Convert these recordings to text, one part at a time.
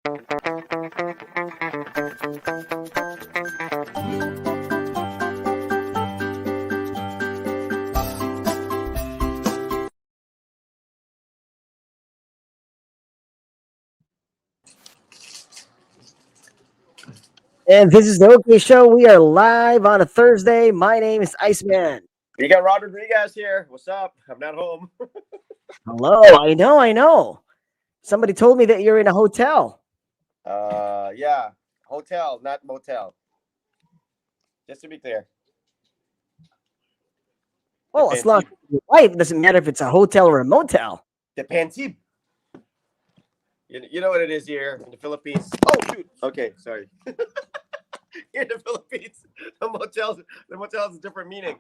And this is the OK Show. We are live on a Thursday. My name is Iceman. You got Rod Rodriguez here. What's up? I'm not home. Hello. I know. Somebody told me that you're in a hotel. Yeah, hotel, not motel. Just to be clear. Well, as long as your wife, it doesn't matter if it's a hotel or a motel. Depends. You know what it is here in the Philippines. Oh shoot. Okay, sorry. Here in the Philippines, the motels is a different meaning.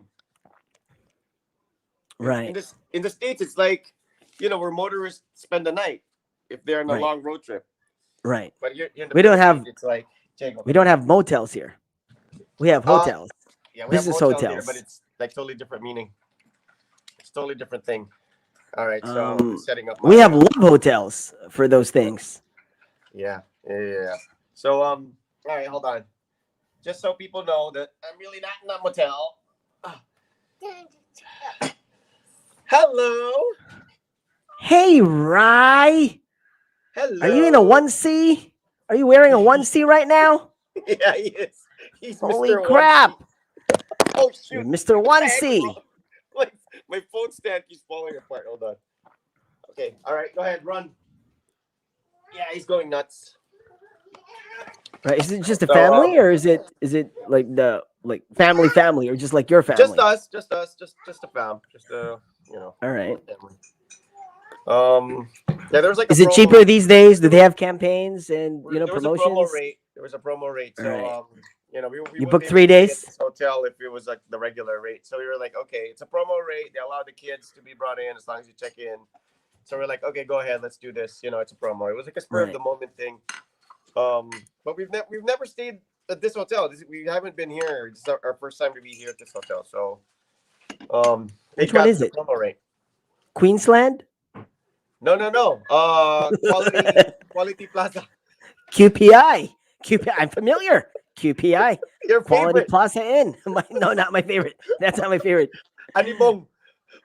Right. In the States, it's like, where motorists spend the night if they're on a Right. long road trip. Right. But here in the We don't Philippines, have it's like we don't have motels here. We have hotels. Yeah, we Business have motels here, hotels. but it's like totally different meaning. It's totally different thing. All right, so I'm setting up. We have love hotels for those things. Yeah. So all right, hold on. Just so people know that I'm really not in a motel. Hello. Hey, Rye. Hello. Are you in a 1C? Are you wearing a 1C right now? Yeah, he is. He's Holy Mr. crap. 1C. Oh You're shoot. Mr. What the heck, 1C. bro? My phone stand keeps falling apart. Hold on. Okay. All right. Go ahead. Run. Yeah, he's going nuts. Right? Is it just a So, family, or is it like the family, or just like your family? Just us. Just a fam. All right. Family. Yeah, there was like. Is it cheaper these days? Do they have campaigns and There was promotions? a promo rate. There was a promo rate. So Right. we You wouldn't booked be 3 able to get days? this hotel if it was like the regular rate. So we were like, okay, it's a promo rate. They allow the kids to be brought in as long as you check in. So we're like, okay, go ahead, let's do this. It's a promo. It was like a spur of the moment thing. But we've never stayed at this hotel. We haven't been here. This is our first time to be here at this hotel. So Which one is it? Promo rate. Queensland? No. Quality Plaza. QPI. I'm familiar. QPI. Your Quality favorite. Plaza Inn. No, not my favorite. That's not my favorite. Anibong.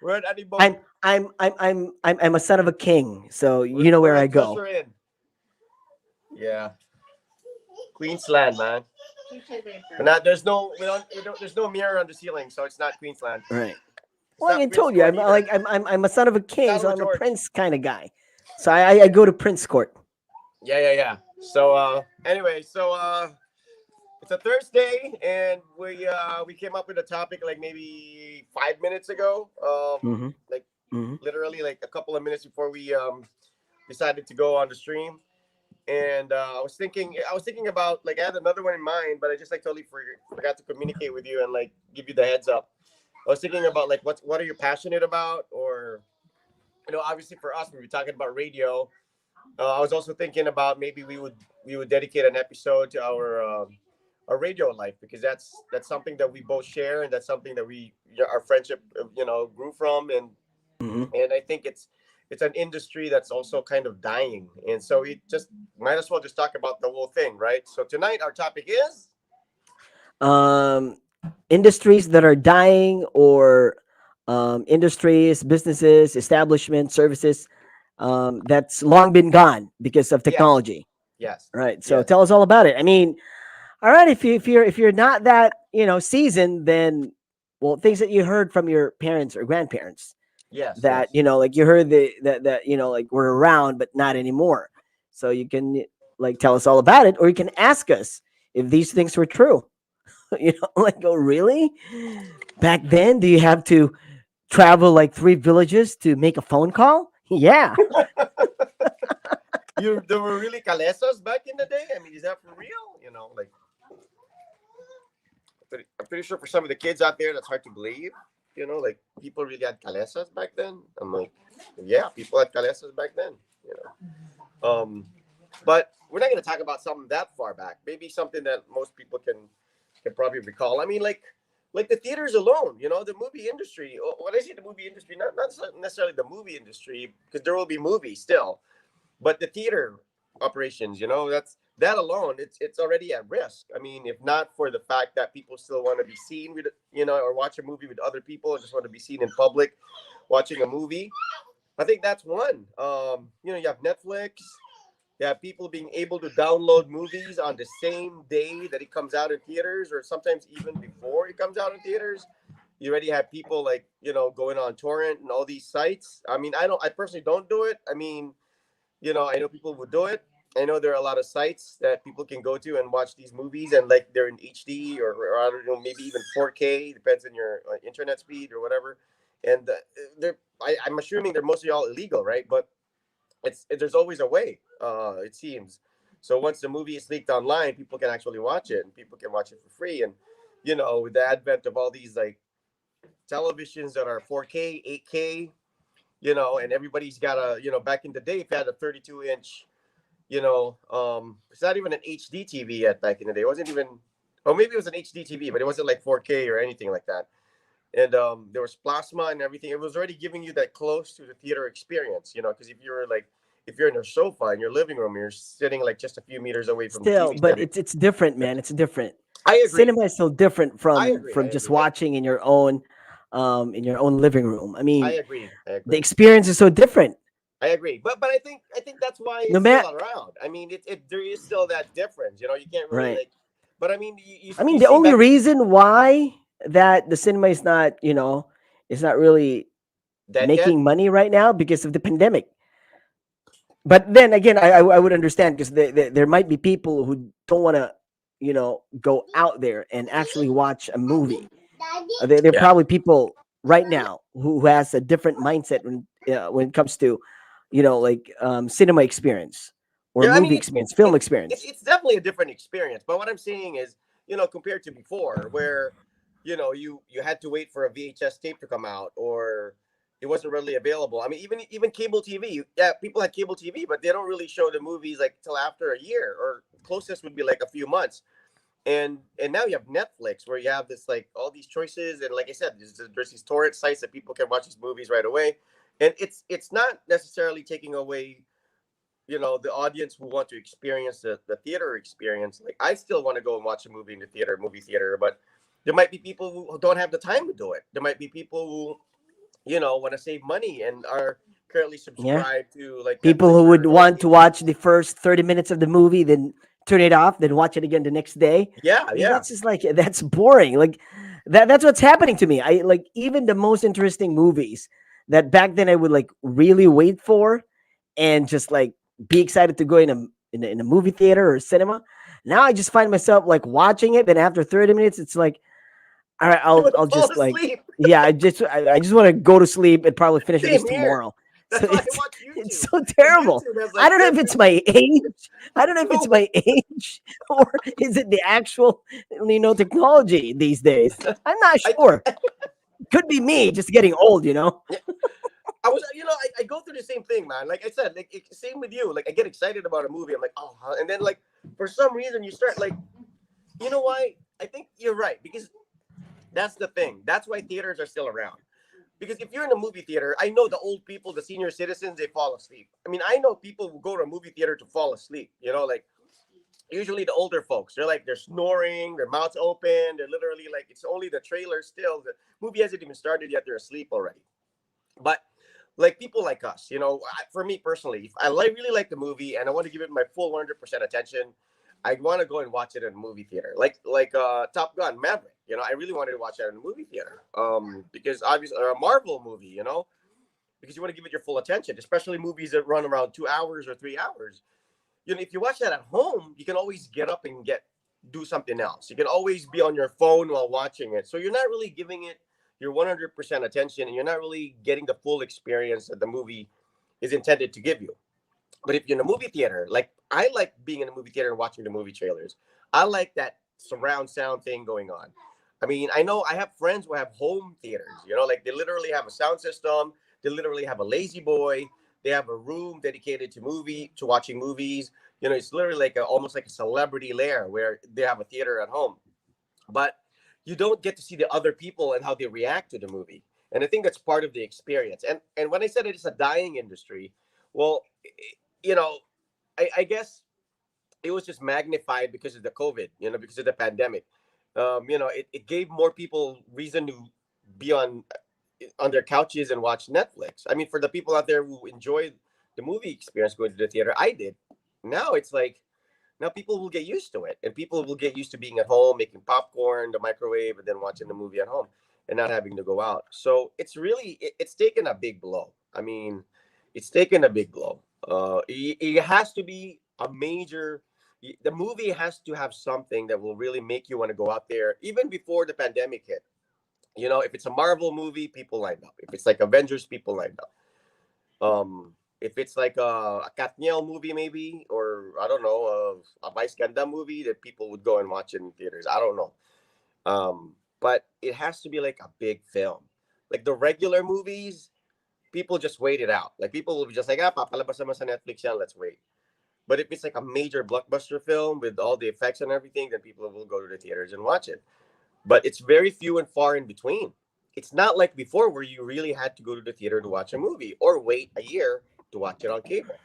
We're at Anibong. I'm a son of a king, so you know where I go. Yeah. Queensland, man. But there's no mirror on the ceiling, so it's not Queensland. Right. Well, I told you, I'm a son of a king, so I'm a prince kind of guy. So I go to Prince Court. Yeah. So anyway, it's a Thursday, and we came up with a topic like maybe 5 minutes ago. Literally like a couple of minutes before we decided to go on the stream. And I was thinking about, like, I had another one in mind, but I just like totally forgot to communicate with you and like give you the heads up. I was thinking about like what are you passionate about, or obviously for us when we're talking about radio. I was also thinking about maybe we would dedicate an episode to our radio life, because that's something that we both share, and that's something that our friendship grew from, and I think it's an industry that's also kind of dying, and so we just might as well just talk about the whole thing, right? So tonight our topic is industries that are dying, or industries, businesses, establishments, services that's long been gone because of technology. Yes. Right. So tell us all about it. I mean, all right, if you're not that seasoned, then things that you heard from your parents or grandparents. Yes. That like you heard that like we're around but not anymore. So you can like tell us all about it, or you can ask us if these things were true. Like, oh really? Back then, do you have to travel like 3 villages to make a phone call? Yeah. There were really calesas back in the day? I mean, is that for real? Like, I'm pretty sure for some of the kids out there, that's hard to believe. Like, people really had calesas back then. I'm like, yeah, people had calesas back then. But we're not going to talk about something that far back. Maybe something that most people can probably recall. I mean, like the theaters alone. The movie industry. When I say the movie industry, not necessarily the movie industry, because there will be movies still, but the theater operations. You know, that's that alone. It's already at risk. I mean, if not for the fact that people still want to be seen with, or watch a movie with other people, or just want to be seen in public, watching a movie. I think that's one. You have Netflix. You have people being able to download movies on the same day that it comes out in theaters, or sometimes even before it comes out in theaters. You already have people like going on torrent and all these sites. I mean, I personally don't do it. I mean, I know people would do it. I know there are a lot of sites that people can go to and watch these movies, and like they're in HD, or I don't know, maybe even 4K. Depends on your internet speed or whatever. And I'm assuming they're mostly all illegal, right? But there's always a way. It seems. So once the movie is leaked online, people can actually watch it, and people can watch it for free. And with the advent of all these like televisions that are 4K, 8K, and everybody's got back in the day, if you had a 32-inch, it's not even an HD TV yet back in the day. It wasn't even, or maybe it was an HD TV, but it wasn't like 4K or anything like that. And there was plasma and everything. It was already giving you that close to the theater experience, because if you're in a sofa in your living room, you're sitting like just a few meters away from the Still, TV but set. it's different, man. It's different. I agree. Cinema is still different I from agree. from I just agree. watching in your own living room. I I mean, agree. I the agree. experience is so different. I agree. But I think that's why No it's matter, still around. I mean, there is still that difference. You can't really right? like. But I mean, I you mean, the see only back. reason why that the cinema is not, is not really Dead yet? making money right now because of the pandemic. But then again, I would understand because there might be people who don't want to, go out there and actually watch a movie. There are Yeah. probably people right now who has a different mindset when it comes to, like cinema experience or Yeah. I mean, movie experience, film experience. it's definitely a different experience. But what I'm saying is, compared to before, where you had to wait for a VHS tape to come out, or it wasn't readily available. I mean, even cable TV. Yeah, people had cable TV, but they don't really show the movies like till after a year, or closest would be like a few months. And now you have Netflix, where you have this like all these choices, and like I said, there's these torrent sites that people can watch these movies right away. And it's not necessarily taking away the audience who want to experience the theater experience. Like, I still want to go and watch a movie in the movie theater, but there might be people who don't have the time to do it. There might be people who want to save money and are currently Yeah, subscribed to like people Netflix who would or want to HBO. watch the first 30 minutes of the movie, then turn it off, then watch it again the next day. Yeah, I mean, yeah. that's just like that's boring. Like that's what's happening to me. I like even the most interesting movies that back then I would like really wait for and just like be excited to go in a movie theater or cinema. Now I just find myself like watching it, then after 30 minutes, it's like, all right, You want I'll to fall just like, asleep. yeah, I just want to go to sleep and probably finish this Same here. tomorrow. So That's why I it's watch it's YouTube. so Because terrible. YouTube has I like don't know if it's my age. I don't know if it's no, my age or is it the actual technology these days. I'm not I sure. Could be me just getting old. yeah, I was I go through the same thing, man. Like I said, like same with you. Like I get excited about a movie. I'm like, oh, huh. And then like for some reason you start like, you know why? I think you're right, because that's the thing. That's why theaters are still around. Because if you're in a movie theater, I know the old people, the senior citizens, they fall asleep. I mean, I know people who go to a movie theater to fall asleep. Like usually the older folks, they're snoring, their mouths open, they're literally like it's only the trailer still. The movie hasn't even started yet, they're asleep already. But like people like us, for me personally, if I really like the movie and I want to give it my full 100% attention, I want to go and watch it in a movie theater, like Top Gun Maverick. I really wanted to watch that in a movie theater, because obviously, or a Marvel movie, because you want to give it your full attention, especially movies that run around 2 hours or 3 hours. If you watch that at home, you can always get up and do something else. You can always be on your phone while watching it, so you're not really giving it your 100% attention, and you're not really getting the full experience that the movie is intended to give you. But if you're in a movie theater, like I like being in a movie theater and watching the movie trailers. I like that surround sound thing going on. I mean, I know I have friends who have home theaters, like they literally have a sound system, they literally have a lazy boy, they have a room dedicated to watching movies. It's literally like almost like a celebrity lair where they have a theater at home. But you don't get to see the other people and how they react to the movie. And I think that's part of the experience. And when I said it is a dying industry, well, you know, I guess it was just magnified because of the COVID, because of the pandemic. It gave more people reason to be on their couches and watch Netflix. I mean, for the people out there who enjoyed the movie experience going to the theater, I did. Now it's like now people will get used to it, and people will get used to being at home, making popcorn, the microwave, and then watching the movie at home, and not having to go out. So it's really it's taken a big blow. I mean, it's taken a big blow. It has to be a major. The movie has to have something that will really make you want to go out there, even before the pandemic hit. If it's a Marvel movie, people lined up. If it's like Avengers, people lined up. If it's like a Katniel movie, maybe, or I don't know, a Vice Ganda movie that people would go and watch in theaters. I don't know. But it has to be like a big film. Like the regular movies, people just wait it out. Like people will be just like, papalabas naman sa Netflix yan, let's wait. But if it's like a major blockbuster film with all the effects and everything, then people will go to the theaters and watch it. But it's very few and far in between. It's not like before where you really had to go to the theater to watch a movie or wait a year to watch it on cable.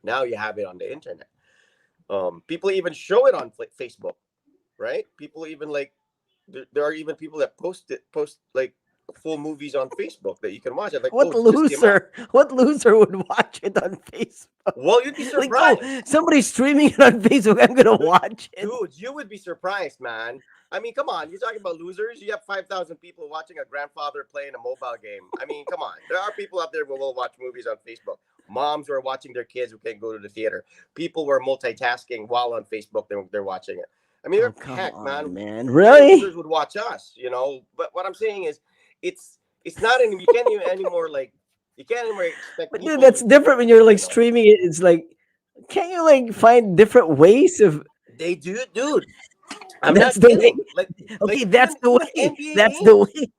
Now you have it on the internet. People even show it on Facebook, right? People even like there are even people that post like full movies on Facebook that you can watch. It like, What loser? What loser would watch it on Facebook? Well, you'd be Like, surprised. somebody's streaming it on Facebook. I'm gonna watch it. Dude, you would be surprised, man. I mean, come on. You're talking about losers. You have 5,000 people watching a grandfather playing a mobile game. I mean, come on. There are people out there who will watch movies on Facebook. Moms who are watching their kids who can't go to the theater. People who are multitasking while on Facebook, they're watching it. I mean, heck, man. Really? Losers would watch us, But what I'm saying is, it's not any. You can't even anymore like. You can't anymore expect. But dude, that's different when you're like streaming it. It's like, can't you like find different ways of? They do, dude. I'm not kidding. Okay, that's the way. That's the way.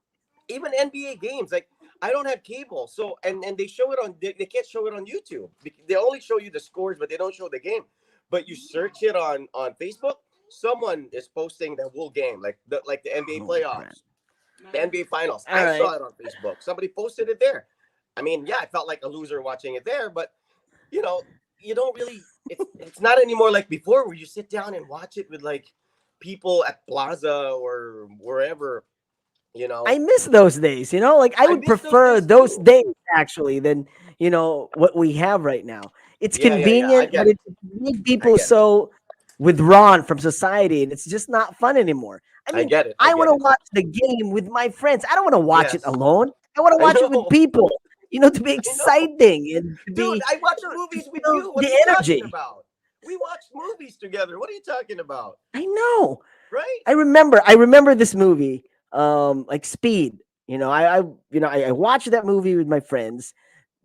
Even NBA games, like I don't have cable, so and they show it on. They can't show it on YouTube. They only show you the scores, but they don't show the game. But you search it on Facebook. Someone is posting the whole game, like the NBA playoffs, the NBA finals. I saw it on Facebook. Somebody posted it there. I mean, yeah, I felt like a loser watching it there, but you don't really. It's not anymore like before, where you sit down and watch it with like people at Plaza or wherever. I miss those days. Like I would prefer those days actually than what we have right now. It's convenient, but it makes people so withdrawn from society, and it's just not fun anymore. I mean, I want to watch the game with my friends. I don't want to watch it alone. I want to watch it with people. To be exciting and to dude, be, I watch movies with you. What are you talking about? We watched movies together. What are you talking about? I know, right? I remember this movie, like Speed. I watched that movie with my friends.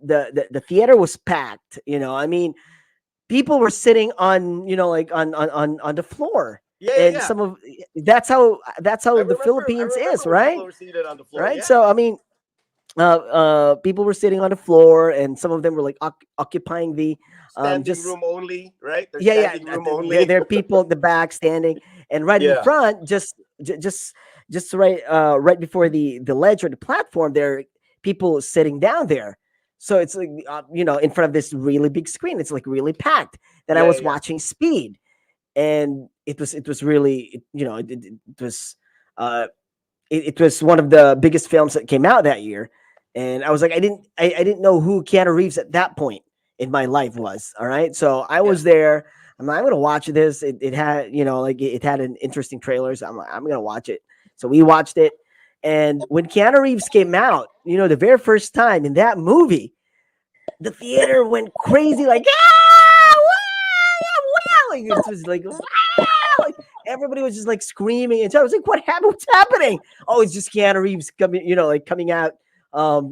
The theater was packed. I mean, people were sitting on like on the floor. Yeah. Some of that's how the Philippines is, right? On the floor, right. Yeah. So I mean, people were sitting on the floor, and some of them were like occupying the standing room only, right? Room only. There are people at the back standing, and right in front, just right before the ledge or the platform, there are people sitting down there. So it's like in front of this really big screen. It's like really packed. Then I was watching Speed, and it was really it was one of the biggest films that came out that year. And I was like, I didn't know who Keanu Reeves at that point in my life was. All right. So I was there. I'm like, I'm going to watch this. It had, it had an interesting trailer. So I'm like, I'm going to watch it. So we watched it. And when Keanu Reeves came out, the very first time in that movie, the theater went crazy. Like, wow. It was like, wow. Like, everybody was just like screaming. And so I was like, what happened? What's happening? Oh, it's just Keanu Reeves coming out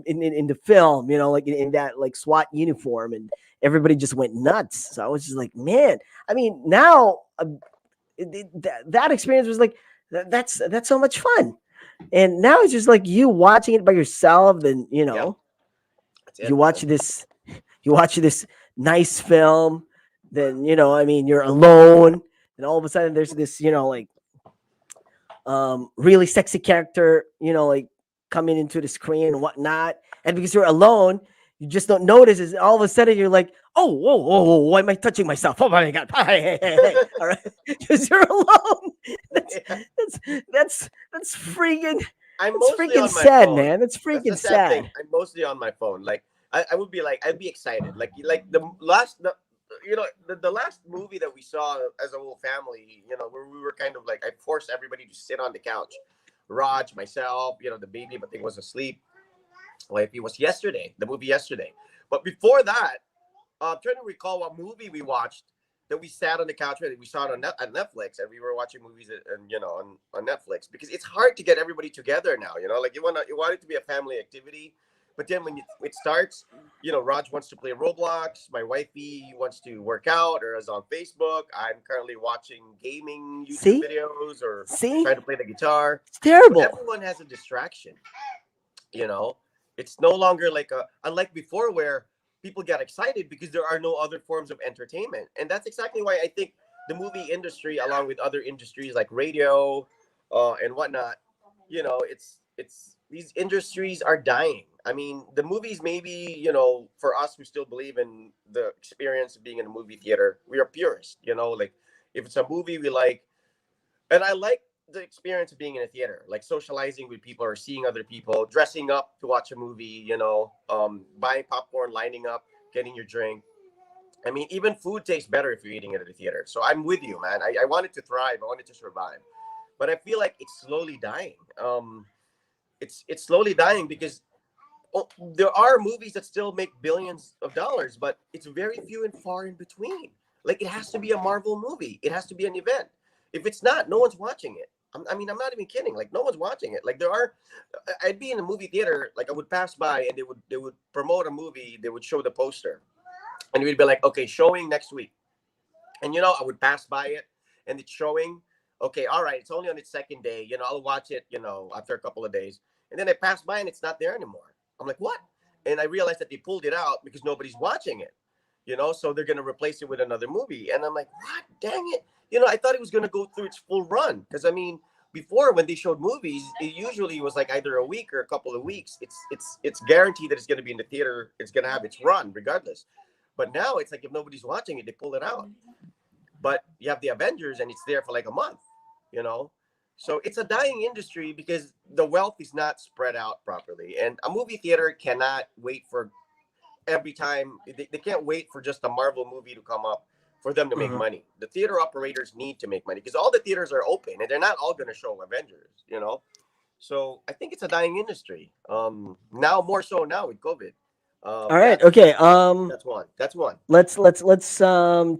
in the film, like in that like SWAT uniform, and everybody just went nuts. So I was just like, man, I mean, now that experience was like, that's so much fun. And now it's just like you watching it by yourself, and you watch this nice film, then I mean, you're alone, and all of a sudden there's this like really sexy character like coming into the screen and whatnot, and because you're alone, You just don't notice. Is all of a sudden you're like, oh, whoa, whoa, whoa, why am I touching myself? Oh my god! Hey, hey, hey, hey. All right, because you're alone. That's Yeah. that's that's freaking I'm that's mostly freaking on my sad, phone. man. That's That's the freaking sad thing. sad. I'm mostly on my phone. Like I would be like, I'd be excited. Like the last, the last movie that we saw as a whole family, where we were kind of like, I forced everybody to sit on the couch. Raj, myself, the baby, but they was asleep. Like it was yesterday, the movie yesterday. But before that, I'm trying to recall what movie we watched that we sat on the couch with. We saw it on Netflix, and we were watching movies and on Netflix because it's hard to get everybody together now. Like you want it to be a family activity, but then when it starts, Raj wants to play Roblox, my wifey wants to work out or is on Facebook. I'm currently watching gaming YouTube See, videos or see, trying to play the guitar. it's So terrible. everyone has a distraction. You know, it's no longer like unlike before where people get excited because there are no other forms of entertainment, and that's exactly why I think the movie industry, along with other industries like radio, and whatnot, it's these industries are dying. I mean, the movies, maybe, for us who still believe in the experience of being in a movie theater, we are purists. Like if it's a movie we like, and I like the experience of being in a theater, like socializing with people or seeing other people, dressing up to watch a movie, buying popcorn, lining up, getting your drink. I mean, even food tastes better if you're eating it at a theater. So I'm with you, man. I want it to thrive. I want it to survive. But I feel like it's slowly dying. It's slowly dying because there are movies that still make billions of dollars, but it's very few and far in between. Like it has to be a Marvel movie. It has to be an event. If it's not, no one's watching it. I mean, I'm not even kidding. Like no one's watching it. Like I'd be in a movie theater. Like I would pass by and they would promote a movie. They would show the poster, and we'd be like, okay, showing next week. And I would pass by it, and it's showing. Okay, all right, it's only on its second day. I'll watch it. After a couple of days, and then I pass by and it's not there anymore. I'm like, what? And I realized that they pulled it out because nobody's watching it. So they're gonna replace it with another movie. And I'm like, what? Dang it! I thought it was gonna go through its full run because I mean, before when they showed movies, it usually was like either a week or a couple of weeks. It's guaranteed that it's gonna be in the theater. It's gonna have its run regardless. But now it's like if nobody's watching it, they pull it out. But you have the Avengers, and it's there for like a month. You know, so it's a dying industry because the wealth is not spread out properly, and a movie theater cannot wait for every time. They can't wait for just a Marvel movie to come up for them to make Mhm. money. The theater operators need to make money because all the theaters are open, and they're not all going to show Avengers. So I think it's a dying industry. Now more so now with COVID. All right. That's Okay. that's one. That's one. Let's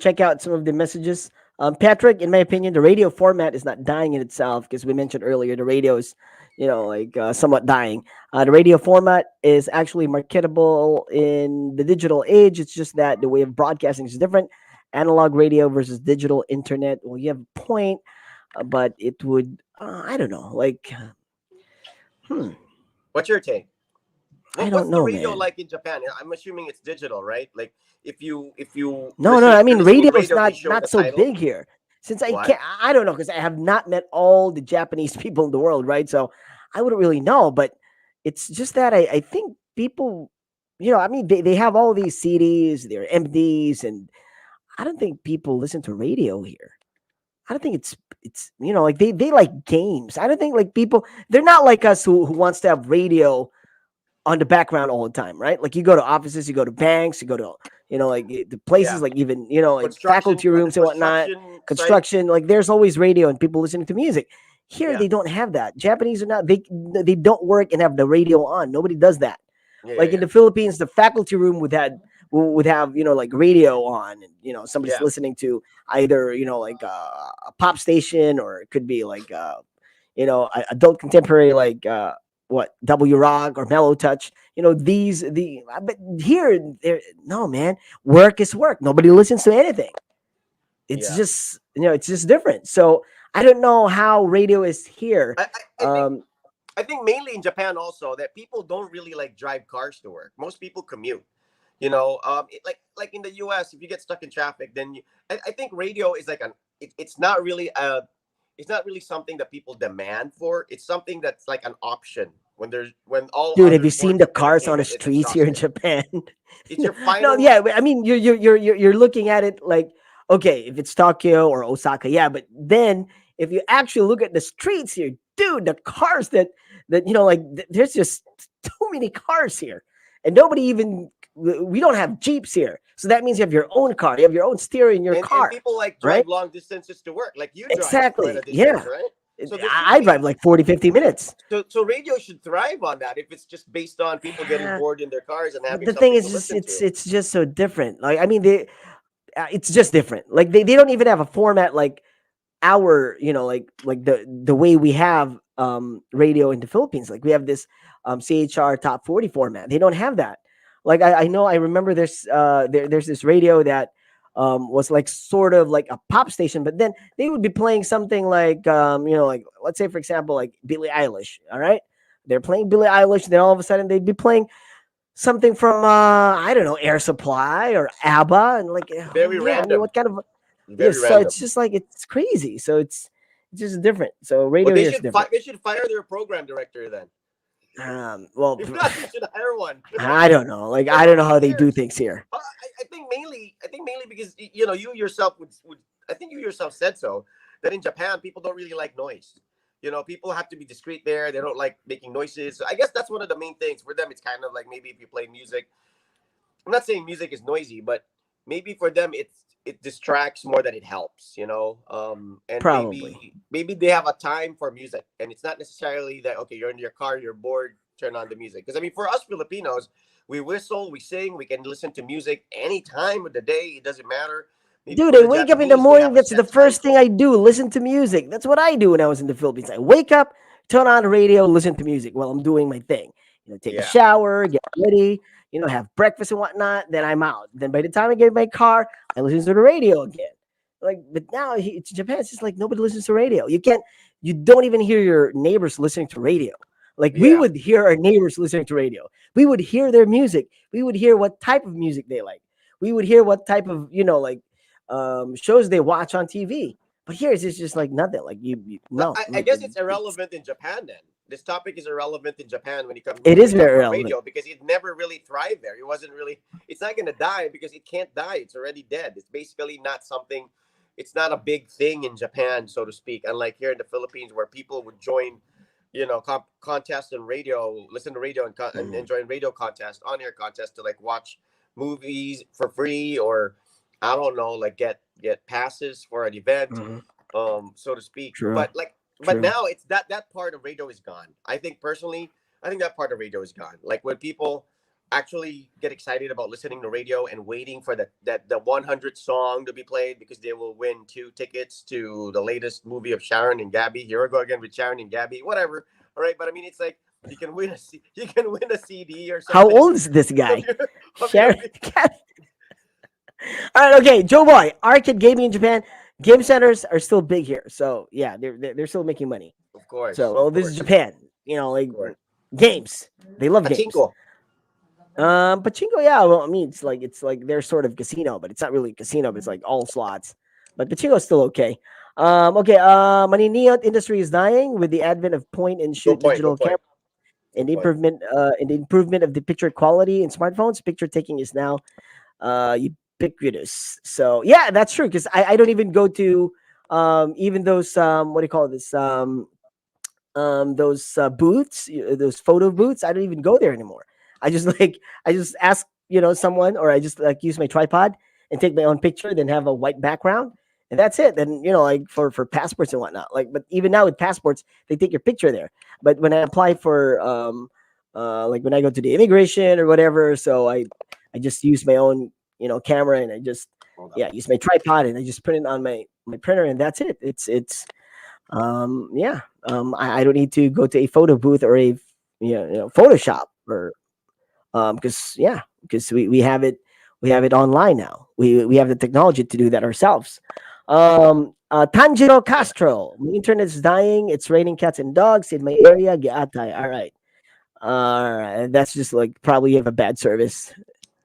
check out some of the messages. Patrick, in my opinion, the radio format is not dying in itself because we mentioned earlier the radio is, like somewhat dying. The radio format is actually marketable in the digital age. It's just that the way of broadcasting is different. Analog radio versus digital internet. Well, you have a point, but it would I don't know. Like, hmm, What's your take? I What's don't the know, radio man. like in Japan? I'm assuming it's digital, right? Like if you No, no, I if you're mean listening to radio is radio, they not show the so title. big here. Since I What? can't, I don't know because I have not met all the Japanese people in the world, right? So I wouldn't really know. But it's just that I think people, I mean, they have all these CDs, they're MDs, and I don't think people listen to radio here. I don't think it's like they like games. I don't think like people they're not like us who wants to have radio on the background all the time, right? Like you go to offices, you go to banks, you go to like the places Yeah, like even like construction faculty on the rooms and whatnot, construction site. construction. Like there's always radio and people listening to music. Here Yeah, they don't have that. Japanese are not. They don't work and have the radio on. Nobody does that. yeah, yeah, Like in yeah. the Philippines, the faculty room would have like radio on, and somebody's Yeah. listening to either like a pop station or it could be like adult contemporary like what W Rock or Mellow Touch. But here there no man, work is work. Nobody listens to anything. It's Yeah. just it's just different. So I don't know how radio is here. I think Um, mainly in Japan also that people don't really like drive cars to work. Most people commute. Like in the U.S., if you get stuck in traffic, then I think radio is like it's not really something that people demand for. It's something that's like an option when all Dude, have other you seen forms the of cars on the entertainment is streets here in exhausted. Japan? It's your No, final. yeah, but I mean, you're looking at it like, okay, if it's Tokyo or Osaka, yeah, but then if you actually look at the streets here, dude, the cars that like there's just too many cars here, and nobody even we don't have jeeps here, so that means you have your own car, you have your own steering in your And car, people like right? drive long distances to work. Like you drive quite a Exactly, distance, yeah. right? So there should I drive be like 40, 50 minutes. so radio should thrive on that if it's just based on people getting bored in their cars and But having the thing something is to just listen to. it's just so different. Like I mean, it's just different. Like they don't even have a format like our, like the way we have radio in the Philippines. Like we have this CHR top 40 format. They don't have that. Like I know I remember there's this radio that was like sort of like a pop station, but then they would be playing something like like let's say for example like Billie Eilish. All right. They're playing Billie Eilish, then all of a sudden they'd be playing something from I don't know, Air Supply or ABBA, and like, Very yeah, I mean, random. what kind of Very yes? So it's random. just like it's crazy. So it's just different. So Well, radio here is different. they should fire their program director then. Well, If not, they should hire one. I don't know. Like For I don't know how they do years. things here. I think mainly because you yourself would I think you yourself said so that in Japan people don't really like noise. People have to be discreet there. They don't like making noises. So I guess that's one of the main things for them. It's kind of like maybe if you play music. I'm not saying music is noisy, but maybe for them it distracts more than it helps. And Probably. maybe they have a time for music, and it's not necessarily that okay, you're in your car, you're bored, turn on the music. Because I mean, for us Filipinos, we whistle, we sing, we can listen to music any time of the day. It doesn't matter. Maybe Dude, for I the wake up in the Japanese, they morning. have a That's the set time. first thing I do. Listen to music. That's what I do when I was in the Philippines. I wake up, turn on the radio, listen to music while I'm doing my thing. Take a Yeah. shower, get ready, have breakfast and whatnot. Then I'm out. Then by the time I get in my car, I listen to the radio again. Like, but now it's Japan. It's just like nobody listens to radio. You don't even hear your neighbors listening to radio. Like we Yeah. would hear our neighbors listening to radio. We would hear their music. We would hear what type of music they like. We would hear what type of like shows they watch on TV. But here it's just like nothing. Like No, no. I Like guess it's irrelevant in Japan then. This topic is irrelevant in Japan when it when is we talk very about relevant. radio because it never really thrived there. It wasn't really. It's not going to die because it can't die. It's already dead. It's basically not something. It's not a big thing in Japan, so to speak. Unlike here in the Philippines, where people would join, contests and radio, listen to radio and join radio contests, on air contests to like watch movies for free or I don't know, like get passes for an event, so to speak. True. But True. now it's that part of radio is gone. I think personally, I think that part of radio is gone. Like when people actually get excited about listening to radio and waiting for the 100th song to be played because they will win 2 tickets to the latest movie of Sharon and Gabby. Here we go again with Sharon and Gabby. Whatever. All right, but I mean, it's like you can win a CD or something. How old is this guy? of your- Sharon. All right, okay, Joe Boy. Arcade gaming in Japan, game centers are still big here. So yeah, they're still making money. Of course. So well, of this is course. Japan. Like Of course. games. They love games. Pachinko. Pachinko, yeah. Well, I mean, it's like they're sort of casino, but it's not really a casino. But it's like all slots. But Pachinko is still okay. Okay. Maniniot industry is dying with the advent of point and shoot digital camera and the improvement of the picture quality in smartphones. Picture taking is now ubiquitous. So yeah, that's true. Because I don't even go to even those what do you call this those booths, those photo booths. I don't even go there anymore. I just ask someone, or I just like use my tripod and take my own picture, then have a white background, and that's it. Then like for passports and whatnot. Like, but even now with passports, they take your picture there. But when I apply for like when I go to the immigration or whatever, so I just use my own camera, and I just use my tripod, and I just put it on my printer, and that's it. It's I don't need to go to a photo booth or a Photoshop or because we have it online now. We have the technology to do that ourselves. Tanjiro Castro, my internet is dying. It's raining cats and dogs in my area. Giatay. All right. That's just like probably you have a bad service.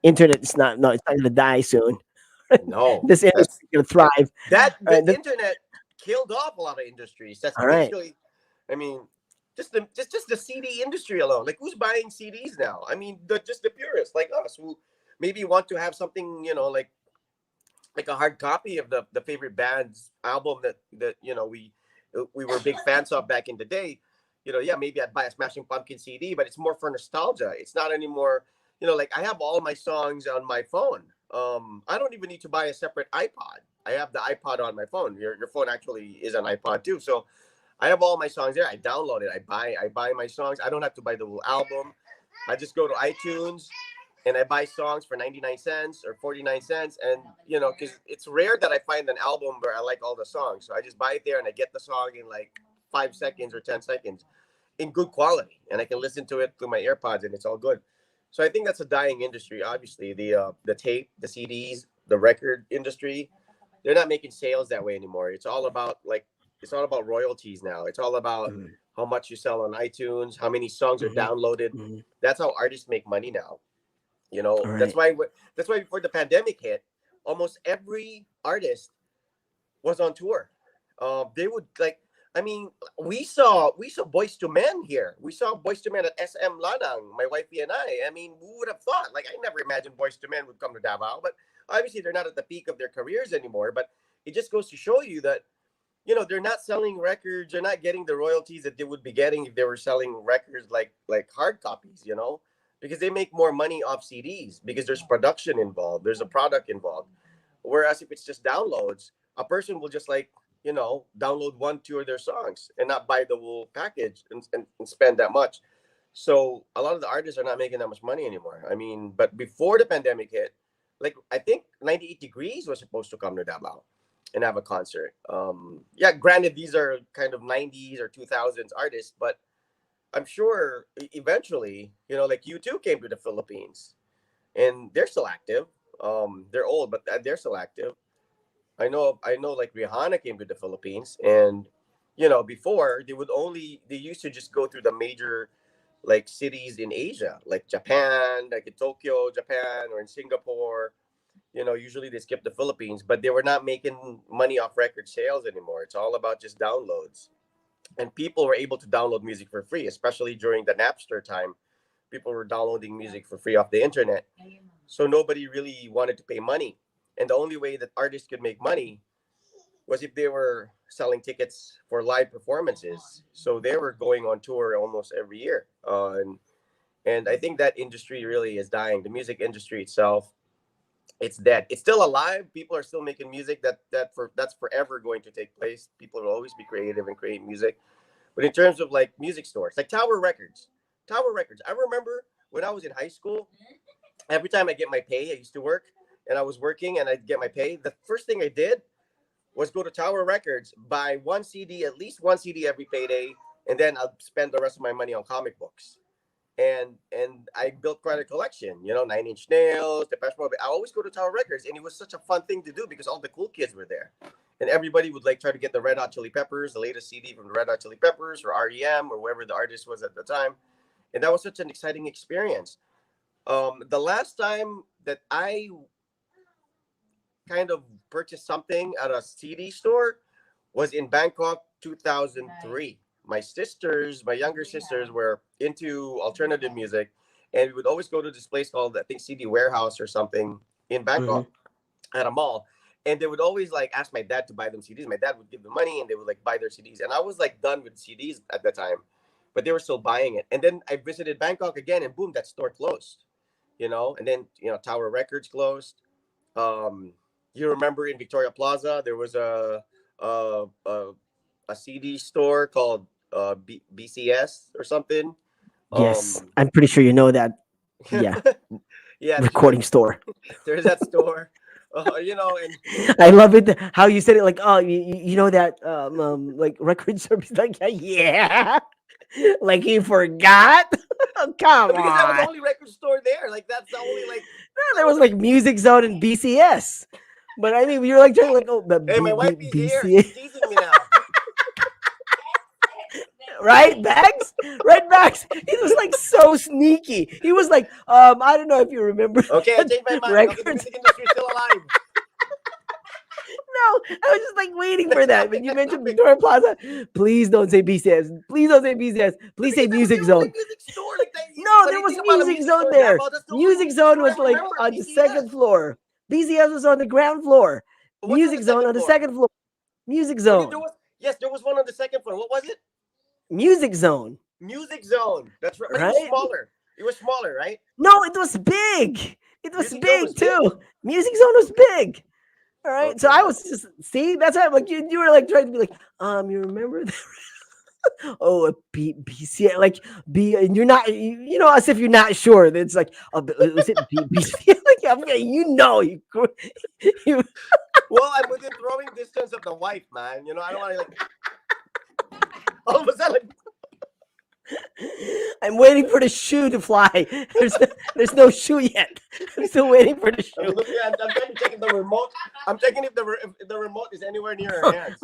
Internet is not. No, it's not gonna die soon. No, This industry is gonna thrive. the All right, internet killed off a lot of industries. That's all right. basically, I mean, just the CD industry alone. Like, who's buying CDs now? I mean, just the purists like us who maybe want to have something, like a hard copy of the favorite band's album that we were big fans of back in the day. Yeah, maybe I'd buy a Smashing Pumpkin CD, but it's more for nostalgia. It's not anymore. Like, I have all my songs on my phone. I don't even need to buy a separate iPod. I have the iPod on my phone. Your phone actually is an iPod too. So I have all my songs there. I download it. I buy my songs. I don't have to buy the whole album. I just go to iTunes and I buy songs for 99 cents or 49 cents. And, because it's rare that I find an album where I like all the songs. So I just buy it there and I get the song in like 5 seconds or 10 seconds in good quality. And I can listen to it through my AirPods and it's all good. So I think that's a dying industry. Obviously, the tape, the CDs, the record industry, they're not making sales that way anymore. It's all about royalties now. It's all about how much you sell on iTunes, how many songs are downloaded. That's how artists make money now. Right. That's why before the pandemic hit, almost every artist was on tour. They would we saw Boyz II Men here. We saw Boyz II Men at SM Lanang, my wifey and I. I mean, who would have thought? Like, I never imagined Boyz II Men would come to Davao, but obviously they're not at the peak of their careers anymore. But it just goes to show you that, they're not selling records. They're not getting the royalties that they would be getting if they were selling records like hard copies, because they make more money off CDs because there's production involved. There's a product involved. Whereas if it's just downloads, a person will just download 1, 2 of their songs and not buy the whole package and spend that much. So a lot of the artists are not making that much money anymore. I mean, but before the pandemic hit, like, I think 98 Degrees was supposed to come to Davao and have a concert. Yeah, granted, these are kind of 90s or 2000s artists, but I'm sure eventually, like U2 came to the Philippines and they're still active. They're old, but they're still active. I know like Rihanna came to the Philippines and, before they used to just go through the major like cities in Asia, like Japan, like in Tokyo, Japan, or in Singapore. Usually they skip the Philippines, but they were not making money off record sales anymore. It's all about just downloads. And people were able to download music for free, especially during the Napster time. People were downloading music for free off the internet. So nobody really wanted to pay money. And the only way that artists could make money was if they were selling tickets for live performances. So they were going on tour almost every year. And I think that industry really is dying. The music industry itself, it's dead. It's still alive. People are still making music. That's forever going to take place. People will always be creative and create music. But in terms of like music stores, like Tower Records. I remember when I was in high school, every time I get my pay, I used to work and I was working and I'd get my pay. The first thing I did was go to Tower Records, buy at least one CD every payday, and then I'll spend the rest of my money on comic books. And I built quite a collection, 9 Inch Nails, Depeche Mode. I always go to Tower Records, and it was such a fun thing to do because all the cool kids were there. And everybody would like try to get the Red Hot Chili Peppers, the latest CD from the Red Hot Chili Peppers or REM or whoever the artist was at the time. And that was such an exciting experience. The last time that I kind of purchased something at a CD store was in Bangkok 2003. My younger sisters were into alternative music, and we would always go to this place called, I think, CD Warehouse or something in Bangkok at a mall. And they would always like ask my dad to buy them CDs. My dad would give them money and they would like buy their CDs. And I was like done with CDs at the time, but they were still buying it. And then I visited Bangkok again and boom, that store closed, and then, Tower Records closed. You remember in Victoria Plaza, there was a CD store called BCS or something. Yes, I'm pretty sure you know that. Yeah, yeah, recording store. There's that store. And I love it how you said it like, oh, you know that like record service, like, yeah. Like you forgot. Come because that was the on. only record store there. Like that's the only like. There was like Music Zone and BCS, but I mean, you're like trying like, oh, but Hey, my wife is here. She's teasing me now. Right, Bags? Red Bags. He was like so sneaky. He was like, I don't know if you remember. Okay, I changed my mind. Okay, the music industry is still alive. No, I was just like waiting for that. When you mentioned Victoria Plaza, please don't say BCS. Please don't say BCS. Please say Because that was Music the Zone. only music store. Like that, No, there funny was thing about a Music music Zone store, there. Davao, that's the only Music music Zone store I was like remember. on the BCS. second floor. BCS was on the ground floor. What's on the Music Zone second on the floor? second floor. Music Oh, there Zone. was, yes, there was one on the second floor. What was it? Music Zone. Music Zone. That's right. But it was Right? smaller. It was smaller, right? No, it was big. It was Music Zone was big big. too. Music Zone was big. All right. So Okay. I was just see, that's why I'm like you were like trying to be like, you remember that? Oh, a BCS, like B, and you're not, as if you're not sure. It's like, was it BCS? Like, I'm getting, you, Well, I'm within throwing distance of the wife, man. You know, I don't want to like all of a sudden. Like, I'm waiting for the shoe to fly. There's no shoe yet. I'm still waiting for the I'm shoe. looking. I'm trying to check if the remote. I'm checking if the remote is anywhere near her hands.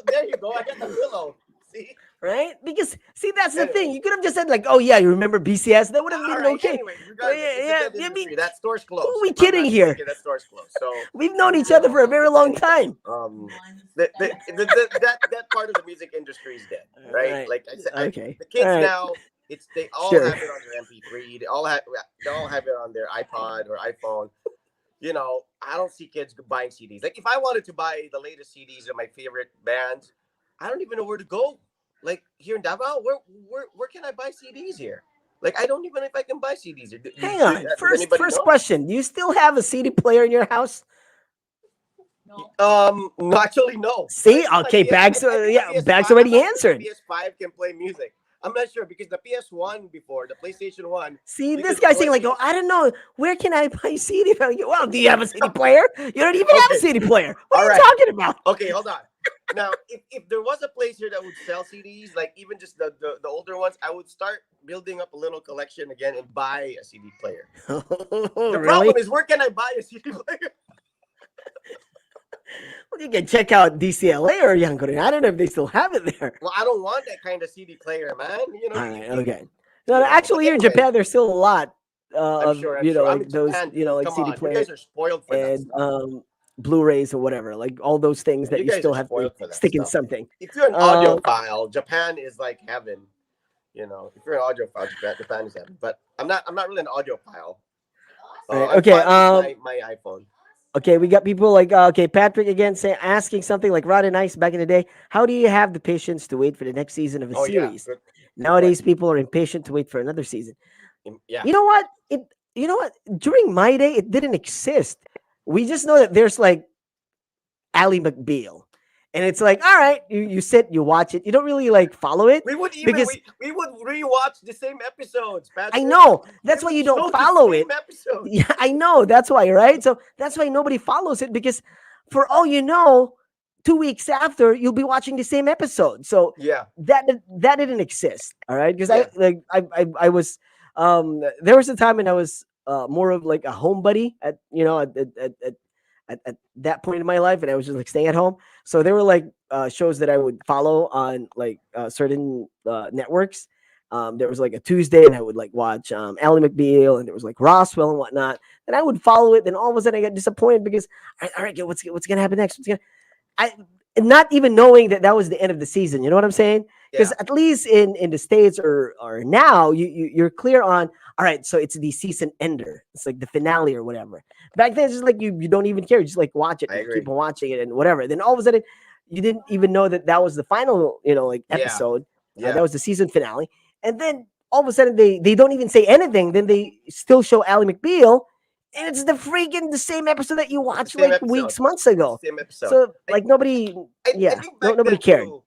There you go. I got the pillow. See. Right? Because see, that's the Anyway. thing. You could have just said like, "Oh yeah, you remember BCS?" That would have All been right. okay. Anyways, regardless, Yeah, it's a yeah. dead I industry. mean, That store's closed. who are we If I'm not kidding here? mistaken, that store's closed. So We've known each other for a very long time. That part of the music industry is dead, right? Right. Like I said, Okay. the kids All right. now, they all Sure. have it on their MP3. They all have it on their iPod or iPhone. You know, I don't see kids buying CDs. Like if I wanted to buy the latest CDs of my favorite bands, I don't even know where to go. Like here in Davao, where can I buy CDs here? Like I don't even know if I can buy CDs. Hang on. Does First anybody know? question. Do you still have a CD player in your house? No, actually, no. See, I think okay, Bags. Bags already answered. PS5 can play music. I'm not sure because the PS1 before the PlayStation 1. See, you this could guy's saying play- like, "Oh, I don't know. Where can I buy CD?" Well, do you have a CD player? You don't even have a Okay. CD player. What All are right. you talking about? Okay, hold on. Now, if there was a place here that would sell CDs, like even just the older ones, I would start building up a little collection again and buy a CD player. The Really? problem is, where can I buy a CD player? Well, you can check out DCLA or Yangorin. I don't know if they still have it there. Well, I don't want that kind of CD player, man. You know. All right, okay. No, Yeah, actually, but here in anyway. Japan, there's still a lot I'm of sure. like in those Japan, like come CD on, players you guys are spoiled for that and stuff. Blu-rays or whatever, like all those things that You you guys still are have to spoiled for that stick in stuff. something. If you're an Um, audiophile, Japan is like heaven. You know, if you're an audiophile, Japan is heaven. But I'm not really an audiophile. Right, I'm okay, fine with my iPhone. Okay, we got people like Patrick again asking something like Rod and Ice back in the day. How do you have the patience to wait for the next season of a Oh yeah, series? good Nowadays, question. people are impatient to wait for another season. Yeah, You know what? During my day, it didn't exist. We just know that there's like Ally McBeal, and it's like, all right, you sit, you watch it. You don't really like follow it we would even because we would rewatch the same episodes, I Patrick. know that's We why would you show don't the follow it. same episode. Yeah, I know. That's why, right? So that's why nobody follows it because for all you know, 2 weeks after you'll be watching the same episode. So Yeah, that didn't exist. All right. Because yeah, I was there was a time when I was more of like a homebody at that point in my life, and I was just like staying at home. So there were like shows that I would follow on like certain networks. There was like a Tuesday, and I would like watch Ally McBeal, and there was like Roswell and whatnot. And I would follow it. Then all of a sudden, I got disappointed because, all right, what's gonna happen next? I not even knowing that was the end of the season. You know what I'm saying? Because yeah, at least in the states or now you're clear on. All right, so it's the season ender. It's like the finale or whatever. Back then, it's just like you don't even care. You just like watch it, I and agree. keep on watching it, and whatever. Then all of a sudden, you didn't even know that was the final, like Yeah, episode. yeah. That was the season finale, and then all of a sudden they don't even say anything. Then they still show Ally McBeal, and it's the same episode that you It's the watched same like episode. weeks, months It's ago. the same episode. So like nobody, I yeah, think no, back nobody then cared. too.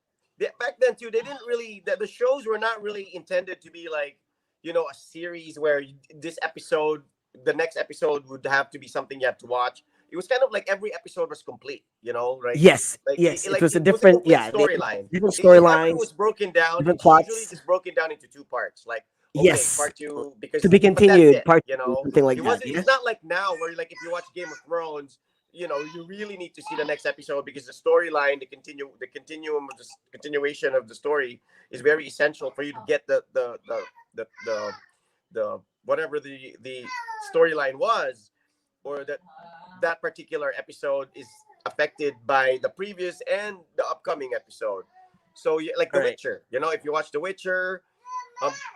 Back then too, they didn't really. The shows were not really intended to be like a series where this episode, the next episode would have to be something you have to watch. It was kind of like every episode was complete. Right? Yes, Like yes, it like was a it was a different, complete yeah, storyline. different If ever it storylines, was broken down, different it's usually plots. just broken down into two parts. Like okay, Yes, part two because to be but that's continued, it. part two, something like It that. wasn't. Yeah. It's not like now where like if you watch Game of Thrones, you really need to see the next episode because the storyline, the continuum of the continuation of the story is very essential for you to get the whatever the storyline was, or that particular episode is affected by the previous and the upcoming episode. So yeah, like All The right. Witcher, if you watch The Witcher,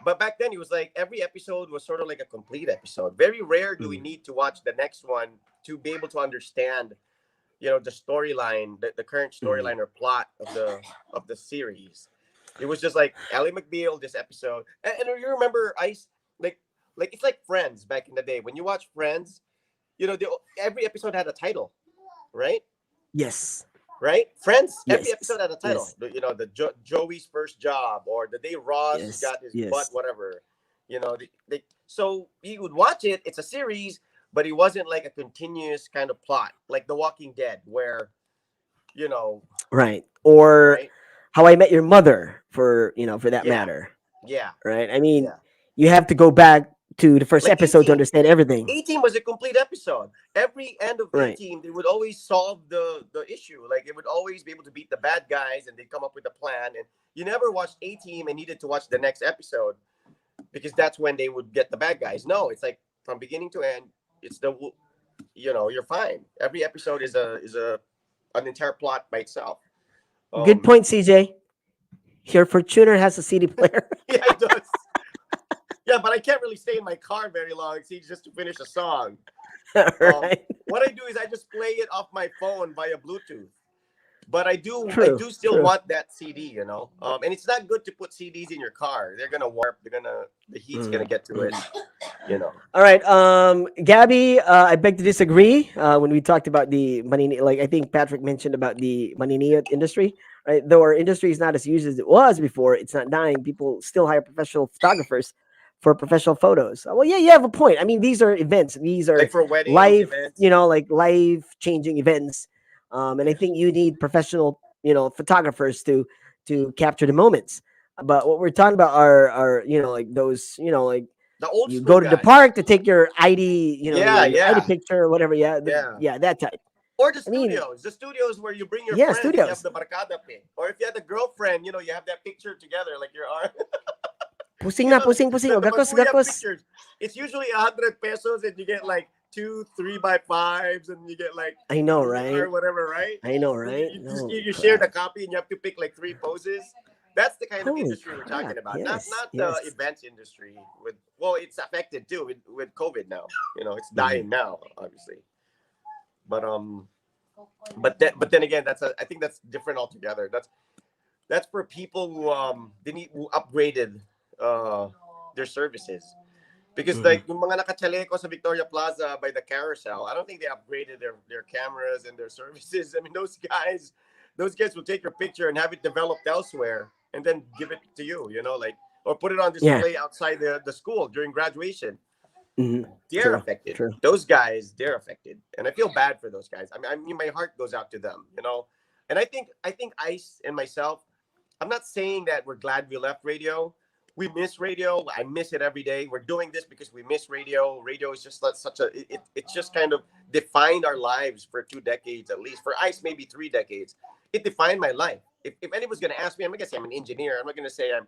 but back then it was like every episode was sort of like a complete episode. Very rare do we Mm. need to watch the next one to be able to understand, the storyline, the current Mm. storyline or plot of the series. It was just like Ally McBeal this episode, and you remember Ice, like it's like Friends back in the day. When you watch Friends, every episode had a title, right? Yes. Right? Friends, every Yes. episode had a title. Yes. Joey's first job, or the day Ross Yes. got his butt, Yes. whatever. So you would watch it. It's a series, but it wasn't like a continuous kind of plot, like The Walking Dead, where you know, Right. Or right? How I Met Your Mother, for that Yeah, matter. yeah, Right. I mean, yeah. you have to go back to the first Like A episode to Team. understand everything. A Team was a complete episode. Every end of A Right. Team, they would always solve the issue. Like it would always be able to beat the bad guys, and they come up with a plan. And you never watched A Team and needed to watch the next episode because that's when they would get the bad guys. No, it's like from beginning to end. It's you're fine. Every episode is an entire plot by itself. Good point, CJ. Your Fortuner has a CD player. Yeah, it does. Yeah, but I can't really stay in my car very long. See, just to finish a song. Right. What I do is I just play it off my phone via Bluetooth. But I do True, still true. want that CD, and it's not good to put CDs in your car. They're gonna warp. The heat's gonna get to it. All right. Gabby, I beg to disagree. When we talked about the money, like I think Patrick mentioned about the Manini industry, right? Though our industry is not as used as it was before, it's not dying. People still hire professional photographers for professional photos. Well, yeah, you have a point. I mean, these are events. These are Like for weddings, live, events. like life changing events. And I think you need professional, photographers to capture the moments. But what we're talking about are like those, like The old you school go to the guys. park to take your ID, Yeah, your ID yeah. picture or whatever. Yeah, Yeah. that type. Or the I mean, studios. The studios where you bring your yeah, friends and you have studios. the barkada pic. Or if you had a girlfriend, you have that picture together, like your arm. Pusing na, pusing. O, The gakos, Magkuya gakos. pictures. It's usually 100 pesos and you get like 2 3x5s and you get like I know, or right? whatever, right? I know, So right? You, Oh, you share the crap. copy and you have to pick like 3 poses. That's the kind of Holy industry we're talking crap. about. Yes, Not yes. the events industry it's affected too with COVID now. It's Mm-hmm. dying now, obviously. But then again, I think that's different altogether. That's for people who upgraded their services. Because Mhm. like yung mga nakachaleko sa Victoria Plaza by the carousel, I don't think they upgraded their cameras and their services. I mean, those guys will take your picture and have it developed elsewhere and then give it to you, or put it on Yeah. display outside the school during graduation. Mhm. They're True, affected. true. Those guys, they're affected, and I feel bad for those guys. I mean, my heart goes out to them, And I think Ice and myself. I'm not saying that we're glad we left radio. We miss radio. I miss it every day. We're doing this because we miss radio. Radio is just such a. It just kind of defined our lives for 2 decades at least. For Ice, maybe 3 decades. It defined my life. If anyone's gonna ask me, I'm not gonna say I'm an engineer. I'm not gonna say I'm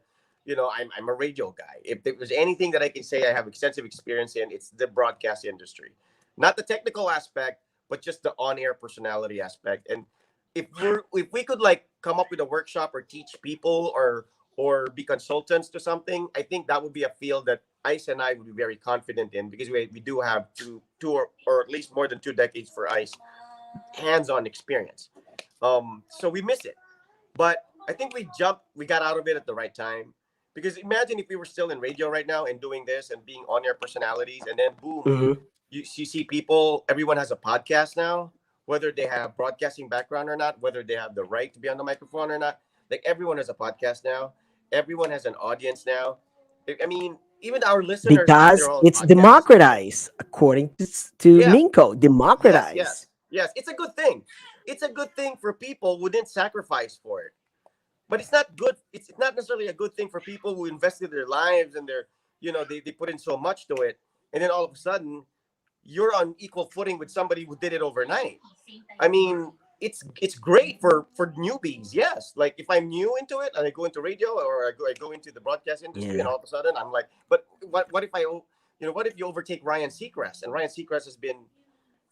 a radio guy. If there's anything that I can say I have extensive experience in, it's the broadcast industry. Not the technical aspect, but just the on-air personality aspect. And if we could like come up with a workshop or teach people or be consultants to something, I think that would be a field that Ice and I would be very confident in because we do have two or at least more than 2 decades for Ice hands-on experience. So we miss it. But I think we got out of it at the right time. Because imagine if we were still in radio right now and doing this and being on air personalities, and then boom, Mhm. you see people, everyone has a podcast now, whether they have broadcasting background or not, whether they have the right to be on the microphone or not. Like everyone has a podcast now. Everyone has an audience now. I mean, even our listeners have Because their own it's podcasts. democratized, according to Yeah. Minko. Yes, Democratized. yes. It's a good thing. It's a good thing for people who didn't sacrifice for it. But it's not good. It's not necessarily a good thing for people who invested their lives and they put in so much to it. And then all of a sudden, you're on equal footing with somebody who did it overnight. I mean, it's great for newbies. Yes. Like if I'm new into it and I go into radio or I go into the broadcast industry and Yeah. all of a sudden I'm like, but what if what if you overtake Ryan Seacrest? And Ryan Seacrest has been,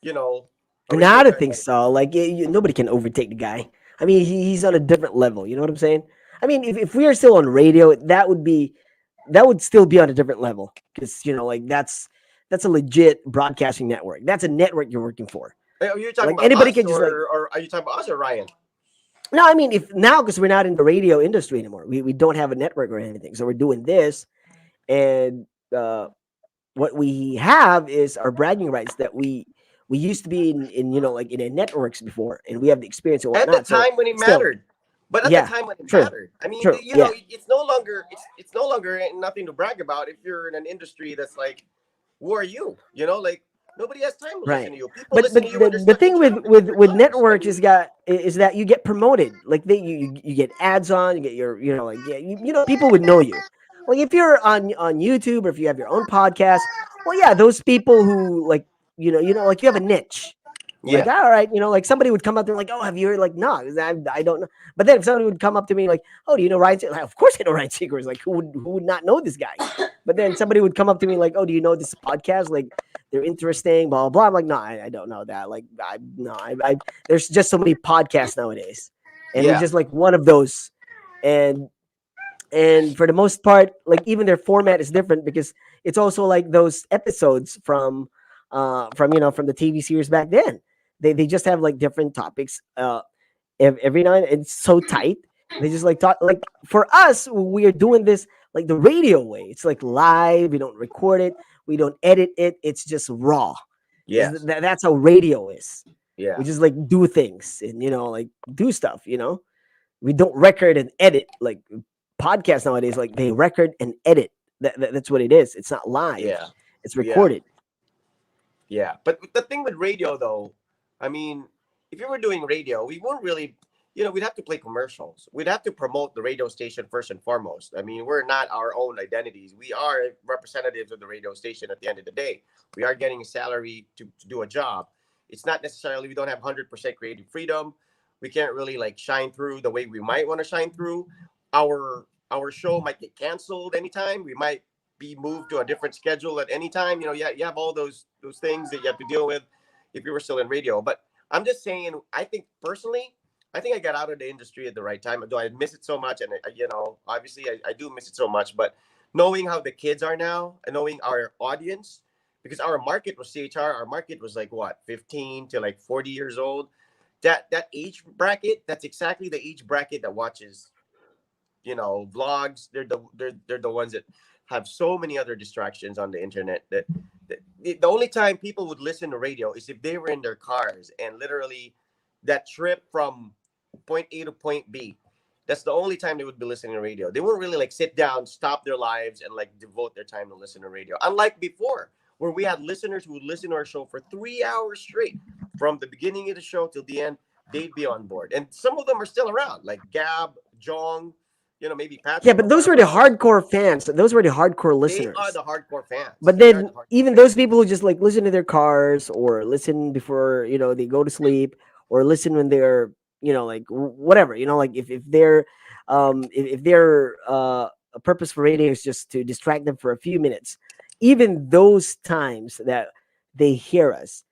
you know, Or would No, you I say don't Kanye think West? so. Like nobody can overtake the guy. I mean, he's on a different level. You know what I'm saying? I mean, if we are still on radio, that would still be on a different level because like that's a legit broadcasting network. That's a network you're working for. Are you talking Like about anybody us, can just like or are you talking about us or Ryan? no. I mean, if now because we're not in the radio industry anymore, we don't have a network or anything, so we're doing this, and what we have is our bragging rights that we used to be in like in a networks before, and we have the experience and At the whatnot. So time when it still, mattered. But at the yeah, time when it true, mattered, I mean, true, yeah, it's no longer it's no longer nothing to brag about if you're in an industry that's like, who are you? Like nobody has time to listen right. to you. People But listen to you when they're the stuck in thing with traffic with their cars. I networks mean, is that you get promoted. Like you get ads on, you get your like yeah, people would know you. Like if you're on YouTube or if you have your own podcast, well, yeah, those people who like like you have a niche. Like, yeah, all right, like somebody would come up there like, oh, have you heard? Like, no, 'cause I don't know. But then if somebody would come up to me like, oh, do you know Ryan Seacrest? Like, of course I know Ryan Seacrest. Like, who would not know this guy? But then somebody would come up to me like, oh, do you know this podcast? Like, they're interesting, blah, blah, blah. I'm like, no, I don't know that. Like, there's just so many podcasts nowadays. And we're yeah, just like one of those. And for the most part, like even their format is different because it's also like those episodes from the TV series back then. They just have like different topics every night. It's so tight. They just like talk like for us, we are doing this like the radio way. It's like live. We don't record it. We don't edit it. It's just raw. yes, That's how radio is. We yeah, just like do things and like do stuff. We don't record and edit like podcasts nowadays. Like they record and edit. That's what it is. It's not live. yeah, It's yeah, recorded. yeah. But the thing with radio, though, I mean, if you were doing radio, we wouldn't really, we'd have to play commercials. We'd have to promote the radio station first and foremost. I mean, we're not our own identities. We are representatives of the radio station at the end of the day. We are getting a salary to do a job. It's not necessarily, we don't have 100% creative freedom. We can't really like shine through the way we might want to shine through. Our show might get canceled anytime. We might be moved to a different schedule at any time. Yeah, you have all those things that you have to deal with if you were still in radio. But I'm just saying, I think personally, I think I got out of the industry at the right time. Do I miss it so much? And obviously, I do miss it so much. But knowing how the kids are now, and knowing our audience, because our market was CHR, our market was like what 15 to like 40 years old. That age bracket, that's exactly the age bracket that watches vlogs. They're the ones that have so many other distractions on the internet that the only time people would listen to radio is if they were in their cars and literally that trip from point A to point B. That's the only time they would be listening to radio. They wouldn't really like sit down, stop their lives, and like devote their time to listen to radio. Unlike before, where we had listeners who would listen to our show for 3 hours straight, from the beginning of the show till the end, they'd be on board. And some of them are still around, like Gab, Jong, maybe Yeah, Patrick or but those one were of the our others. hardcore fans. Those were the hardcore They are listeners. the hardcore fans. But They are the then hardcore even fans. those people who just like listen to their cars or listen before they go to sleep or listen when they're like whatever like if they're if their a purpose for radio is just to distract them for a few minutes, even those times that they hear us,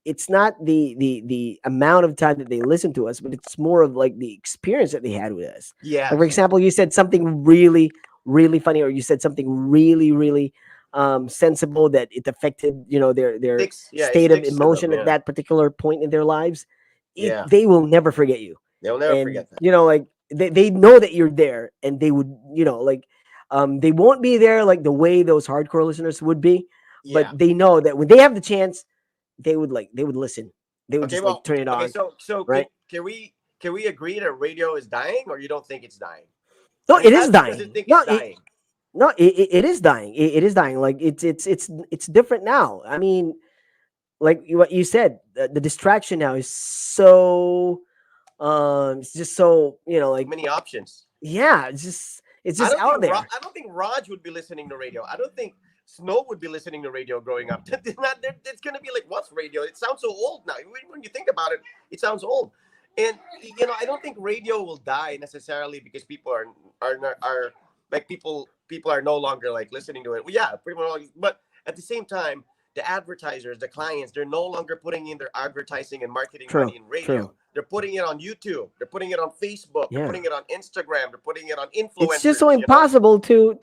it's not the amount of time that they listen to us, but it's more of like the experience that they had with us. Like for Yes. example, you said something really really funny, or you said something really really sensible that it affected their Sticks. Yeah, it state of sticks to them. emotion at Yeah. that particular point in their lives. Yeah. They will never forget you. They'll never And forget that. like they know that you're there, and they would like they won't be there like the way those hardcore listeners would be, but Yeah. they know that when they have the chance, they would listen. They would Okay. just like Well. turn it Okay. on, So right? can we agree that radio is dying, or you don't think it's dying? No, I mean, it is Adam doesn't dying. think it's dying. No, it is dying. It is dying. Like it's different now. I mean, like what you said, the distraction now is so it's just so So like many options. yeah, it's just out there. I don't think Raj would be listening to radio. I don't think Snow would be listening to radio growing up. It's gonna be like, what's radio? It sounds so old now. When you think about it, it sounds old. And I don't think radio will die necessarily because people are like people are no longer like listening to it. Well, yeah, people are, but at the same time, the advertisers, the clients, they're no longer putting in their advertising and marketing True. money in radio. True. They're putting it on YouTube. They're putting it on Facebook. They're Yeah. putting it on Instagram. They're putting it on It's just so influencers, you know? impossible to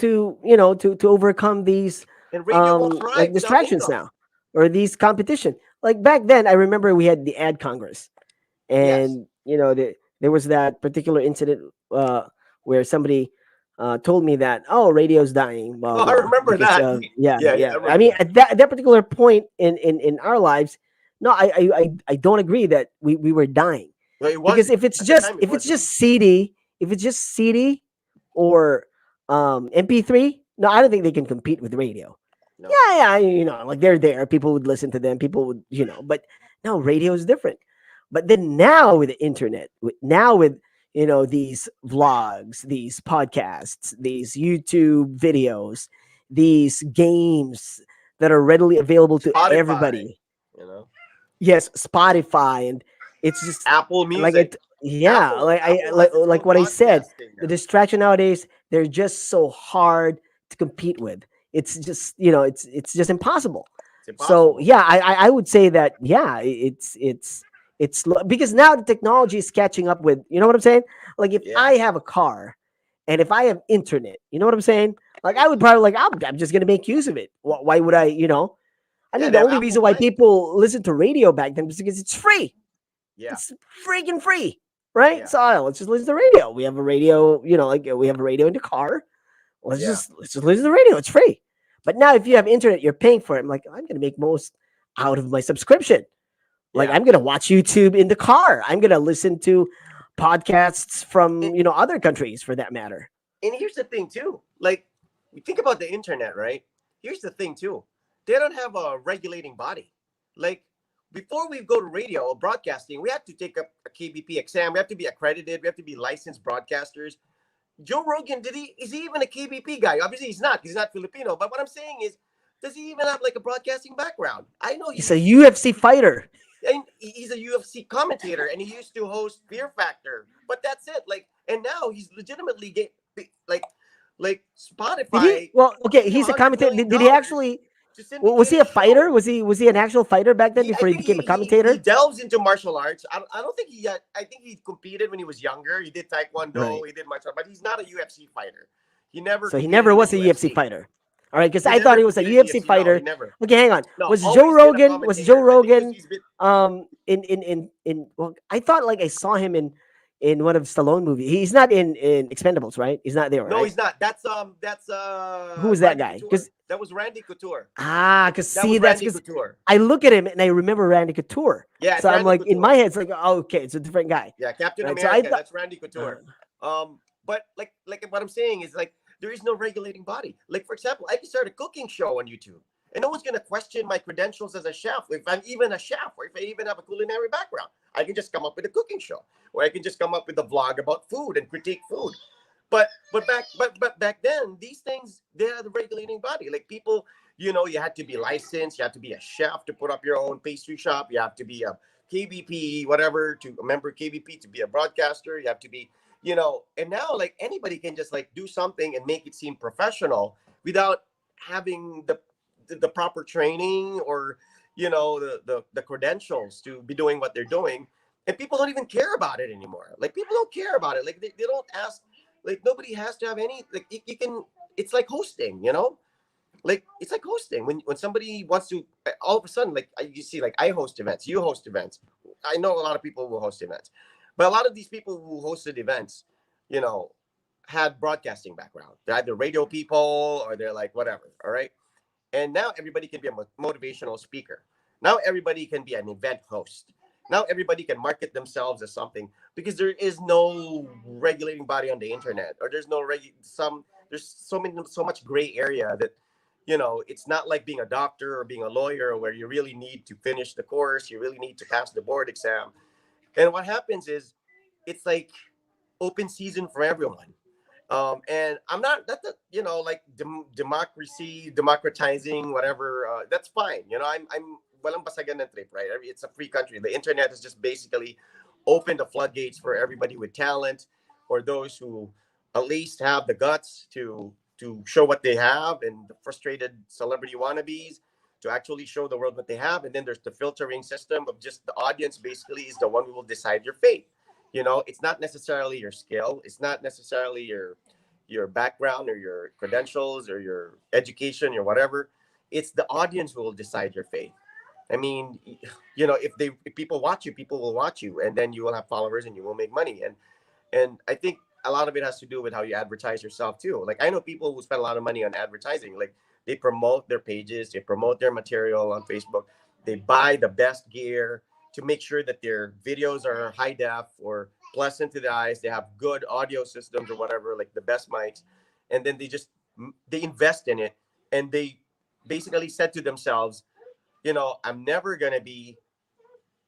to overcome these And radio won't like thrive without distractions income. now, or these competition. Like back then, I remember we had the ad congress, Yes. and there was that particular incident where somebody told me that, oh, radio's dying, blah Oh, I blah, remember because that. of yeah, Yeah, I yeah. I remember mean, that. at that particular point in our lives, no, I don't agree that we were dying, Well, it because wasn't. At the time, it if it's wasn't. just CD, or MP3, no, I don't think they can compete with radio. No. Yeah, like they're there. People would listen to them. People would, but no, radio is different. But then now with the internet, now with these vlogs, these podcasts, these YouTube videos, these games that are readily available to Spotify, everybody. you know, Yes, Spotify, and it's just Apple like Music. it. Yeah, Apple has its like own what I said. podcasting The now. distraction nowadays, they're just so hard to compete with. It's just it's just impossible. It's So impossible. yeah, I would say that, yeah, because now the technology is catching up with, you know what I'm saying? Like if Yeah. I have a car and if I have internet, you know what I'm saying? Like I would probably, like, I'm just gonna make use of it. Why would I? I Yeah, mean, they the have only Apple reason why Play. people listen to radio back then was because it's free. Yeah. It's freaking free, right? Yeah. So let's just listen to radio. We have a radio, like we have a radio in the car. Yeah. Let's just listen to the radio. It's free. But now, if you have internet, you're paying for it. I'm like, I'm gonna make most out of my subscription. Like, Yeah. I'm gonna watch YouTube in the car. I'm gonna listen to podcasts from And, other countries, for that matter. and here's the thing too. Like, you think about the internet, right? Here's the thing too. They don't have a regulating body. Like, before we go to radio or broadcasting, we have to take a KBP exam. We have to be accredited. We have to be licensed broadcasters. Joe Rogan, is he even a KBP guy? Obviously, he's not. He's not Filipino. But what I'm saying is, does he even have like a broadcasting background? I know He's a UFC fighter. and he's a UFC commentator, and he used to host Fear Factor. But that's it. Like, and now he's legitimately like Did Spotify. he? Well, okay, Give him he's a $100 commentator. million Did he actually? to Was syndicate he his a fighter? show. Was he an actual fighter back then I before he think became a he commentator? delves into martial arts. I don't think I think he competed when he was younger. He did Right. taekwondo. He did martial arts, but he's not a UFC fighter. He never So he competed never in the was a UFC UFC. fighter. All right, because He I thought never he was a competed in UFC UFC. No, he fighter. never. Okay, hang on. No, Was Joe always been a Rogan? Was Joe commentator. I think Rogan? he's been. In well, I thought like I saw him in one of Stallone movies. He's not in Expendables, right? He's not there, No, right? he's not. That's Who was that Randy guy? Couture. Because That was Randy Couture. because That see, was that's Randy because Couture. I look at him and I remember Randy Couture. Yeah, it's So I'm Randy like, in Couture. my head, it's like, oh, okay, it's a different guy. Yeah, Captain Right, so I America. thought- That's Randy Couture. But like what I'm saying is, like, there is no regulating body. Like, for example, I can start a cooking show on YouTube, and no one's gonna question my credentials as a chef. If I'm even a chef, or if I even have a culinary background, I can just come up with a cooking show, or I can just come up with a vlog about food and critique food. But back then, these things, they had a regulating body. Like, people, you had to be licensed, you had to be a chef to put up your own pastry shop, you have to be a KBP, whatever, to a member of KBP, to be a broadcaster, you have to be, and now, like, anybody can just like do something and make it seem professional without having the proper training, or the credentials to be doing what they're doing. And people don't even care about it anymore. Like, people don't care about it. Like, they don't ask. Like, nobody has to have any, like, you can, it's like hosting, like, it's like hosting when somebody wants to, all of a sudden, like, you see, like, I host events, you host events. I know a lot of people who host events, but a lot of these people who hosted events, you know had broadcasting background. They're either radio people, or they're like whatever. All right. And now everybody can be a motivational speaker. Now everybody can be an event host. Now everybody can market themselves as something, because there is no regulating body on the internet, or there's no there's so much gray area that, it's not like being a doctor or being a lawyer, where you really need to finish the course, you really need to pass the board exam. And what happens is, it's like open season for everyone. And I'm not that like democratizing, whatever. That's fine. I'm walang basagan ng trip, right? It's a free country. The internet has just basically opened the floodgates for everybody with talent, or those who at least have the guts to show what they have, and the frustrated celebrity wannabes to actually show the world what they have. And then there's the filtering system of just the audience basically is the one who will decide your fate. It's not necessarily your skill. It's not necessarily your background or your credentials or your education or whatever. It's the audience who will decide your fate. I mean, if people watch you, people will watch you, and then you will have followers and you will make money. And I think a lot of it has to do with how you advertise yourself too. Like I know people who spend a lot of money on advertising. Like they promote their pages, they promote their material on Facebook, they buy the best gear to make sure that their videos are high def or pleasant to the eyes. They have good audio systems or whatever, like the best mics, and then they invest in it, and they basically said to themselves, I'm never gonna be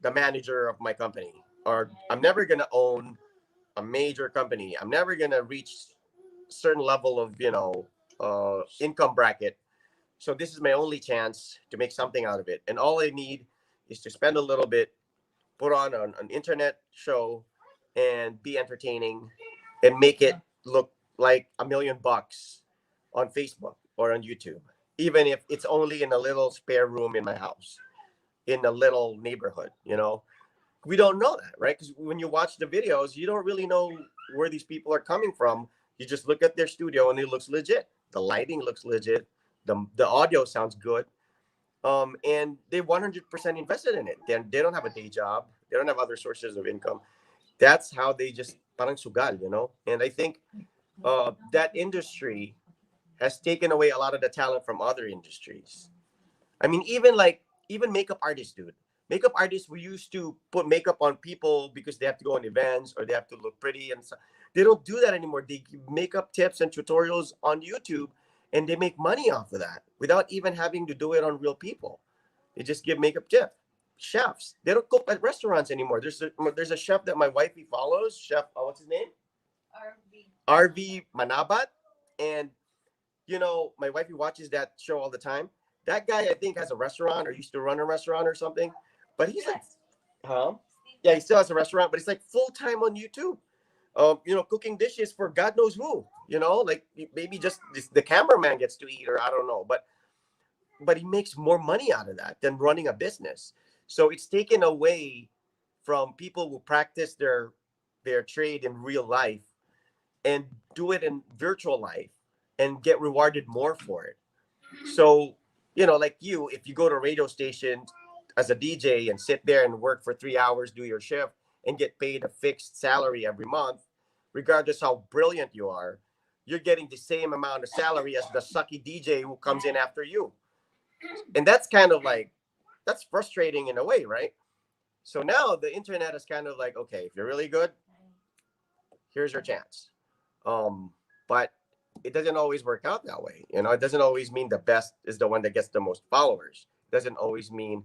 the manager of my company, or I'm never gonna own a major company. I'm never gonna reach a certain level of income bracket. So this is my only chance to make something out of it. And all I need is to spend a little bit, put on an internet show, and be entertaining, and make it look like $1 million on Facebook or on YouTube, even if it's only in a little spare room in my house, in a little neighborhood. We don't know that, right? Because when you watch the videos, you don't really know where these people are coming from. You just look at their studio and it looks legit. The lighting looks legit. The audio sounds good. And they 100% invested in it. They don't have a day job. They don't have other sources of income. That's how they just parang sugal, And I think that industry has taken away a lot of the talent from other industries. I mean, even makeup artists, dude. Makeup artists, we used to put makeup on people because they have to go on events or they have to look pretty and stuff. They don't do that anymore. They give makeup tips and tutorials on YouTube, and they make money off of that without even having to do it on real people. They just give makeup tips. Chefs, they don't cook at restaurants anymore. There's a chef that my wifey follows. Chef, what's his name? RV Manabat. And my wifey watches that show all the time. That guy, I think, has a restaurant or used to run a restaurant or something. But he's like, huh? Yeah, he still has a restaurant, but it's like full time on YouTube. Cooking dishes for God knows who. Like maybe just the cameraman gets to eat, or I don't know. But he makes more money out of that than running a business. So it's taken away from people who practice their trade in real life and do it in virtual life and get rewarded more for it. So, like if you go to a radio station as a DJ and sit there and work for 3 hours, do your shift, and get paid a fixed salary every month, regardless how brilliant you are, you're getting the same amount of salary as the sucky DJ who comes in after you. And that's kind of like, that's frustrating in a way, right? So now the internet is kind of like, okay, if you're really good, here's your chance. But it doesn't always work out that way. It doesn't always mean the best is the one that gets the most followers. It doesn't always mean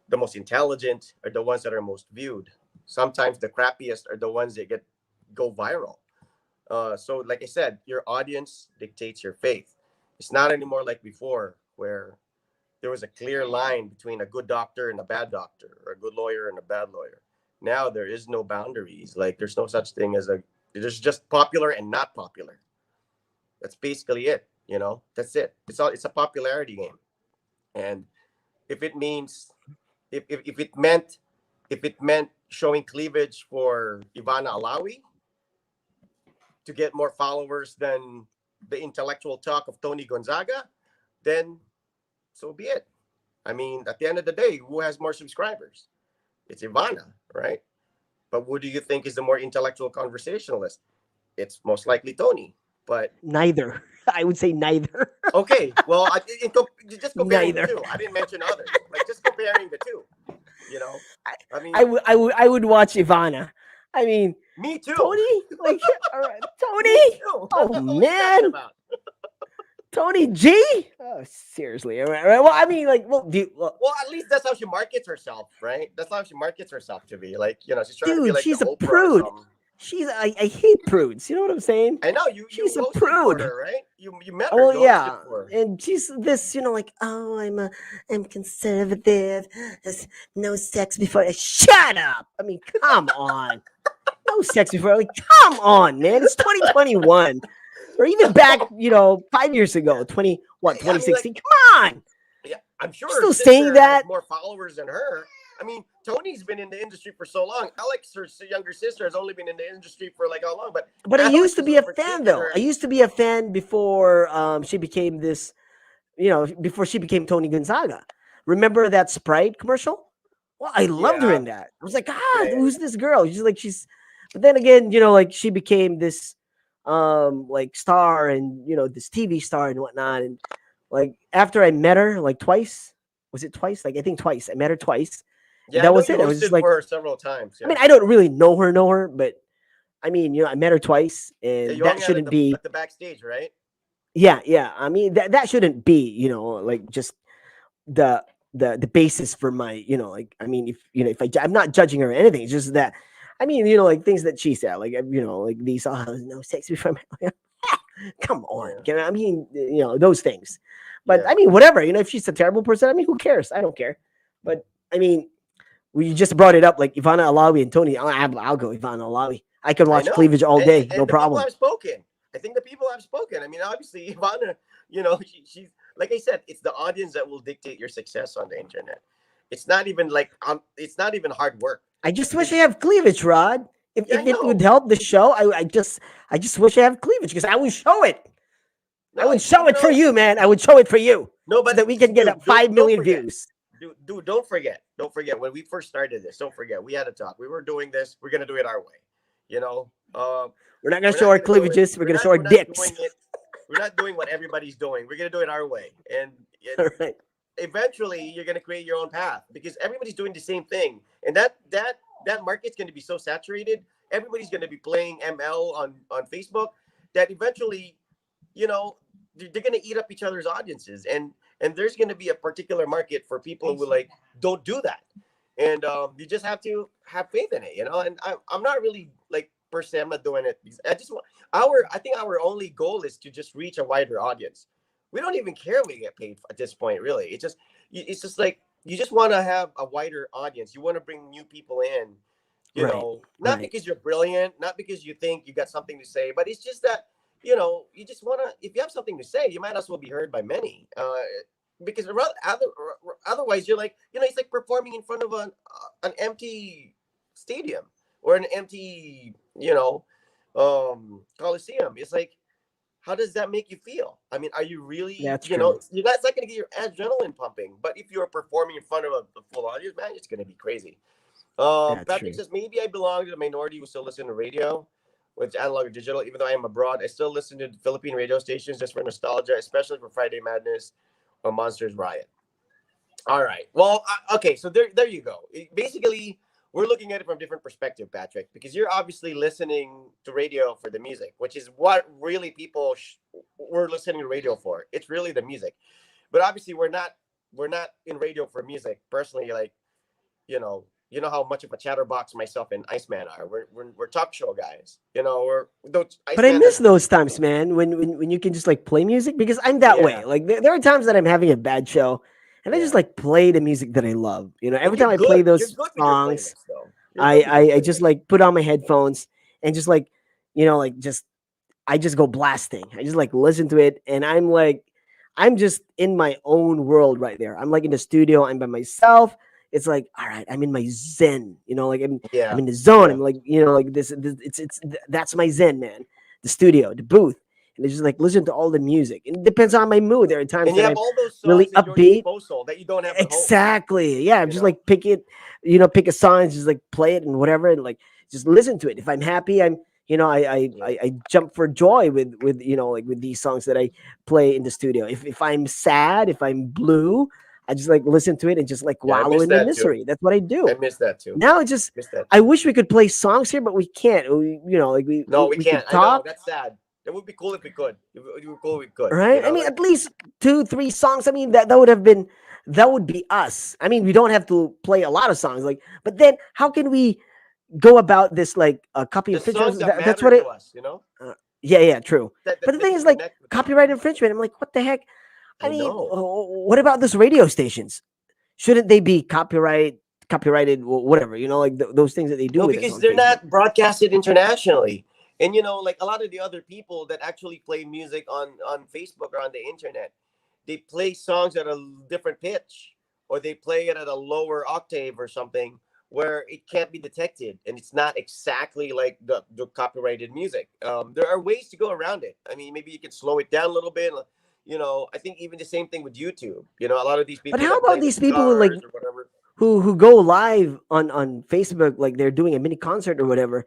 the most intelligent are the ones that are most viewed. Sometimes the crappiest are the ones that go viral. So like I said, your audience dictates your faith. It's not anymore like before, where there was a clear line between a good doctor and a bad doctor, or a good lawyer and a bad lawyer. Now there is no boundaries. Like there's no such thing as there's just popular and not popular. That's basically it. That's it. It's a popularity game. And if it meant showing cleavage for Ivana Alawi to get more followers than the intellectual talk of Tony Gonzaga, then so be it. I mean, at the end of the day, who has more subscribers? It's Ivana, right? But who do you think is the more intellectual conversationalist? It's most likely Tony. But neither. I would say neither. Okay, well, just comparing Neither. the two. I didn't mention others. Like just comparing the two. I mean, I would watch Ivana. I mean, me too. Tony, like, all right, Tony. Me too. Oh That's what we're man, talking about. Tony G. Oh, seriously. All right. Well, I mean, like, Well, at least that's how she markets herself, right? That's how she markets herself to be. Like, she's trying to be dude, like she's the a Oprah or prude. something. I hate prudes. You know what I'm saying? I know She's a hosted prude. for her, right? You met her. Oh you hosted yeah, for her. and she's this, like, oh, I'm conservative. There's no sex before. Shut up! I mean, come on. No sex before. Like, come on, man. It's 2021, or even back, 5 years ago, 2016. Come on. Yeah, I'm sure her Still saying sister has that, more followers than her. I mean, Tony's been in the industry for so long. Alex, her younger sister, has only been in the industry for like how long? But but I used Alex to has be a fan overtaken though. I her. used to be a fan before she became this, before she became Tony Gonzaga. Remember that Sprite commercial? Well, I loved her Yeah, in that. I was like, yeah, yeah, who's this girl? But then again, like she became this, like star and this TV star and whatnot. And like after I met her like twice, was it twice? Like I think twice. I met her twice, and yeah. I that know was you it. I was just hosted like, for her several times. I Yeah, mean, I don't really know her, but I mean, I met her twice, yeah. and You that hung out shouldn't be. at the backstage, right? Yeah, yeah. I mean, that shouldn't be, like just the the basis for my, like I mean, if if I'm not judging her or anything, it's just that I mean, like things that she said, like like these no sex before marriage. Come on, Yeah, I mean, those things. But yeah. I mean, whatever, if she's a terrible person, I mean, who cares? I don't care. But I mean, we just brought it up, like Ivana Alawi and Tony. I'll go Ivana Alawi. I can I watch know, cleavage all day, no and the people problem. have spoken. I think the people have spoken. I mean, obviously, Ivana, she's like I said, it's the audience that will dictate your success on the internet. It's not even like it's not even hard work. I just wish I It's have cleavage, Rod. Yeah, I If it would know. help the show, I just wish I have cleavage because I would show it. I No, would show it for you, man. I would show it for you no, so but that we can get dude, up 5 million forget, views. dude, don't forget when we first started this. Don't forget, we had a talk. We were doing this. We're gonna do it our way. You know, We're not gonna we're show not our gonna do it. cleavages. We're gonna show our We're not dicks. doing it. We're not doing what everybody's doing. We're gonna do it our way, and All right. eventually you're gonna create your own path because everybody's doing the same thing, and that market's gonna be so saturated. Everybody's gonna be playing ML on Facebook that eventually, you know, they're gonna eat up each other's audiences, and there's gonna be a particular market for people who like don't do that, and you just have to have faith in it, And I'm not really like per se. I'm not doing it because I just want I think our only goal is to just reach a wider audience. We don't even care if we get paid at this point, really. It's just like you just want to have a wider audience. You want to bring new people in, Right. not Right. because you're brilliant, not because you think you got something to say, but it's just that you just want to. If you have something to say, you might as well be heard by many. Because otherwise, you're like, it's like performing in front of an empty stadium or an empty, coliseum. It's like, how does that make you feel? I mean, are you really, That's true. that's not going to get your adrenaline pumping. But if you're performing in front of a full audience, man, it's going to be crazy. That's Patrick true. says maybe I belong to the minority who still listen to radio, with analog or digital. Even though I am abroad, I still listen to Philippine radio stations just for nostalgia, especially for Friday Madness or Monsters Riot. All right. Well, okay. So there you go. Basically, we're looking at it from a different perspective, Patrick, because you're obviously listening to radio for the music, which is what really people were listening to radio for. It's really the music, but obviously we're not in radio for music. Personally, like how much of a chatterbox myself and Iceman are. We're talk show guys. We're those But I Iceman miss has those times, man, when you can just like play music because I'm that yeah, way. Like there are times that I'm having a bad show and I just yeah. like play the music that I love. And Every time I play you're those good with your songs, playlist though. You're I, good with I your I just playlist. like put on my headphones and just like like just I just go blasting. I just like listen to it and I'm just in my own world right there. I'm like in the studio, I'm by myself. It's like, all right, I'm in my zen, like I'm Yeah, in the zone. yeah. I'm like, like this that's my zen, man. The studio, the booth. And it's just like listen to all the music. And it depends on my mood. There are times And you that have I'm all those really songs at your upbeat. disposal that you don't have at home. Exactly. Yeah. I'm You just know. like pick it, pick a song, and just like play it and whatever, and like just listen to it. If I'm happy, Yeah. I jump for joy with like with these songs that I play in the studio. If I'm sad, if I'm blue, I just like listen to it and just like Yeah, I wallow miss in my that too. misery. That's what I I do. miss that too. Now it's just Miss that I too. wish we could play songs here, but we can't. Like No, we we can't. could I know. talk, That's sad. It would be cool if we could. If it would be cool if we could. right? I mean, Like at least 2, 3 songs. I mean, that would be us. I mean, we don't have to play a lot of songs, like. But then, how can we go about this like copy the songs infringement? that That's matter what to it. us. Yeah, yeah, true. But the That thing you is, like connect with us. copyright infringement. I'm like, what the heck? I I mean, know. what about those radio stations? Shouldn't they be copyrighted, whatever? Like those things that they do No, with us because on they're Facebook. not broadcasted internationally. And like a lot of the other people that actually play music on Facebook or on the internet, they play songs at a different pitch, or they play it at a lower octave or something, where it can't be detected and it's not exactly like the copyrighted music. There are ways to go around it. I mean, maybe you can slow it down a little bit. I think even the same thing with YouTube. A lot of these But people how that play about the these people who like guitars or whatever. who go live on Facebook, like they're doing a mini concert or whatever?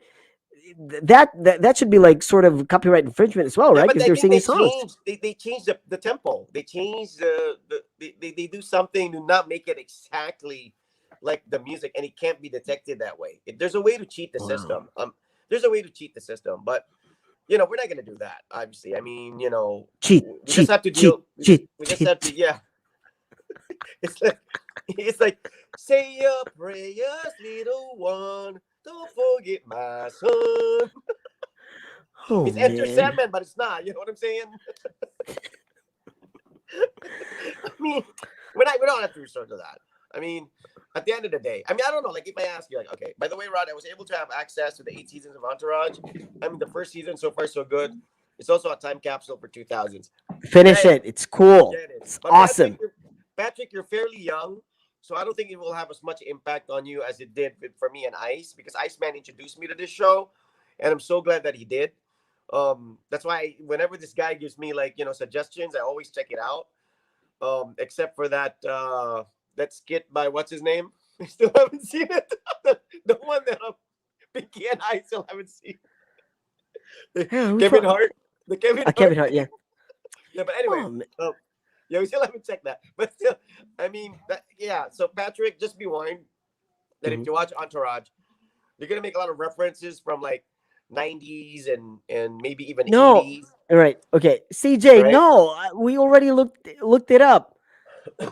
That should be like sort of copyright infringement as well, Yeah, right? but Because I they're think singing they songs. changed. They changed the tempo. They changed they do something to not make it exactly like the music, and it can't be detected that way. There's a way to cheat the Wow. system. There's a way to cheat the system, but we're not gonna do that. Obviously, I mean, Cheat, we just have to cheat, deal. cheat, We just have to, cheat. yeah. It's like say your prayers, little one. Don't forget my son. Oh It's Enter man. Sandman, but it's not. You know what I'm saying? I mean, we don't have to resort to that. I mean, at the end of the day, I mean, I don't know. Like, if I ask you, like, okay, by the way, Rod, I was able to have access to the 8 seasons of Entourage. I mean, the first season so far so good. It's also a time capsule for 2000s. Finish Yeah, it. It's cool. yeah, it is. It's But awesome. Patrick, you're fairly young, so I don't think it will have as much impact on you as it did for me and Ice, because Iceman introduced me to this show, and I'm so glad that he did. That's why whenever this guy gives me like suggestions, I always check it out. Except for that skit by what's his name? I still haven't seen it. the one that Pinky and I still haven't seen. Yeah, which Kevin one? Hart, the Kevin Kevin Hart Hart. thing. Yeah. Yeah, but anyway, Oh, yeah, we still haven't checked that. But still, I mean, yeah. So Patrick, just be warned that if mhm. you watch Entourage, you're gonna make a lot of references from like 90s and maybe even No. 80s, All right. Okay. CJ. right? No. We already looked it up.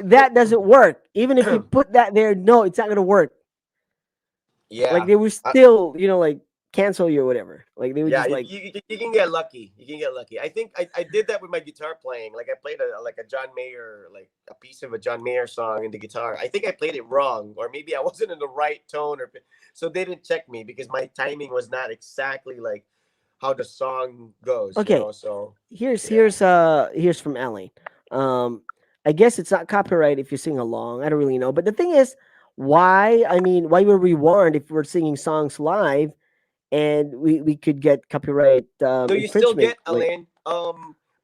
That doesn't work. Even if you put that there, no, it's not gonna work. Like Yeah. they will still, like cancel you or whatever. Like they would Yeah, just you, like, you, you can get lucky. You can get lucky. I think I did that with my guitar playing. Like I played a John Mayer, like a piece of a John Mayer song in the guitar. I think I played it wrong, or maybe I wasn't in the right tone, so they didn't check me because my timing was not exactly like how the song goes. okay. So Here's yeah. here's from Ellie. Um, I guess it's not copyright if you sing along. I don't really know, but the thing is, why? I mean, why were we warned if we're singing songs live and we could get copyright Do you still infringement? get Like, Alain?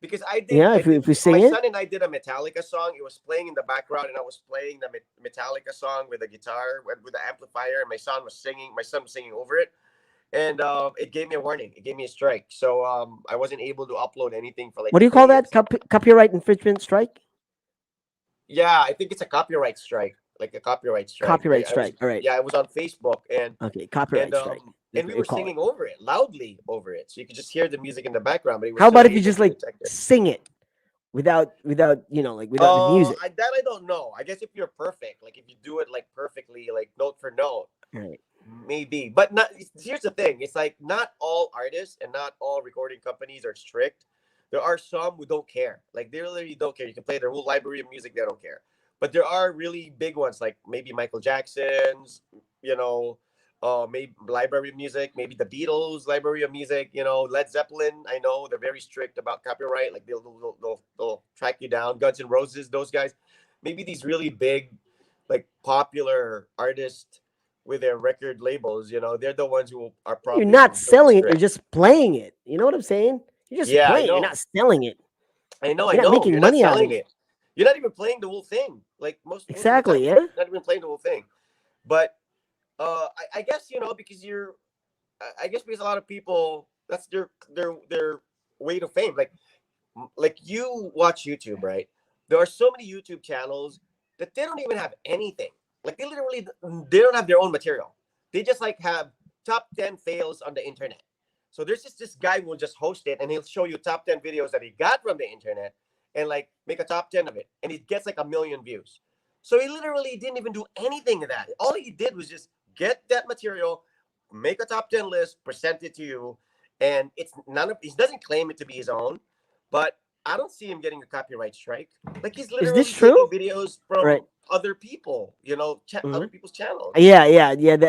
Because yeah, if we my sing it, son and I did a Metallica song. It was playing in the background, and I was playing the Metallica song with a guitar with the amplifier, and my son was singing. My son was singing over it, and it gave me a warning. It gave me a strike. So I wasn't able to upload anything for like what do you call that? days. Copyright infringement strike? Yeah, I think it's a copyright strike, like a copyright strike. Copyright I was strike. All right. Yeah, I was on Facebook, and Okay, and copyright strike. um That's and what we you were call it. singing over it loudly over it, so you could just hear the music in the background, but it was How still about if you able just to like detect it. sing it without like without the music? I don't know. I guess if you're perfect, like if you do it like perfectly, like note for note, Right. maybe. But not. Here's the thing: it's like not all artists and not all recording companies are strict. There are some who don't care. Like they literally don't care. You can play their whole library of music; they don't care. But there are really big ones, like maybe Michael Jackson's, you know, maybe library of music, maybe the Beatles library of music, Led Zeppelin. I know they're very strict about copyright. Like they'll track you down. Guns N' Roses, those guys. Maybe these really big, like popular artists with their record labels, they're the ones who are You're probably not really selling it, you're strict. just playing it. You know what I'm saying? You're just Yeah, I playing, you're not know. selling it. I know, I You're not know. making You're not money out of selling it. it. You're not even playing the whole thing. Like most of the time, Exactly, yeah. you're not even playing the whole thing. But I guess because I guess because a lot of people that's their way to fame. Like you watch YouTube, right? There are so many YouTube channels that they don't even have anything. Like they don't have their own material. They just like have top 10 fails on the internet. So there's just this guy who will just host it and he'll show you top 10 videos that he got from the internet and like make a top 10 of it. And it gets like 1 million views. So he literally didn't even do anything of that. All he did was just get that material, make a top 10 list, present it to you. And he doesn't claim it to be his own, but I don't see him getting a copyright strike. Like he's Is this literally taking true? videos Right. from other people, Mhm. other people's channels, Yeah.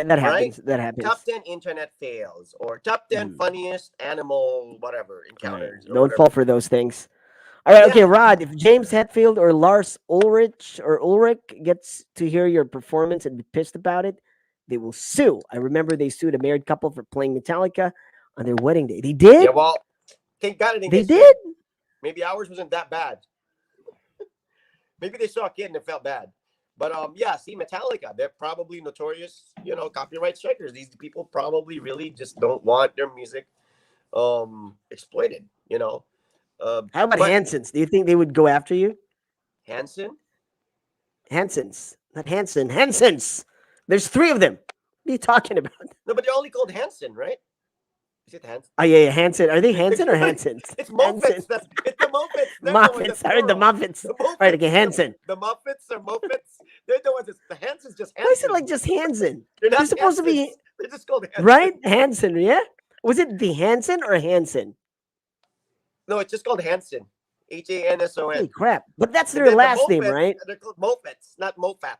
That right? happens. That Top happens. 10 internet fails or top 10 Mm. funniest animal whatever All right. encounters or Don't fall whatever. for those things. All right, Yeah, okay, Rod. If James Hetfield or Lars Ulrich gets to hear your performance and be pissed about it, they will sue. I remember they sued a married couple for playing Metallica on their wedding day. They yeah. did. Well, thank God I didn't They get sued. did. Maybe ours wasn't that bad. Maybe they saw a kid and it felt bad. But yeah, see, Metallica, they're probably notorious, copyright strikers. These people probably really just don't want their music exploited. Uh, How about but Hansons? Do you think they would go after you? Hanson, Hansons, not Hanson. Hansons. There's three of them. What are you talking about? no, but they're only called Hanson, right? Is it Hanson? Oh yeah, Hanson. Are they Hanson or Hansons? It's Hanson. Muffets. It's the Muffets. They're the ones Muffins. that's I heard the plural. Muffins. The All right, Muffets. okay, Hanson. The Muffets are Muffets. They're the ones. The Hanson's just Hanson. Why is it like just Hanson? They're not They're supposed to be Hansons. They're just called Hanson. right. Hanson, yeah. Was it the Hanson or Hanson? No, it's just called Hanson. Hanson. Holy crap! But that's And their then the last name, Mofets, right? They're called Mofets, not Mofat.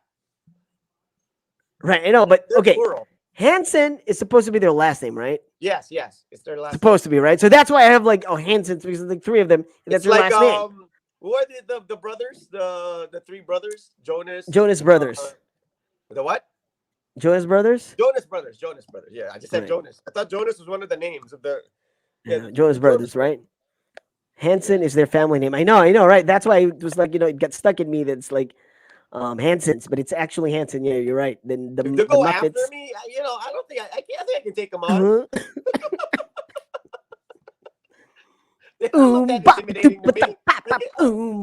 Right. I know, but They're okay. plural. Hanson is supposed to be their last name, right? Yes. It's their last. Supposed to be, right? So that's why I have like Hansons because like three of them, and that's It's their like last name. who are the brothers? The three brothers? Jonas. Jonas Brothers. The what? Jonas Brothers. Jonas Brothers. Jonas Brothers. Yeah, I just said Right. Jonas. I thought Jonas was one of the names of the. Yeah, Jonas Brothers, right? Hanson is their family name. I know, right? That's why it was like it got stuck in me. That's like Hansons, but it's actually Hanson. Yeah, you're right. Then the To go after Muppets. me, I don't think I can't. I think I can take them on. Uh-huh. They don't look that Bop, intimidating to doop, me. bop, bop,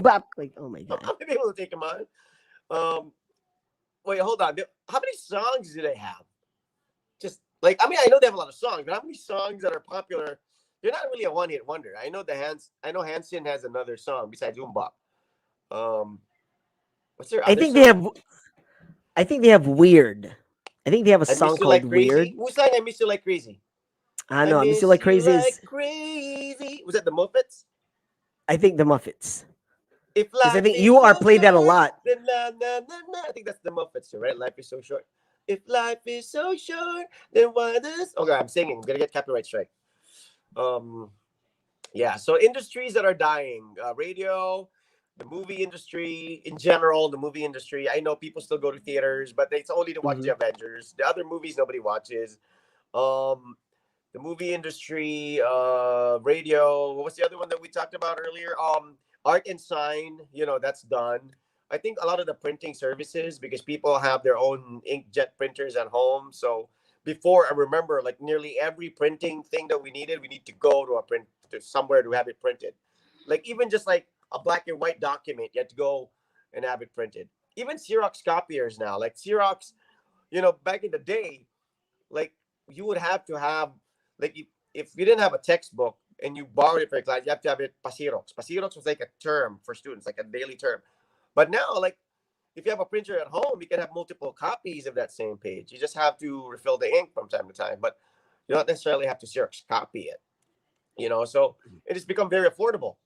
bop. Like, oh my I'm god. gonna be able to take them on. Wait, hold on. How many songs do they have? Just like I know they have a lot of songs, but how many songs that are popular? They're not really a one-hit wonder. I know Hanson has another song besides Umbop. What's their I other think song? they have. I think they have Weird. I think they have a I song Miss You called Like Crazy. Weird. Who sang I Miss You Like Crazy? I know. I Miss You Like Crazy like is. crazy. Was that the Muppets? I think the Muppets. If Because I life think is you are so played that a short, lot. then I think that's the Muppets too, right? Life is so short. If life is so short, then why does? Okay, I'm singing. I'm gonna get copyright strike. Yeah. So industries that are dying: radio, the movie industry in general. The movie industry. I know people still go to theaters, but it's only to watch the Avengers. The other movies nobody watches. The movie industry, radio. What was the other one that we talked about earlier? Art and sign. That's done. I think a lot of the printing services because people have their own inkjet printers at home. So before I remember, like nearly every printing thing that we need to go to to somewhere to have it printed. Like even just like a black and white document, you have to go and have it printed. Even Xerox copiers now, like Xerox, back in the day, like you would have to have like if you didn't have a textbook and you borrowed it for a class, you have to have it Pasirox. Pasirox was like a term for students, like a daily term. But now, like if you have a printer at home, you can have multiple copies of that same page. You just have to refill the ink from time to time, but you don't necessarily have to Xerox copy it. So it has become very affordable.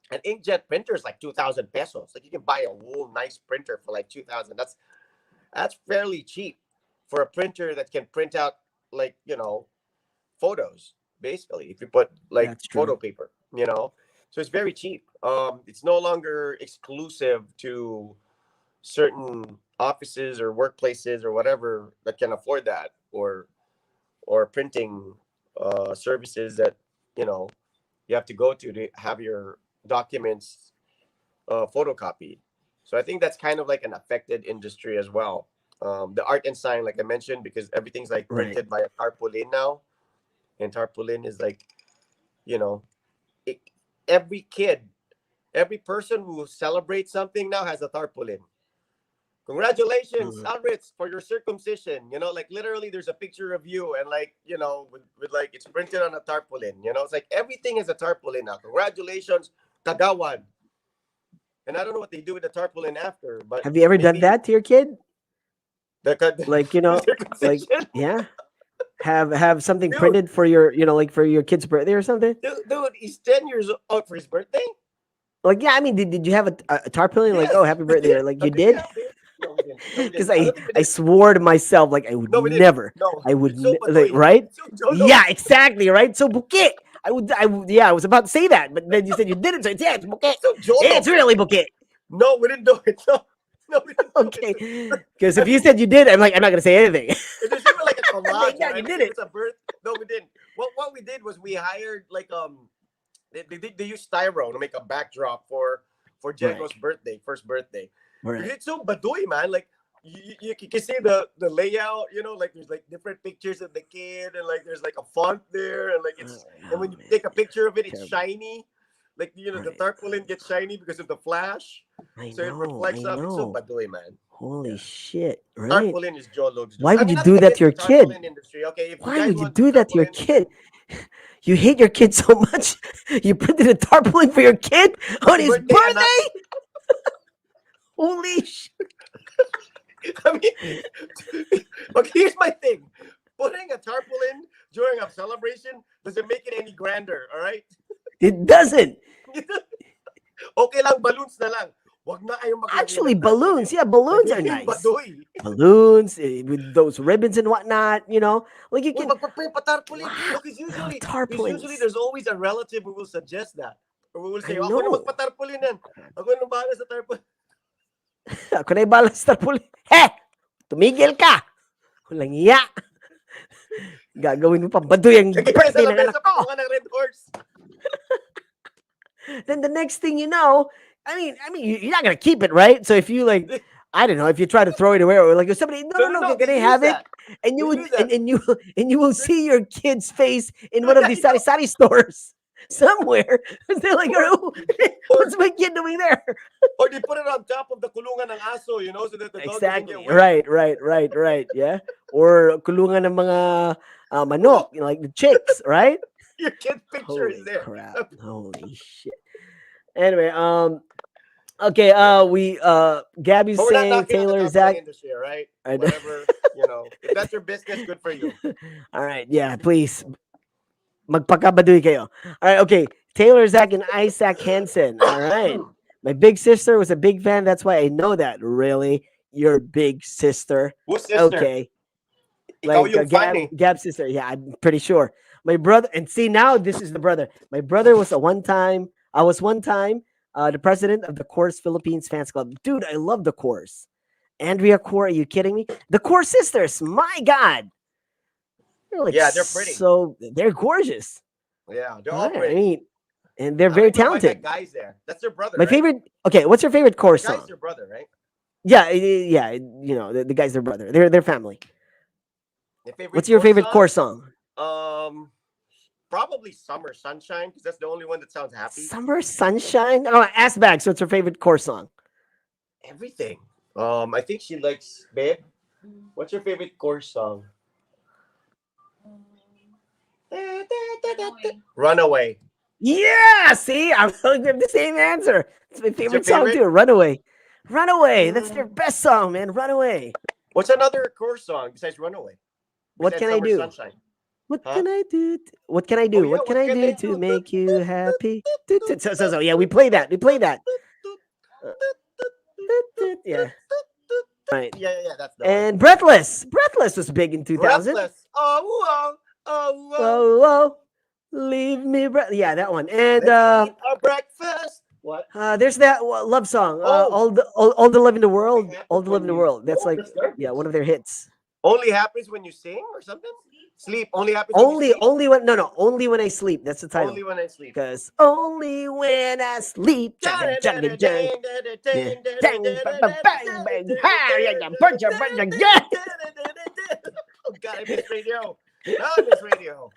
An inkjet printer is like 2,000 pesos. Like you can buy a whole nice printer for like 2,000. That's fairly cheap for a printer that can print out like photos. Basically, if you put like That's true. photo paper, so it's very cheap. It's no longer exclusive to certain offices or workplaces or whatever that can afford that or printing services that you have to go to have your documents photocopied. So I think that's kind of like an affected industry as well. The art and sign, like I mentioned, because everything's like printed by a tarpaulin now, and tarpaulin is like, it, every person who celebrates something now has a tarpaulin. Congratulations, Alritz, for your circumcision. Like literally there's a picture of you and like, with like it's printed on a tarpaulin. It's like everything is a tarpaulin now. Congratulations, Kagawan. And I don't know what they do with the tarpaulin after, but have you ever done that to your kid? Like like circumcision? yeah, have something Dude. printed for your like for your kid's birthday or something. Dude, he's 10 years old for his birthday. Like yeah, I mean, did you have a tarpaulin? Like Yes, oh, happy we birthday! did. Or, like you Okay, did? yeah, no, we didn't. No, we Because didn't. I don't think we I did. swore to myself like I would No, we didn't. never. No. I would So, like wait, right. so, no, Yeah, exactly right. So buki. Yeah, I was about to say that, but then you said you didn't. So it's, yeah, it's bouquet. So Yeah, it's Jolo. really bouquet. No, we didn't do it. No, we didn't do it. Okay, because if you said you did, I'm like, I'm not gonna say anything. There's even like a collage, Yeah, right? you Like, did if it. it's a birth. No, we didn't. What we did was we hired like they use styro to make a backdrop for Diego's birthday, first birthday. Because Right. it's so baduy, man. Like you can see the layout, you know, like there's like different pictures of the kid, and like there's like a font there, and like it's and when you take a picture of it, it's Terrible. shiny. Like the Right. tarpaulin gets shiny because of the flash, I so it know. reflects I up. It's so know. baduy, man. Holy Yeah. shit! Right? Tarpaulin is Joe Log's. Why I would mean, you nothing do that against to your the kid? tarpaulin industry. Okay, if you Why guys would you want do that to your tarpaulin, kid? You hate your kid so much. You printed a tarpaulin for your kid on happy his birthday, anak. birthday. Holy shit! I mean, okay, here's my thing. Putting a tarpaulin during a celebration doesn't make it any grander, all right? It doesn't. Okay lang, balloons na lang. Wag na kayong maglagay Actually, ng tarpaulin. balloons. Yeah, balloons are Nagiging nice. baduy. Balloons with those ribbons and whatnot. You know, like you Uy, can. magpatarpaulin. Wow, Because love usually tarpaulins. there's always a relative who will suggest that. Or who will I say, ako na know. magpatarpaulin yan. Ako na bahala sa tarpaulin. Ako na yung balas tarpaulin. He! Tumigil ka! Walang iya. Gagawin mo pa baduy ang Lagay ka sa birthday ng lamesa anak pa, ko. mukha ng red horse. Then the next thing you know, I mean, you're not gonna keep it, right? So if you like, I don't know, if you try to throw it away or like if somebody, no, can they I use have it? that. And you They would, use that. and you will see your kid's face in one of these I know. sari stores somewhere. They're like, oh, what's my kid doing there? Or they put it on top of the kulungan ng aso, you know, so that the dog doesn't Exactly. get wet. Right. Yeah. Or kulungan ng mga manok, you know, like the chicks, right? Your kid's picture Holy is there. crap! Holy shit! Anyway, okay, we Gabby's But we're not saying knocking on the Taylor tarpaulin Zach. industry, all right? I know. Whatever, you know, if that's your business, good for you. All right, yeah, please. Magpakabaduy kayo. All right, okay. Taylor Zach and Isaac Hansen. All right. My big sister was a big fan. That's why I know that. Really? Your big sister? Who's sister? Okay. Ikaw Like yung fan eh. Gab's sister. Yeah, I'm pretty sure. My brother, and see now this is the brother. My brother was one time the president of the Course Philippines Fans Club. Dude, I love the Course. Andrea Core, are you kidding me? The Core sisters, my God. They're like, Yeah, they're pretty. So they're gorgeous. Yeah, they're all Right, pretty. I mean, and they're I very remember I met talented. guys there. That's their brother, My right? favorite. Okay, what's your favorite Core The guy's song? your brother, right? Yeah, you know the guy's their brother. They're family. What's your Core favorite song? Core song? Probably Summer Sunshine, because that's the only one that sounds happy. Summer Sunshine. Oh, ask back. So, what's her favorite Core song? Everything. I think she likes Babe. What's your favorite Core song? Runaway. Yeah. See, I'm going to have the same answer. It's my favorite song favorite? too. Runaway. Runaway. That's their best song, man. Runaway. What's another Core song besides Runaway? What Besides can I Summer do? Sunshine? What Huh? can I do? What can I do? Oh, yeah, what can I do to make you happy? So, yeah, we play that. We play that. Yeah. Right. Yeah, that's the one. And Breathless. Breathless was big in 2000. Breathless. Oh. Whoa. Leave me breath. Yeah, that one. And Let's eat our breakfast. What? there's that love song. Oh. All the love in the world. Happens All the love in when the you- world. That's Oh, like that's garbage. yeah, one of their hits. Only happens when you sing or something? Sleep. Only happens when you sleep? Only when I sleep. That's the title. Only when I sleep. Because only when I sleep. Jugga, jugga, jugga. Yeah. Bang, bang, bang, bang. Ha, yeah, yeah, bunja, bunja, yeah. Oh God, I miss radio. No, I miss radio.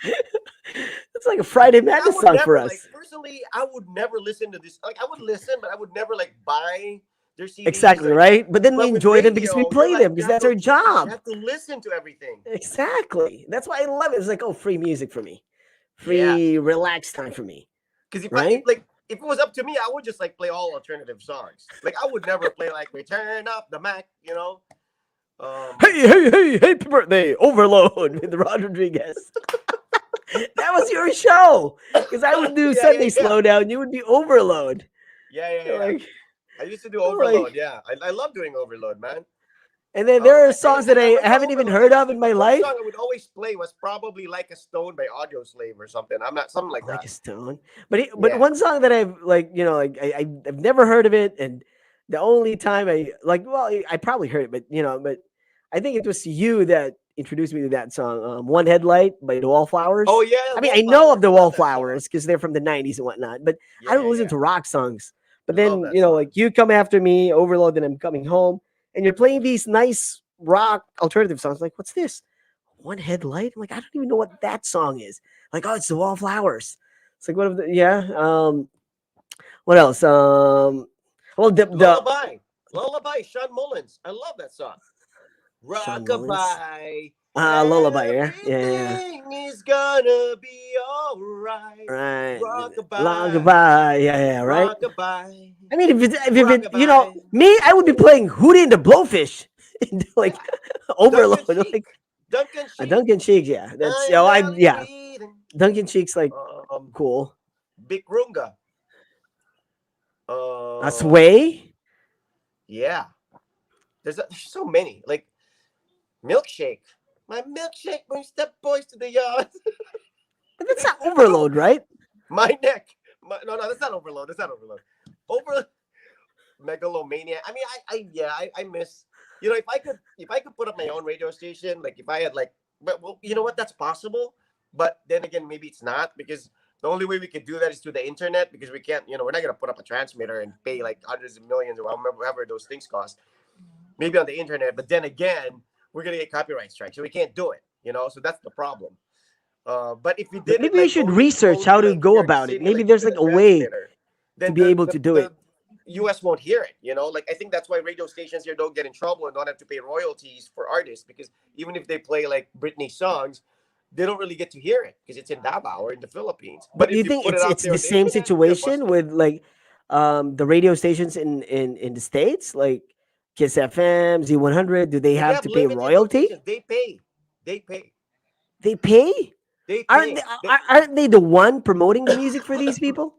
It's like a Friday I Madness would song never, for us. like, personally, I would never listen to this. Like, I would listen, but I would never like buy their CDs. Exactly, like, right? But then we but with enjoy them because we radio, play you're them like, because you that's have our no choice. job. You have to listen to everything. Exactly. That's why I love it. It's like, oh, free music for me. Free relaxed time for me. Because if Right? if it was up to me, I would just like play all alternative songs. Like I would never play like "We Turn Up the Mac," you know. Hey, happy birthday, Overload with Rod Rodriguez. That was your show. Because I would do Yeah, Sunday yeah. Slowdown. You would be Overload. Yeah. Like, I used to do I'm like- Overload. Yeah, I love doing Overload, man. And then there are I songs that I remember haven't even Overload. heard of in my The first life. song I would always play was probably "Like a Stone" by Audio Slave or something. I'm not something like Like that. a stone. But Yeah. one song that I've like, like I've never heard of it, and the only time I like, well, I probably heard it, but but I think it was you that introduced me to that song, "One Headlight" by the Oh Wallflowers. yeah, I mean, I know of Wallflowers. the I love that song. Wallflowers because they're from the '90s and whatnot, but I don't Yeah, listen yeah. to rock songs. But I love then, that song. like you come after me, Overload, and I'm coming home, and you're playing these nice rock alternative songs. Like, what's this? One Headlight? I'm like, I don't even know what that song is. Like, oh, it's the Wallflowers. It's like what of the yeah. What else? Well, the Lullaby. Lullaby, Sean Mullins. I love that song. Sean Mullins. Rockabye. Lullaby. Yeah, yeah, yeah. Everything is gonna be alright. Right. Long Rockabye. goodbye. Yeah, yeah. Right. Rockabye. I mean, if it, Rockabye. me, I would be playing Hootie and the Blowfish, like Yeah. Overload, Duncan Sheik. like Duncan a Sheik. Duncan Cheeks. Yeah, that's I am barely yeah. breathing. Duncan Cheeks, like Um, cool. Big Runga. Um, Sway. yeah. There's so many. Like Milkshake. My milkshake brings the boys to the yard. But that's not Overload, right? My neck. No, that's not Overload. That's not Overload. Over Megalomania. I mean, yeah, I miss. If I could put up my own radio station, like if I had like, but well, you know what? That's possible. But then again, maybe it's not because the only way we could do that is through the internet because we can't. We're not gonna put up a transmitter and pay like hundreds of millions or however those things cost. Maybe on the internet, but then again, we're gonna get copyright strikes, so we can't do it. So that's the problem. But if we But did it maybe you like should research how only to like go here in the about it. city, Maybe like there's through like the a way transmitter, to then be able to do it. the US won't hear it. Like I think that's why radio stations here don't get in trouble and don't have to pay royalties for artists because even if they play like Britney songs, they don't really get to hear it because it's in Davao or in the Philippines. But But do you if you think put it it's out it's there the on the same internet, we get situation busted. with like the radio stations in the states, like Kiss FM, Z100? Do they If they have have to pay limited royalty? rotations, they pay. They pay. They pay? They Aren't pay. aren't they the one promoting the music for these people?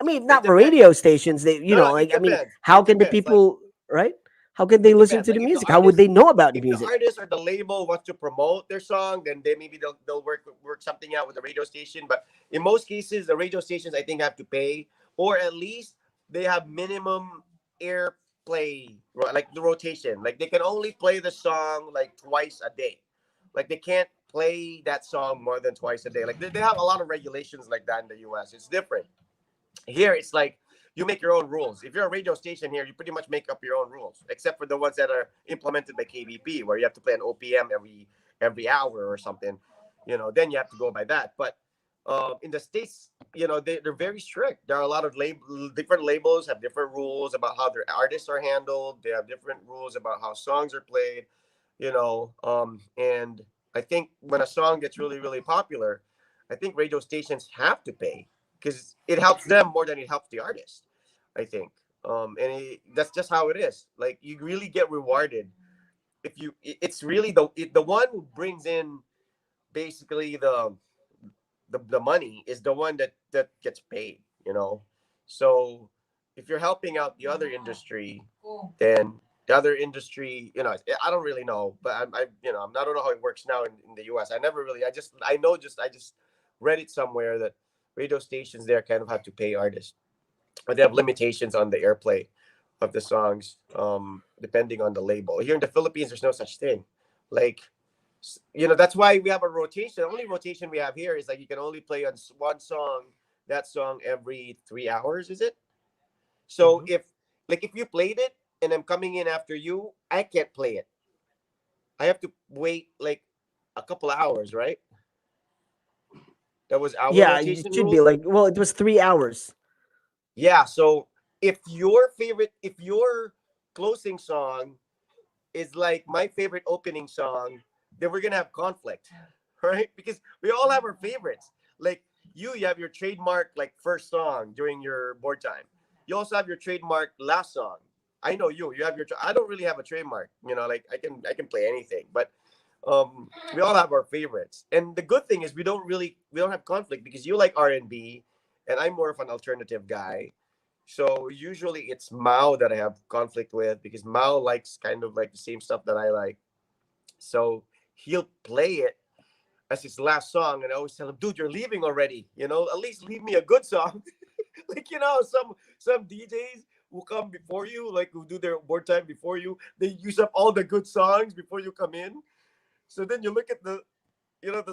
I mean, It not for depends. radio stations. They, No, it like I mean, depends. how It can the depends. Like people, right? How can they it listen depends. to the Like music? How would they know about the if the music? artist or the label wants to promote their song, then they'll work something out with the radio station. But in most cases, the radio stations I think have to pay, or at least they have minimum airplay, like the rotation. Like they can only play the song like twice a day. Like they can't play that song more than twice a day. Like they have a lot of regulations like that in the US. It's different. Here it's like you make your own rules. If you're a radio station here, you pretty much make up your own rules, except for the ones that are implemented by KBP, where you have to play an OPM every hour or something. Then you have to go by that. But in the states, they're very strict. There are a lot of different labels have different rules about how their artists are handled. They have different rules about how songs are played. And I think when a song gets really really popular, I think radio stations have to pay because it helps them more than it helps the artist. I think, and that's just how it is. Like you really get rewarded if it's really the one who brings in basically the money is the one that gets paid. So if you're helping out the other industry, then the other industry, I don't really know, but I don't know how it works now in the US. I never really, I just read it somewhere that radio stations there kind of have to pay artists, but they have limitations on the airplay of the songs, depending on the label. Here in the Philippines, there's no such thing. Like, that's why we have a rotation. The only rotation we have here is like you can only play on one song, that song every 3 hours, is it? So Mhm. if you played it and I'm coming in after you, I can't play it. I have to wait like a couple hours, right? That was our Yeah, it rotation should be rule. like, well, it was 3 hours. Yeah. So if your closing song is like my favorite opening song, then we're gonna have conflict, right? Because we all have our favorites. Like you have your trademark like first song during your board time. You also have your trademark last song. I know you have your. I don't really have a trademark. Like I can play anything, but we all have our favorites. And the good thing is we don't have conflict because you like R&B, and I'm more of an alternative guy. So usually it's Mao that I have conflict with because Mao likes kind of like the same stuff that I like. So he'll play it as his last song, and I always tell him, "Dude, you're leaving already. You know, at least leave me a good song." Like some DJs who come before you, like who do their board time before you, they use up all the good songs before you come in. So then you look at the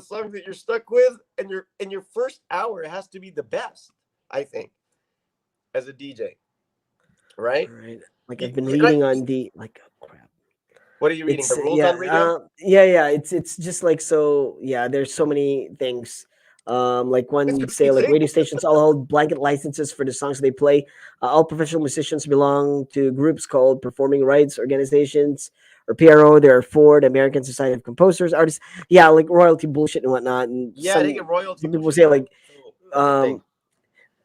songs that you're stuck with, and your first hour has to be the best. I think as a DJ, All right? right. Like You, I've been you- like, reading on the like oh crap. what are you reading? It's The rules on radio? yeah, it's just like so yeah, there's so many things. Like It's one say like confusing. radio stations all hold blanket licenses for the songs they play. All professional musicians belong to groups called performing rights organizations or PRO. There are four: the American Society of Composers, Artists. Yeah, like royalty bullshit and whatnot. And Yeah, they get royalty some people bullshit. say Yeah, like so that's the thing.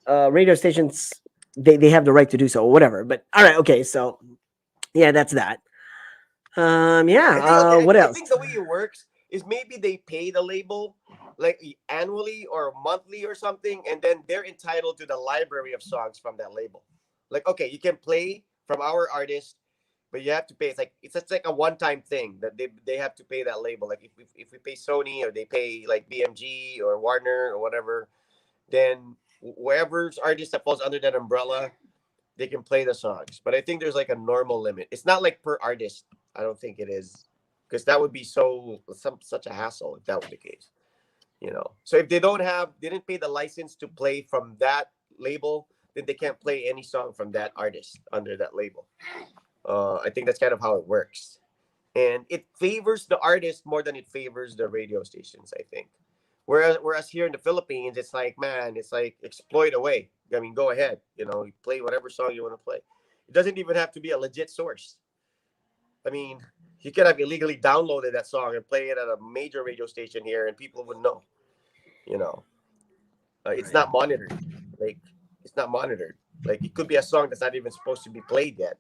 um radio stations they have the right to do so or whatever. But all right, okay, so yeah, that's that. I think Yeah. okay. What I else? think the way it works is maybe they pay the label like annually or monthly or something, and then they're entitled to the library of songs from that label. Like, okay, you can play from our artist, but you have to pay. It's like a one-time thing that they have to pay that label. Like if we pay Sony or they pay like BMG or Warner or whatever, then wherever's artist that falls under that umbrella, they can play the songs. But I think there's like a normal limit. It's not like per artist. I don't think it is, because that would be such a hassle if that was the case. So if they didn't pay the license to play from that label, then they can't play any song from that artist under that label. I think that's kind of how it works, and it favors the artist more than it favors the radio stations, I think. Whereas here in the Philippines, it's like, man, it's like exploit away. I mean, go ahead, you play whatever song you want to play. It doesn't even have to be a legit source. I mean, you could have illegally downloaded that song and play it at a major radio station here, and people would know. You know, it's Right. not monitored. Like, it's not monitored. Like, it could be a song that's not even supposed to be played yet,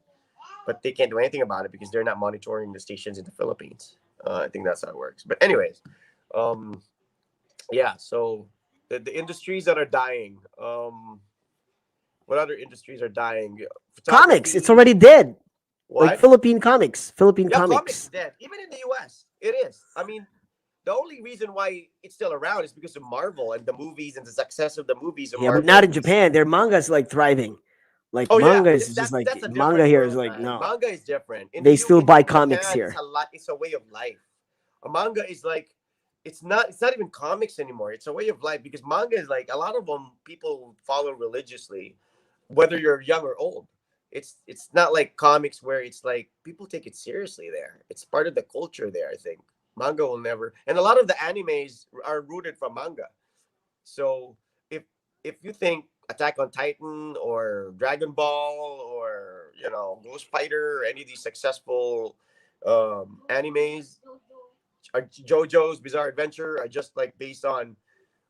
but they can't do anything about it because they're not monitoring the stations in the Philippines. I think that's how it works. But anyways, um, yeah. So the industries that are dying. What other industries are dying? Comics, it's Photography. already dead. Like What? Philippine comics. Philippine Yeah, comics is comics. dead. Even in the U.S., it is. I mean, the only reason why it's still around is because of Marvel and the movies and the success of the movies of Yeah, but Marvel. not in Japan. Their manga's like thriving. Like Oh yeah, manga is just like that's a manga different here is world, like man. no. Manga is different. They still buy In comics Japan, here. it's a way of life. A manga is like it's not even comics anymore. It's a way of life because manga is like a lot of them people follow religiously, whether you're young or old. It's not like comics where it's like people take it seriously there. It's part of the culture there, I think. Manga will never, and a lot of the animes are rooted from manga. So if if you think Attack on Titan or Dragon Ball or Ghost Fighter or any of these successful animes, JoJo's Bizarre Adventure are just like based on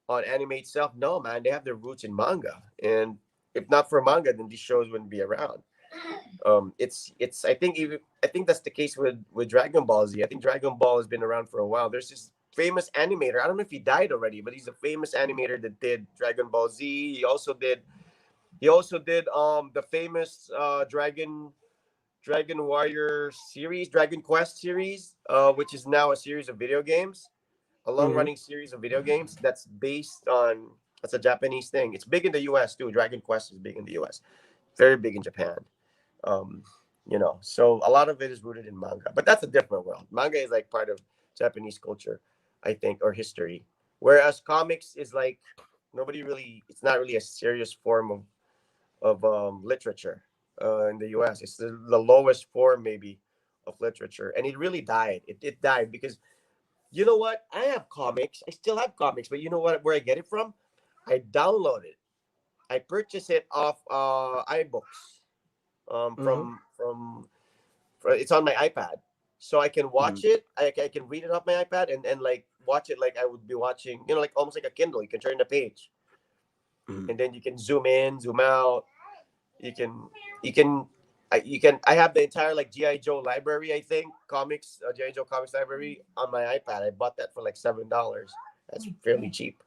anime itself. No, man, they have their roots in manga, and if not for manga, then these shows wouldn't be around. It's I think that's the case with Dragon Ball Z. I think Dragon Ball has been around for a while. There's this famous animator. I don't know if he died already, but he's a famous animator that did Dragon Ball Z. He also did the famous Dragon Warrior series, Dragon Quest series, which is now a series of video games, a long Hmm. running series of video games that's a Japanese thing. It's big in the US too. Dragon Quest is big in the US, very big in Japan. Um, so a lot of it is rooted in manga, but that's a different world. Manga is like part of Japanese culture, I think, or history. Whereas comics is like it's not really a serious form of literature in the US. It's the lowest form maybe of literature, and it really died. It died because you know what? I have comics. I still have comics, but you know what? Where I get it from? I download it. I purchase it off iBooks. Hmm. It's on my iPad, so I can Hmm. watch it. I can read it off my iPad and like watch it like I would be watching. Like almost like a Kindle. You can turn the page, Hmm. and then you can zoom in, zoom out. You can you can I have the entire like GI Joe library. I think comics GI Joe comics library on my iPad. I bought that for like $7. That's fairly cheap.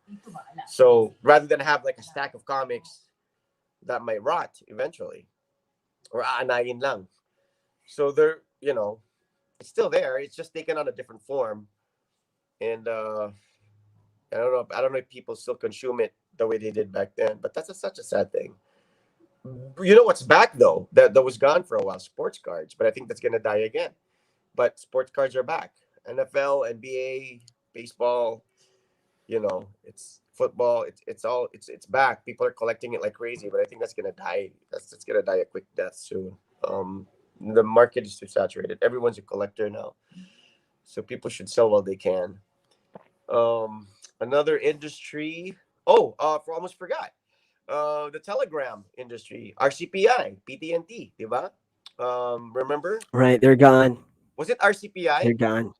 So rather than have like a stack of comics, that might rot eventually or aanayin lang. So they're, it's still there. It's just taken on a different form. And I don't know if people still consume it the way they did back then. But that's such a sad thing. You know what's back though? That was gone for a while. Sports cards, but I think that's gonna die again. But sports cards are back. NFL, NBA, baseball. It's football. It's back. People are collecting it like crazy. But I think that's gonna die. That's gonna die a quick death soon. The market is too saturated. Everyone's a collector now, so people should sell while they can. Another industry. Oh, almost forgot. The telegram industry, RCPI, PTNT, diba? Remember? Right, they're gone. Was it RCPI? They're gone.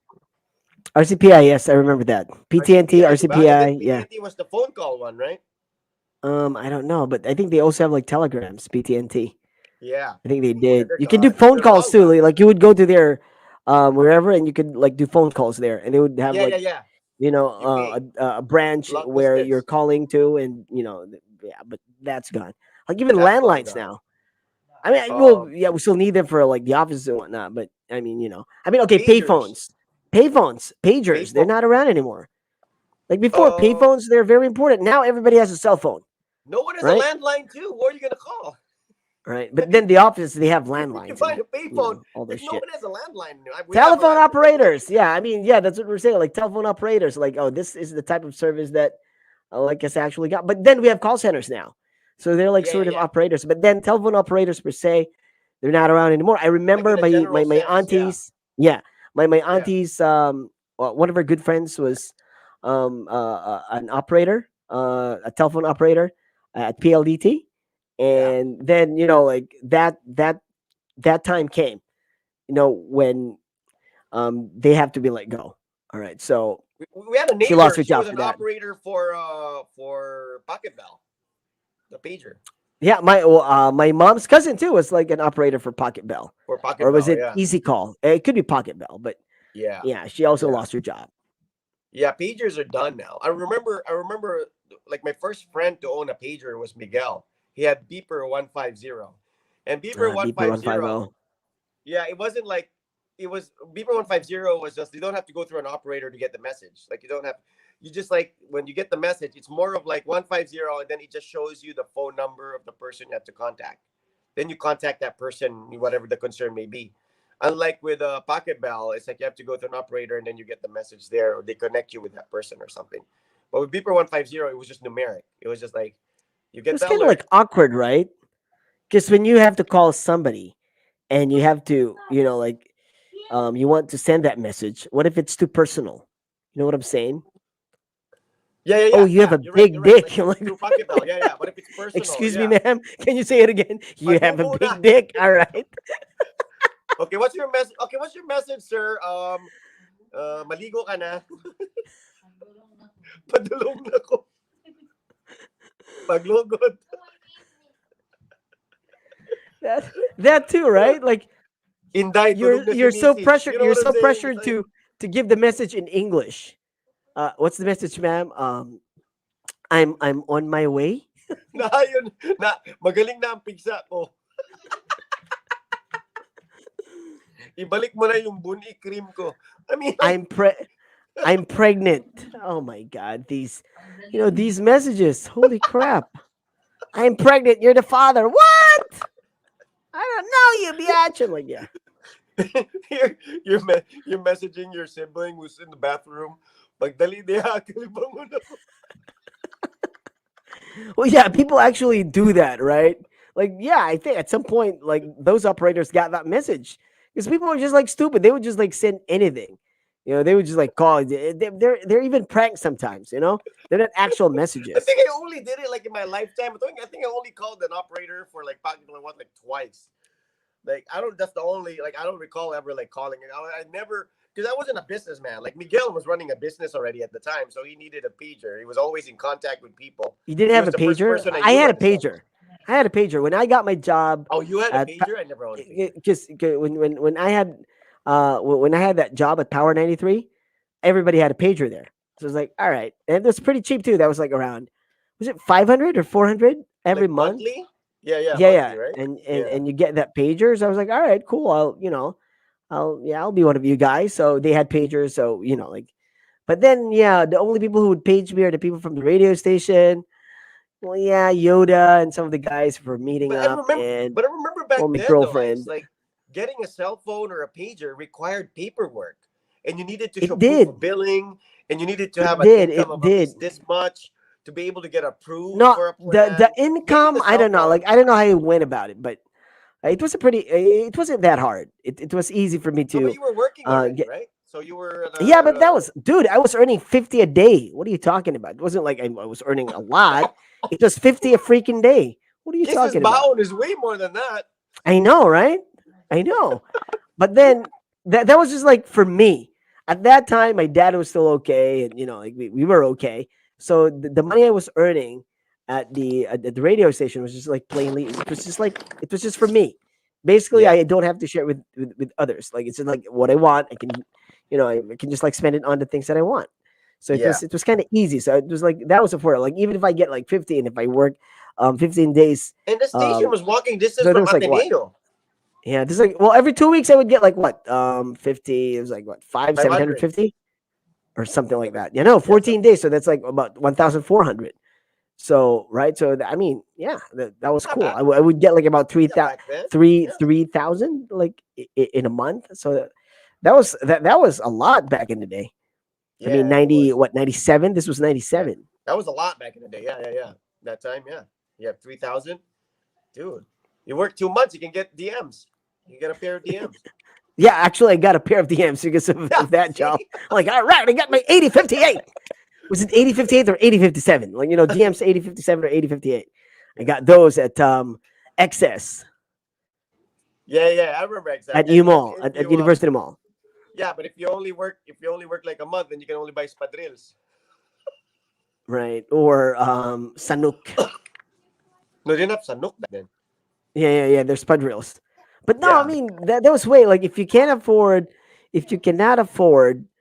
RCPI, yes, I remember that. PTNT, RCPI, diba? And then RCPI, yeah. PTNT was the phone call one, right? I don't know, but I think they also have like telegrams, PTNT. Yeah. I think they Yeah, did. they're You can do gone. phone They're calls all too. gone. Like you would go to their wherever and you could like do phone calls there and they would have Yeah, like yeah, yeah. you know You pay a branch long where you're distance. calling to and yeah, but that's gone. Like even That's long landlines gone. now. I mean, well, Um, yeah, we still need them for like the office and whatnot, but I mean, okay, Pagers, payphones, pagers, they're payphone. not around anymore. Like before, payphones, they're very important. Now everybody has a cell phone, No one has a right? landline too. Who are you gonna call? Right. Like But then the office, they have if you landlines find and a payphone, all like this no shit. one has a landline. We have a Telephone landline. operators, yeah. I mean, yeah, that's what we're saying. Like telephone operators, like, oh, this is the type of service that, like, us actually got. But then we have call centers now, so they're like Yeah, yeah, sort of yeah. operators. But then telephone operators per se, they're not around anymore. I Like in remember a my general my, my sense, yeah, aunties, yeah, my yeah, aunties. Well, one of her good friends was an operator, a telephone operator at PLDT, yeah. and then like that time came, when they have to be let go. All right, so We had a she lost neighbor. her She job was for an that. operator for Pocket Bell, the pager Yeah, my mom's cousin too was like an operator for Pocket Bell, for or Pocket was Bell. it Yeah, Easy Call? It could be Pocket Bell, but yeah, yeah, she also yeah, lost her job. yeah. Pagers are done now. I remember, like my first friend to own a pager was Miguel. He had Beeper 150, and Beeper one Beeper five one five zero. zero. Yeah, it wasn't like it was Beeper 150 was just you don't have to go through an operator to get the message. Like you just like when you get the message, it's more of like 150 and then it just shows you the phone number of the person you have to contact. Then you contact that person, whatever the concern may be. Unlike with a Pocket Bell, it's like you have to go to an operator and then you get the message there or they connect you with that person or something. But with Beeper 150, it was just numeric. It was just like you It get was the kind of alert. like awkward, right? Because when you have to call somebody and you have to, like, you want to send that message. What if it's too personal? You know what I'm saying? Yeah, yeah, Oh, yeah, you have yeah. a You're right. You're big right. dick. Like You're through like, Pocket Bell. Yeah, yeah. But if it's personal, excuse me, yeah. ma'am. Can you say it again? You have a Padubo na. big dick. All right. Okay, what's your message? Okay, what's your message, sir? Maligo ka na. Padulong na ko. Paglugod. That too, right? Like Inday, tulog na si you're so Mrs. pressured. You know You're what I'm so saying? It's pressured like, to give the message in English. What's the message, ma'am? I'm on my way. na yun, magaling na ang pigsa ko. Ibalik mo na yung buni cream ko. I mean, like, I'm pregnant. Oh my god, these messages. Holy crap. I'm pregnant. You're the father. What? I don't know you, biatch. I'm like, yeah. you're messaging your sibling who's in the bathroom. Magdali diha, kalibang mo na ko. Well, yeah, people actually do that, right? Like, yeah, I think at some point, like those operators got that message because people were just like stupid. They would just like send anything. They would just like call. They're even pranks sometimes. They're not actual I messages. think I only did it like in my lifetime. I think I only called an operator for like Pocket Bell once, like twice. Like I don't. That's the only. Like I don't recall ever like calling it. I never because I wasn't a businessman. Like Miguel was running a business already at the time, so he needed a pager. He was always in contact with people. You didn't He have was a the first pager. person I I knew had a on the cell phone. pager. I had a pager when I got my job Oh, you had a at pager? I never owned a pager. because when I had when I had that job at Power 93, everybody had a pager there. So it was like, all right, and it was pretty cheap too. That was like around, was it 500 or 400 every Like month? monthly? Yeah, Yeah, yeah, monthly, right? and Yeah. you get that pagers. I was like, all right, cool. I'll be one of you guys. So they had pagers. So like, but then yeah, the only people who would page me are the people from the radio station. Well, yeah, Yoda and some of the guys for meeting But I up, remember, and but I remember well, back my then though, Ice, girlfriend. like getting a cell phone or a pager required paperwork, and you needed to show It proof did. of billing, and you needed to have It an did. income It of at did. least this much to be able to get approved No, for a the plan. Maybe income. the I cell don't know. Like phone. I don't know how you went about it, but it was a pretty. It wasn't that hard. It was easy for me No, but to you were working already, get. right? So you were Yeah, but that was, dude. I was earning 50 a day. What are you talking about? It wasn't like I was earning a lot. It was 50 a freaking day. What are you Kisses talking about? Baon is way more than that. I know, right? I know. But then that was just like for me. At that time, my dad was still okay, and like we were okay. So the money I was earning at the radio station was just like plainly. It was just for me. Basically, Yeah, I don't have to share it with others. Like it's just like what I want. I can, I can just like spend it on the things that I want. So yeah. it was kind of easy. So it was like that was affordable. Like even if I get like 50, and if I work 15 days, And the station um, was walking distance so there from was like what? Ateneo. Yeah, just like well, every 2 weeks I would get like what 50. It was like what five seven hundred 500. fifty or something like Seven. that. 14 Something. days, so that's like about 1,400. So right, so I mean, yeah, that was Not cool. bad. I would get like about Yeah, back then. Yeah. 3,000 like in a month. So that was a lot back in the day. I mean, Yeah, it was. 97. This was Yeah, 97. that was a lot back in the day. Yeah, yeah, yeah. That time, yeah. You have 3,000, dude. You work 2 months, you can get DMs. You get a pair of DMs. Yeah, actually, I got a pair of DMs because Yeah, of that job. see? I'm like, all right, I got my 8058. Was it 8058 or 8057? Like, DMs 8057 or 8058. I got those at XS Yeah, yeah. I remember at exactly. U And Mall, if at you University Mall. yeah, but if you only work like a month, then you can only buy spadrilles. Right. Or Sanuk. No, they didn't have Sanok back then. Yeah. They're spud reels. But no, I Yeah, mean that was way like if you cannot afford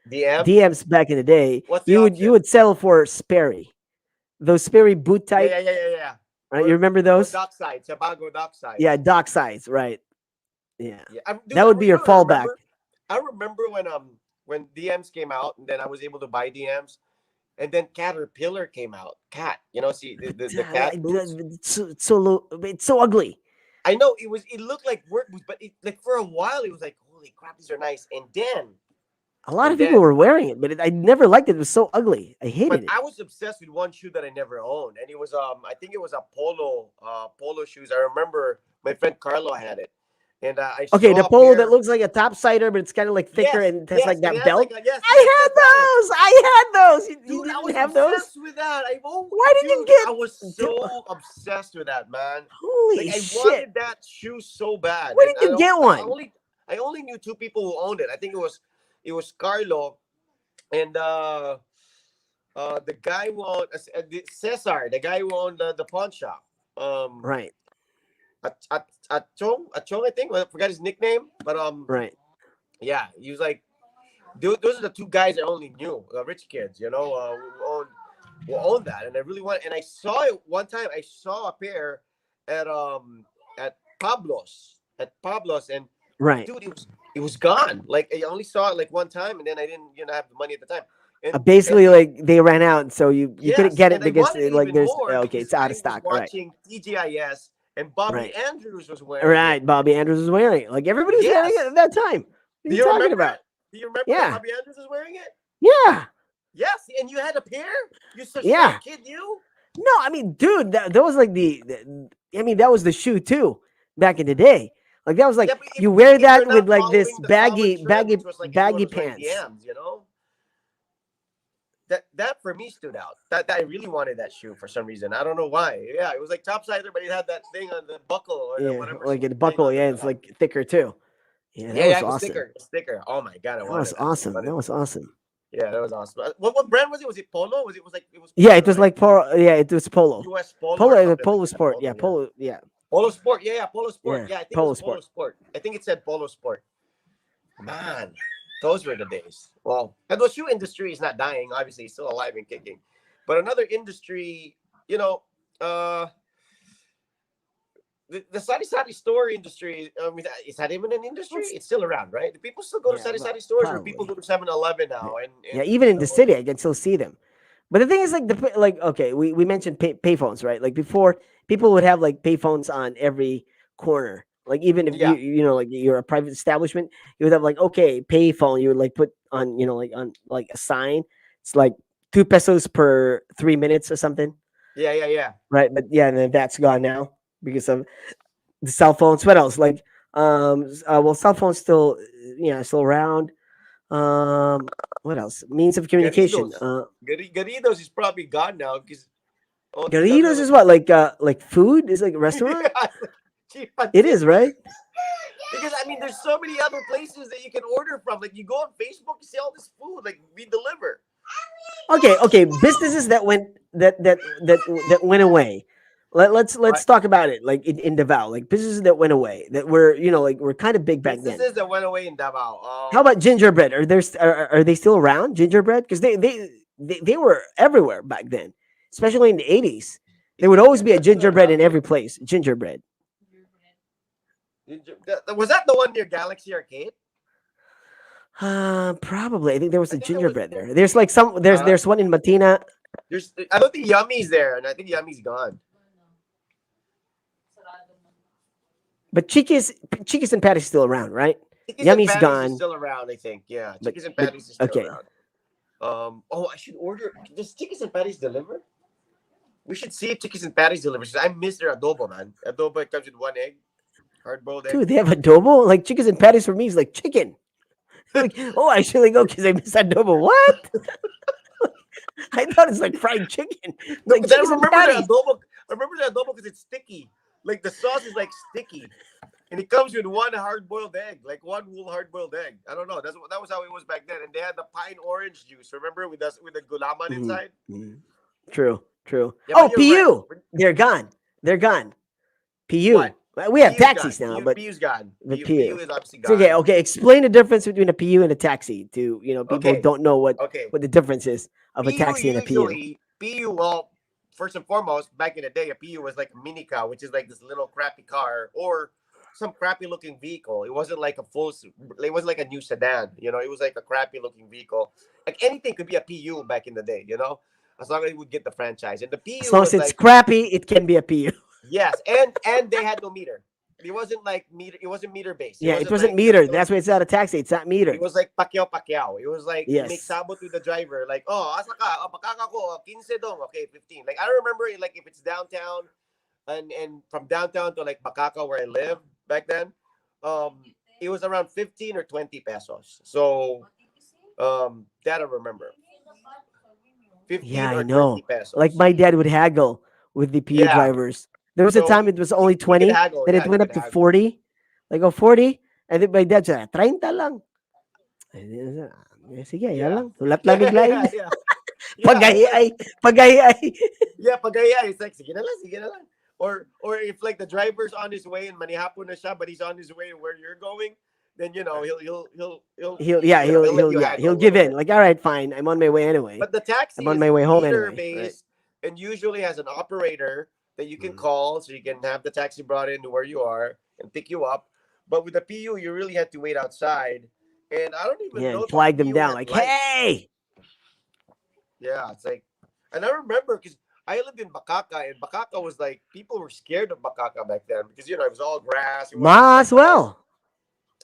DMs. DMs back in the day, What's the you option? would settle for Sperry. Those Sperry boot Yeah, type, yeah, yeah, yeah, yeah. right? You remember those? Dockside, Sabago Dockside. Yeah, dock size, right. Yeah. Yeah, dude, That would be you your know what I fallback. remember? I remember when DMs came out, and then I was able to buy DMs, and then Caterpillar came out. Cat, see the cat boots. It's so ugly. I know it looked like work boots, but like for a while it was like, holy crap, these are nice. A lot And of people then, were wearing it, but I never liked it. It was so ugly. I but hated it. I was obsessed with one shoe that I never owned, and it was I think it was a polo shoes. I remember my friend Carlo had it, and I Okay, saw the a polo that pair. looks like a topsider, but it's kind of like thicker Yes, and it has like and it that has belt. like a yes, I yes, had yes, yes. those. I had those. You Dude, I was didn't have those? obsessed with that. Why did you Dude, get? I was so obsessed with that, man. Holy Like I shit! wanted that shoe so bad. Where And did you get one? I only knew two people who owned it. I think it was Carlo and the guy who owned Cesar, the guy who owned the pawn shop. Right, Achong, I think. I forgot his nickname, but right. yeah, he was like, dude, those are the two guys I only knew, rich kids, who owned that, and I really want. And I saw it one time. I saw a pair at Pablo's, and Right. dude, it was gone. Like I only saw it like one time, and then I didn't have the money at the time. And Basically, like they ran out, so you couldn't yes, get it and I because wanted it like even there's more okay, because it's out I of was stock. Right, watching TGIS, and Bobby right, Andrews was wearing it. right. Bobby Andrews was wearing it. Like everybody was wearing it Yes. at that time. What are Do you you talking remember about? it? Do you remember that Yeah, Bobby Andrews was wearing it? yeah, Yes, and you had a pair. You such a yeah. kid, you. No, I mean, dude, that was like I mean, that was the shoe too back in the day. Like that was like Yeah, but you wear if you're that with not like this following the common trend, which was like everyone baggy was wearing pants. DMs, that for me stood out. That I really wanted that shoe for some reason. I don't know why. Yeah, it was like topsider, but it had that thing on the buckle or Yeah, whatever. like a thing buckle. on Yeah, the, it's like thicker too. Yeah, that yeah, was it was awesome. sticker. Oh my god, I That wanted was that. awesome. That was awesome. Yeah, that was awesome. What brand was it? Was it Polo? It was Yeah, Polo, it was right? like polo. Yeah, it was polo. US Polo or something Polo like that. sport. Yeah, Yeah. polo. Yeah, Polo Sport. Yeah, Polo Sport. yeah, Yeah, I think it polo was Polo sport. Sport. I think it said Polo Sport. Man, those were the days. Well, and the shoe industry is not dying. Obviously, it's still alive and kicking. But another industry, uh, the sari sari store industry. I mean, is that even an industry? What's It's still around, right? Do people still go to yeah, sari well, sari stores, or people probably. go to 7-Eleven Yeah. now? Yeah, And even you in the know, city, I can still see them. But the thing is, like like okay, we mentioned payphones, right? Like before, people would have like payphones on every corner. Like even if yeah, you know like you're a private establishment, you would have like okay payphone. You would like put on like on like a sign. It's like 2 pesos per 3 minutes or something, yeah. right? But yeah, and then that's gone now because of the cell phones. What else? Like well, cell phones still still around. What else? Means of communication. Garidos. Garidos is probably gone now because all these other Doritos is like what like food is like a restaurant. cheap It pancit. is right. Because I mean, there's so many other places that you can order from. Like you go on Facebook, you see all this food, like we deliver. Okay. Businesses that that went away. Let's What talk about it. Like in Davao, like businesses that went away that were like were kind of big back then. businesses that went away in Davao? How about gingerbread? Are there are they still around gingerbread? Because they were everywhere back then, especially in the 80s. There would always be a Gingerbread's still gingerbread in around. every place. Gingerbread. Was that the one near Galaxy Arcade? Probably. I think there was I a think there was. gingerbread there. There's like some. Uh, There's one in Matina. I don't think Yummy's there, and I think Yummy's gone. But Chiquis and Patty's still around, right? Chickies and Yummy's Patties is gone, still around, I think. Yeah, Chickies and but Patties is still okay. around. Oh, I should order. Does Chickies and Patties deliver? We should see if Chickies and Patties delivers. I miss their adobo, man. Adobo, it comes with one egg, hard boiled egg. Dude, they have adobo. Like Chiquis and Patty's for me is like chicken. Like, oh, I should go because I miss adobo. What? I thought it's like fried chicken. No, Like but then I Chiquis and remember the Patty's. adobo. I remember the adobo because it's sticky. Like the sauce is like sticky, and it comes with one hard boiled egg, like one whole hard boiled egg. I don't know. That was how it was back then. And they had the pine orange juice. Remember with the gulaman Mhm, inside. mhm. True. Yeah, Oh, but you're right. PU. They're gone. They're gone. PU. What? Well, we have PU's gone. taxis now, but PU's gone. the PU PU. is obviously It's okay. gone. Okay. Explain the difference between a PU and a taxi to people who Okay. don't know Okay. what the difference is of a PU taxi and a PU. usually PU. Well, first and foremost, back in the day, a PU was like a mini car, which is like this little crappy car or some crappy looking vehicle. It wasn't like a full. It wasn't like a new sedan. It was like a crappy looking vehicle. Like anything could be a PU back in the day. As long as it would get the franchise. And the As PU long as was it's like crappy, it can be a PU. yes, and they had no meter. It wasn't like meter. It wasn't meter based. It Yeah, it wasn't wasn't like it metered. was That's why it's not a taxi. It's not It metered. was like Pacquiao. It was like you make Yes. sabot with the driver. Like, oh, asa ka? Oh, pakaka ko. 15 dong. Okay, 15. Like, I remember it, like if it's downtown and from downtown to like Bacaka where I lived back then, um, it was around 15 or 20 pesos. So, that I remember. Yeah, 15 I or 20 know. Like pesos. my dad would haggle with the PU Yeah. drivers. There was a So time it was only he could 20, haggle. then it Yeah, he went could up to haggle. 40. Like, 40. And then my dad said, 30 lang. Sige, yan Yeah. lang. Tulap Yeah, lamig laing. yeah. Pagahiay. Pagahiay. Yeah, pagaya, it's like, sige na lang. Or if like the driver's on his way and manihapon na siya, but he's on his way to where you're going, then he'll let you haggle He'll a give little in. bit. Like, all right, fine. I'm on my way anyway. But the I'm taxi on is my way home meter anyway. Right. based and usually has an operator that you can Mhm. call so you can have the taxi brought in to where you are and pick you up. But with the PU, you really had to wait outside. And I don't even Yeah, know and if the flag them PU down had like, lights. hey. Yeah, it's like, and I remember because I lived in Bakaka, and Bakaka was like people were scared of Bakaka back then because it was all grass. It wasn't Ma like as all. well.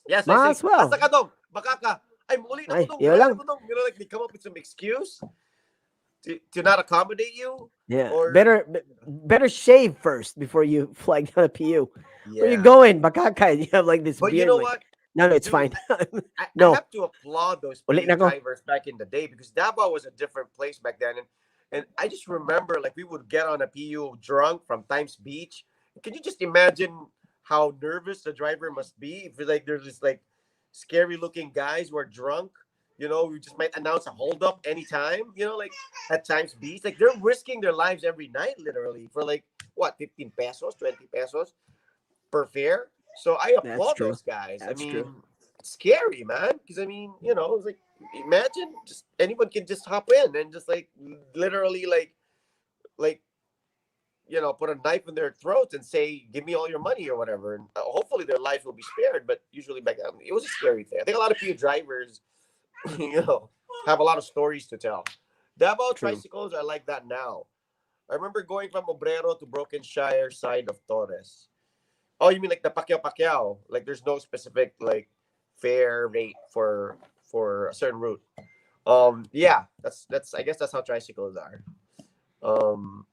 Yes, I Ma say, as asa well. ka dong, Bakaka. Ay, muli na ko Ay, dong, yun wala na lang. ko dong. Like they come up with some excuse to not accommodate you, Yeah, or better shave first before you flag down a PU. Where you yeah. going, Bakaka? You have like this But you beard. know Like, what, no, it's dude, fine. I No, have to applaud those ulit PU na ko. drivers back in the day because Davao was a different place back then, and I just remember like we would get on a PU drunk from Times Beach. Can you just imagine how nervous the driver must be if like there's this like scary looking guys who are drunk? We just might announce a holdup anytime. Like at Times Beach, like they're risking their lives every night, literally for like what 15 pesos, 20 pesos per fare. So I That's applaud true. those guys. I That's mean, true. it's scary, man. Because I mean, it's like imagine just anyone can just hop in and just like literally like put a knife in their throats and say, "Give me all your money" or whatever. And hopefully their life will be spared. But usually back then, it was a scary thing. I think a lot of few drivers, you know, have a lot of stories to tell. Davao True. tricycles are like that now. I remember going from Obrero to Brokenshire side of Torres. Oh, you mean like the Pacquiao Pacquiao? Like there's no specific like fare rate for a certain route. Yeah, that's I guess that's how tricycles are. Um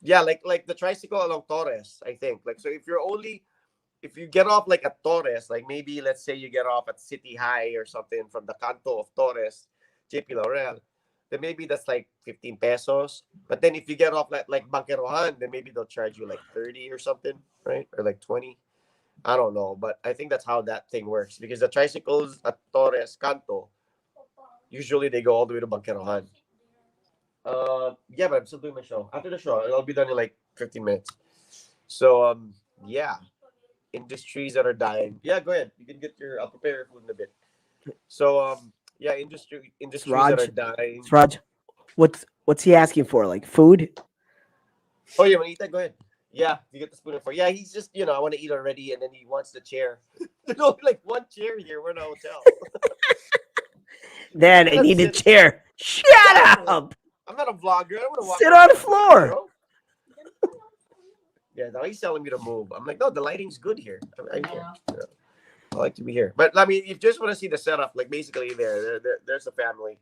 yeah, like the tricycle along Torres, I think. Like so if you get off like at Torres, like maybe let's say you get off at City High or something from the canto of Torres, JP Laurel, then maybe that's like 15 pesos. But then if you get off like Banquerohan, then maybe they'll charge you like 30 or something, right? Or like 20. I don't know, but I think that's how that thing works because the tricycles at Torres Canto usually they go all the way to Banquerohan. Yeah, but I'm still doing my show. After the show, I'll be done in like 15 minutes. So yeah, industries that are dying. Yeah, go ahead. You can get your. I'll prepare your food in a bit. So yeah, industries that are Raj, dying. Raj, what's he asking for? Like food? Oh yeah, Manita, go ahead. Yeah, you get the spoon for. Yeah, he's just I want to eat already, and then he wants the chair. There's only like one chair here. We're in a hotel. Dad, I That's need a it. chair. Shut up. I'm not a vlogger. I don't want to walk Sit around on the like this, floor. Yeah, now he's telling me to move. I'm like, no, the lighting's good here. I'm here. Yeah, I like to be here. But I mean, if you just want to see the setup, like basically there's the family.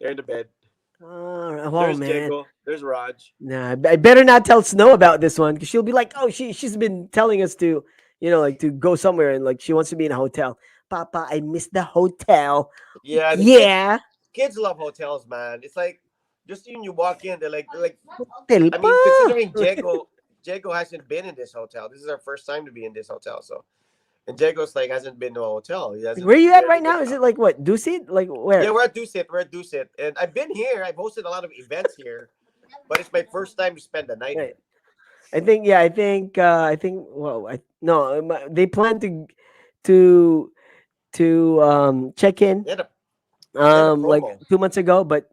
They're in the bed. Oh There's man. Diego. There's Raj. Nah, I better not tell Snow about this one because she'll be like, "Oh, she's been telling us to, like to go somewhere and like she wants to be in a hotel." Papa, I miss the hotel. Yeah, the Yeah, kids love hotels, man. It's like just when you walk in, they're like. hotel I pa. mean, considering Diego hasn't been in this hotel. This is our first time to be in this hotel. So, and Diego's like hasn't been to a hotel. He hasn't Where you at barely right been now? Is out. it like what? Dusit? Like where? Yeah, we're at Dusit. We're at Dusit, and I've been here. I've hosted a lot of events here, but it's my first time to spend the night Right. here. I think. Yeah, I think. Well, no. They plan to check in They had a like promo. 2 months ago, but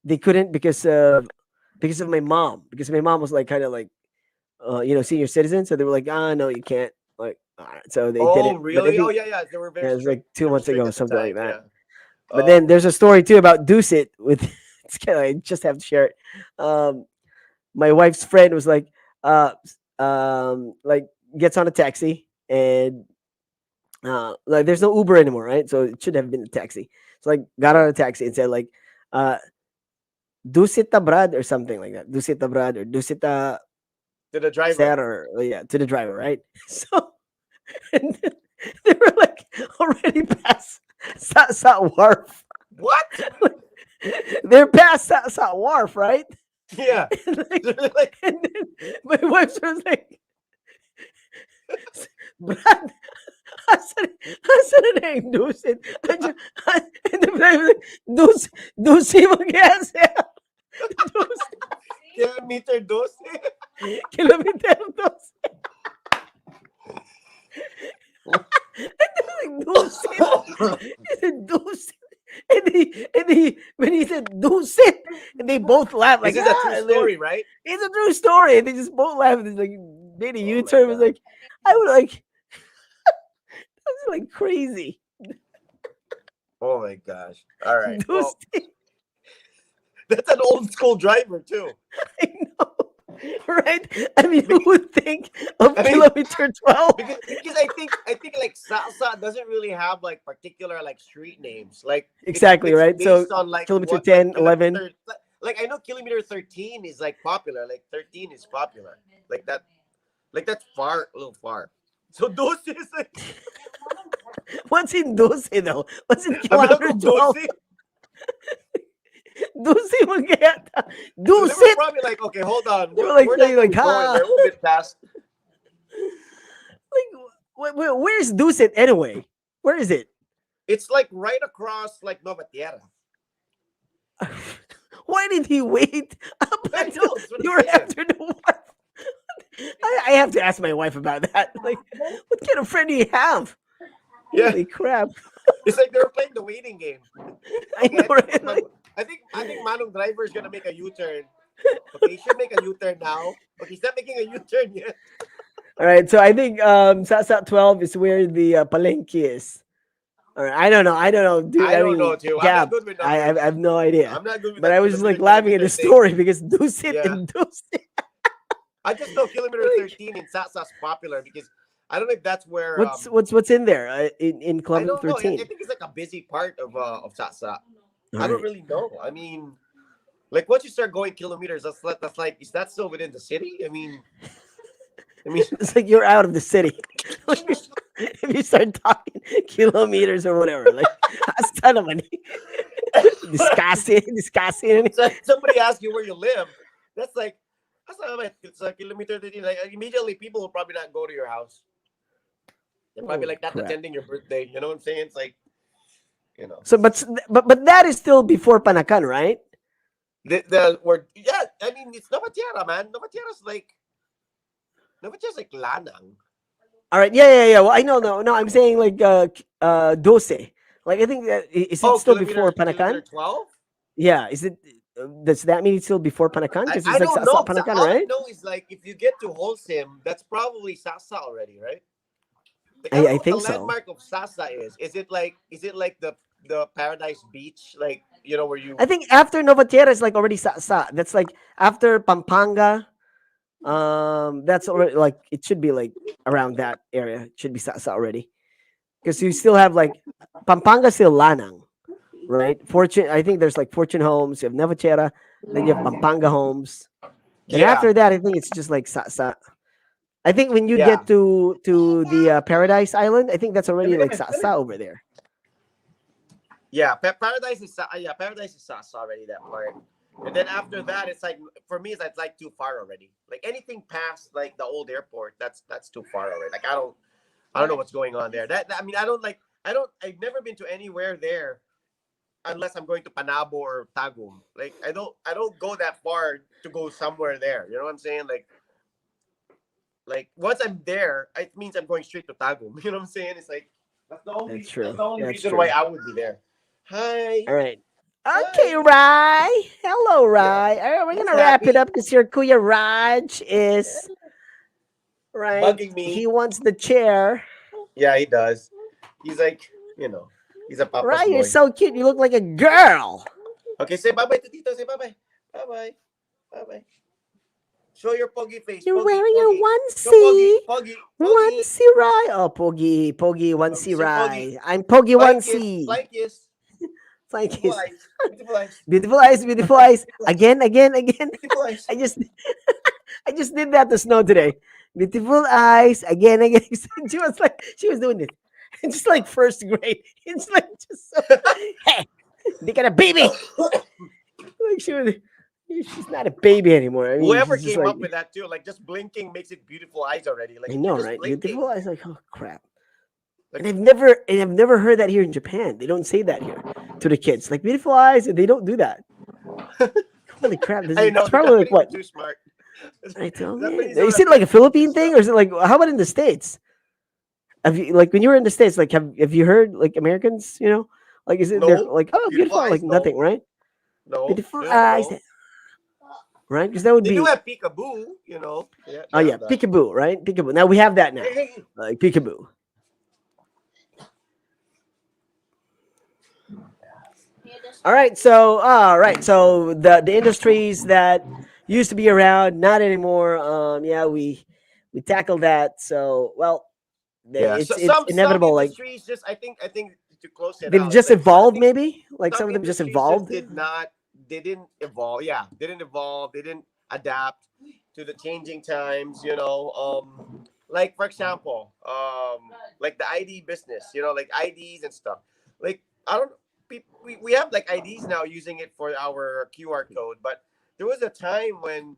they couldn't because of my mom. Because my mom was like kind of like senior citizen, so they were like, ah, no, you can't. Like, so they Oh, didn't. But I really? Oh, think yeah, yeah. They were very yeah, it was strict. like two They were months strict ago, at the something like time. that. Yeah. But then there's a story too about Dusit with. It's kind of, I just have to share it. My wife's friend was uh, like gets on a taxi and like there's no Uber anymore, right? So it should have been a taxi. So like got on a taxi and said like, uh, Dusita Brad or something like that. Dusita Brad or Dusita to the driver. Sir or yeah to the driver, right? So and then they were like already past Sa Wharf. What? They're past Sa Wharf, right? Yeah. And, like, Like, and then my wife was like, Brad, asan na na-induce? And the guy was like, dusi mag-asa. kilometer 12. Kilometer dos. And they were like, dusit. He said, dusit. And he, when he said, dusit, and they both laughed like, This is a true and they- story, right? It's a true story. And they just both laughed. It's like, made a Oh my U-turn. Was God. like, I would like, that was like crazy. Oh my gosh. All right. Well, Dusit. that's an old school driver too. I know. Right? I mean, who would think of I mean, kilometer 12? Because I think like Salsa doesn't really have like particular like street names. Like Exactly, it's right? So based on like kilometer what, 10, like, 11. like I know kilometer 13 is like popular. Like 13 is popular. Like that. Like that's far, a little far. So those is like What's in Dulce though? What's in I'm not kilometer 12? Dulce Magayata. So they Dulce. were probably like, okay, hold on. They were like We're saying, not like, even going "Ha." there. We'll get past. Like, where's Dulce anyway? Where is it? It's like right across like Nova Tierra. Why did he wait up I until know, that's what you I'm were saying. after the war? I have to ask my wife about that. Like, what kind of friend do you have? Yeah. Holy crap. It's like they were playing the waiting game. I know, right? Like, I think Manong Driver is gonna make a U-turn Okay, he should make a U-turn now. Okay, he's not making a U-turn yet. All right, so I think Sat 12 is where the Palenque is. All right, I don't know, dude. I I don't know, mean, too. I'm not Gab, good with I numbers. have no idea. I'm not good with But that I was just like kilometer laughing at kilometer the thing. story because Dusit Yeah. and Dusit. I just know kilometer Like, 13 in Sasa's popular because I don't know if that's where what's in there in I kilometer don't know. I 13? think it's like a busy part of Sasa. All I don't right, really know. I mean, like once you start going kilometers, that's like is that still within the city? I mean, it's like you're out of the city. If you start talking kilometers or whatever, like hasta naman. Discussing. so somebody asks you where you live, that's like it's a kilometer 13. Like immediately, people will probably not go to your house. They're probably Holy like not crap. attending your birthday. You know what I'm saying? It's like you know. So, but that is still before Panakan, right? The word yeah, I mean it's Novatiera, man. Novatiera's like Lanang. All right, yeah. Well, I know, no. I'm saying like Dose. Like I think that is it Oh, still before kilometer Panakan? 12? Yeah, is it? Does that mean it's still before Panakan? Because I it's like don't sa know. Panakan, All I right? know is like if you get to Holcim, that's probably Sasa already, right? Like I don't I know what the think so. landmark of Sasa is. Is it like the Paradise Beach, like you know where you I think after Novatiera is like already sa. That's like after Pampanga. That's already like it should be like around that area. It should be sa already because you still have like Pampanga still Lanang, right? Fortune. I think there's like Fortune Homes. You have Novatiera, then you have Pampanga Homes. And yeah after that, I think it's just like sa. I think when you yeah. get to the Paradise Island, I think that's Let me already get like my sa over there. Yeah, Paradise is Sasa already that part. And then after that, it's like for me, it's like too far already. Like anything past like the old airport, that's too far already. Like I don't know what's going on there. I mean, I've never been to anywhere there unless I'm going to Panabo or Tagum. Like I don't go that far to go somewhere there. You know what I'm saying? Like once I'm there, it means I'm going straight to Tagum. You know what I'm saying? It's like That's that's true. the only That's reason why true. I would be there. Hi. All right. Okay, Hi. Rye. Hello, Yeah. Rye. All right, we're He's gonna wrap it happy. up because your Kuya Raj is right. Bugging He me. wants the chair. Yeah, he does. He's like, you know, he's a papa's Rye, you're boy. so cute. You look like a girl. Okay, say bye bye to Tito. Say bye bye. Bye bye. Bye bye. Show your poggy face. You're Poggy, wearing your poggy. Show poggy, onesie. poggy, poggy. Onesie Rye. Oh, Pogi onesie Say poggy. Rye. I'm Pogi Flying kiss. onesie. Flying kiss. Thank Beautiful you. eyes. Beautiful eyes. Beautiful eyes, beautiful eyes. Beautiful eyes. Again. Beautiful eyes. I just I just did that to Snow today. Beautiful eyes, again. She was doing it. It's just like first grade. It's like just so, hey, they got a baby. Like she's not a baby anymore. I mean, Whoever she's just came like up with that too, like just blinking makes it beautiful eyes already. Like I you're know, just right? blinking. Beautiful eyes, like oh crap. Like And I've never heard that here in Japan. They don't say that here to the kids. Like beautiful eyes, they don't do that. Holy crap! I know It's the probably like Japanese are what too smart. I tell The you. Japanese don't Is it like a appreciate this Philippine thing, stuff. or is it like how about in the states? Have you like when you were in the states? Like have you heard like Americans? Like is it they're No, like oh beautiful beautiful like eyes. No, nothing right? no, Beautiful they don't eyes, know. right? Because that would They do be have peekaboo, you know. Yeah, oh they yeah have that. peekaboo right peekaboo. Now we have that now Hey, hey, like peekaboo. All right. So the industries that used to be around, not anymore. Yeah, we tackled that. So well, yeah. So it's some inevitable. Like industries just I think to close it they've out. just Like so, I evolved, think maybe. Like some some of them just industries just evolved. didn't evolve. Yeah, didn't evolve. They didn't adapt to the changing times. Like for example, like the ID business. Like IDs and stuff. Like I don't. We have like IDs now using it for our QR code, but there was a time when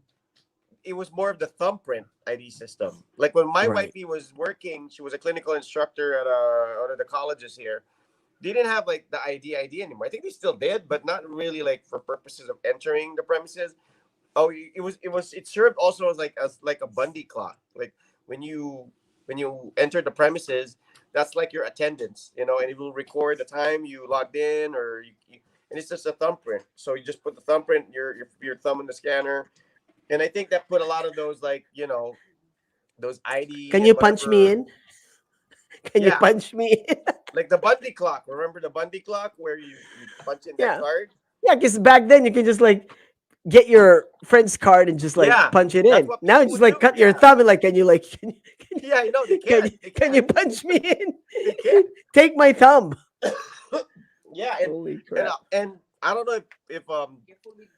it was more of the thumbprint ID system. Like when my Right. wifey was working, she was a clinical instructor at one of the colleges here. They didn't have like the ID anymore. I think they still did, but not really like for purposes of entering the premises. Oh, it served also as like a Bundy clock. Like when you enter the premises, that's like your attendance, and it will record the time you logged in or and it's just a thumbprint. So you just put the thumbprint, your thumb in the scanner, and I think that put a lot of those, like, those ID Can and you punch me whatever. in? Can you Yeah, punch me in? like the Bundy clock. Remember the Bundy clock where you punch in that Yeah. card? Yeah, because back then you can just like get your friend's card and just like Yeah, punch it that's in. what Now people you just would like do. cut your Yeah, thumb and like, can you like, yeah, they can can't. you, They can you can't. punch me in? They can't. Take my thumb. Yeah, Holy and crap. and I don't know if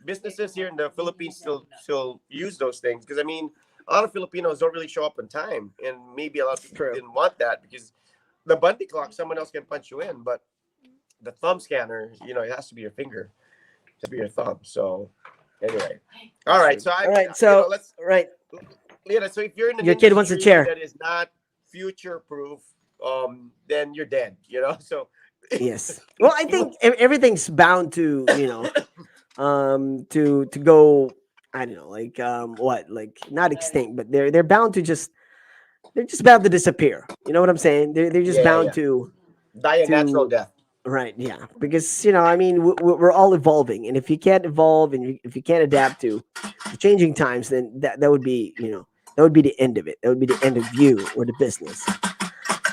businesses here in the Philippines still use those things, because I mean a lot of Filipinos don't really show up on time, and maybe a lot of people True. didn't want that because the Bundy clock, someone else can punch you in, but the thumb scanner, it has to be your finger, to be your thumb. So anyway, all right. So All right. So, let's right. So if you're in an Your kid wants a industry chair. that is not future proof, then you're dead. So Yes. Well, I think everything's bound to, to go, I don't know, like, what, like not extinct, but they're bound to they're just bound to disappear. You know what I'm saying? They're just yeah, bound yeah, die a natural to death. right, yeah, because I mean, we're all evolving, and if you can't evolve and if you can't adapt to the changing times, then that would be, that would be the end of it. That would be the end of you or the business.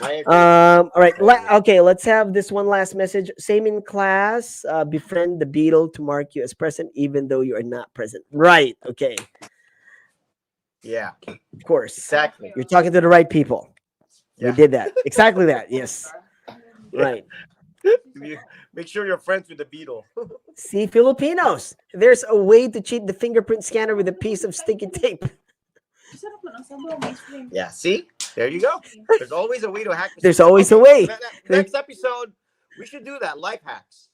I agree. All right. I agree. Okay. Let's have this one last message. Same in class. Befriend the beetle to mark you as present, even though you are not present. Right. Okay. Yeah, Of course. exactly. You're talking to the right people. We Yeah. did that. Exactly that. Yes. Yeah. Right. Make sure you're friends with the beetle. See, Filipinos. There's a way to cheat the fingerprint scanner with a piece of sticky tape. Yeah, see? There you go. There's always a way to hack the There's system. always a way. Next episode, we should do that. Life hacks.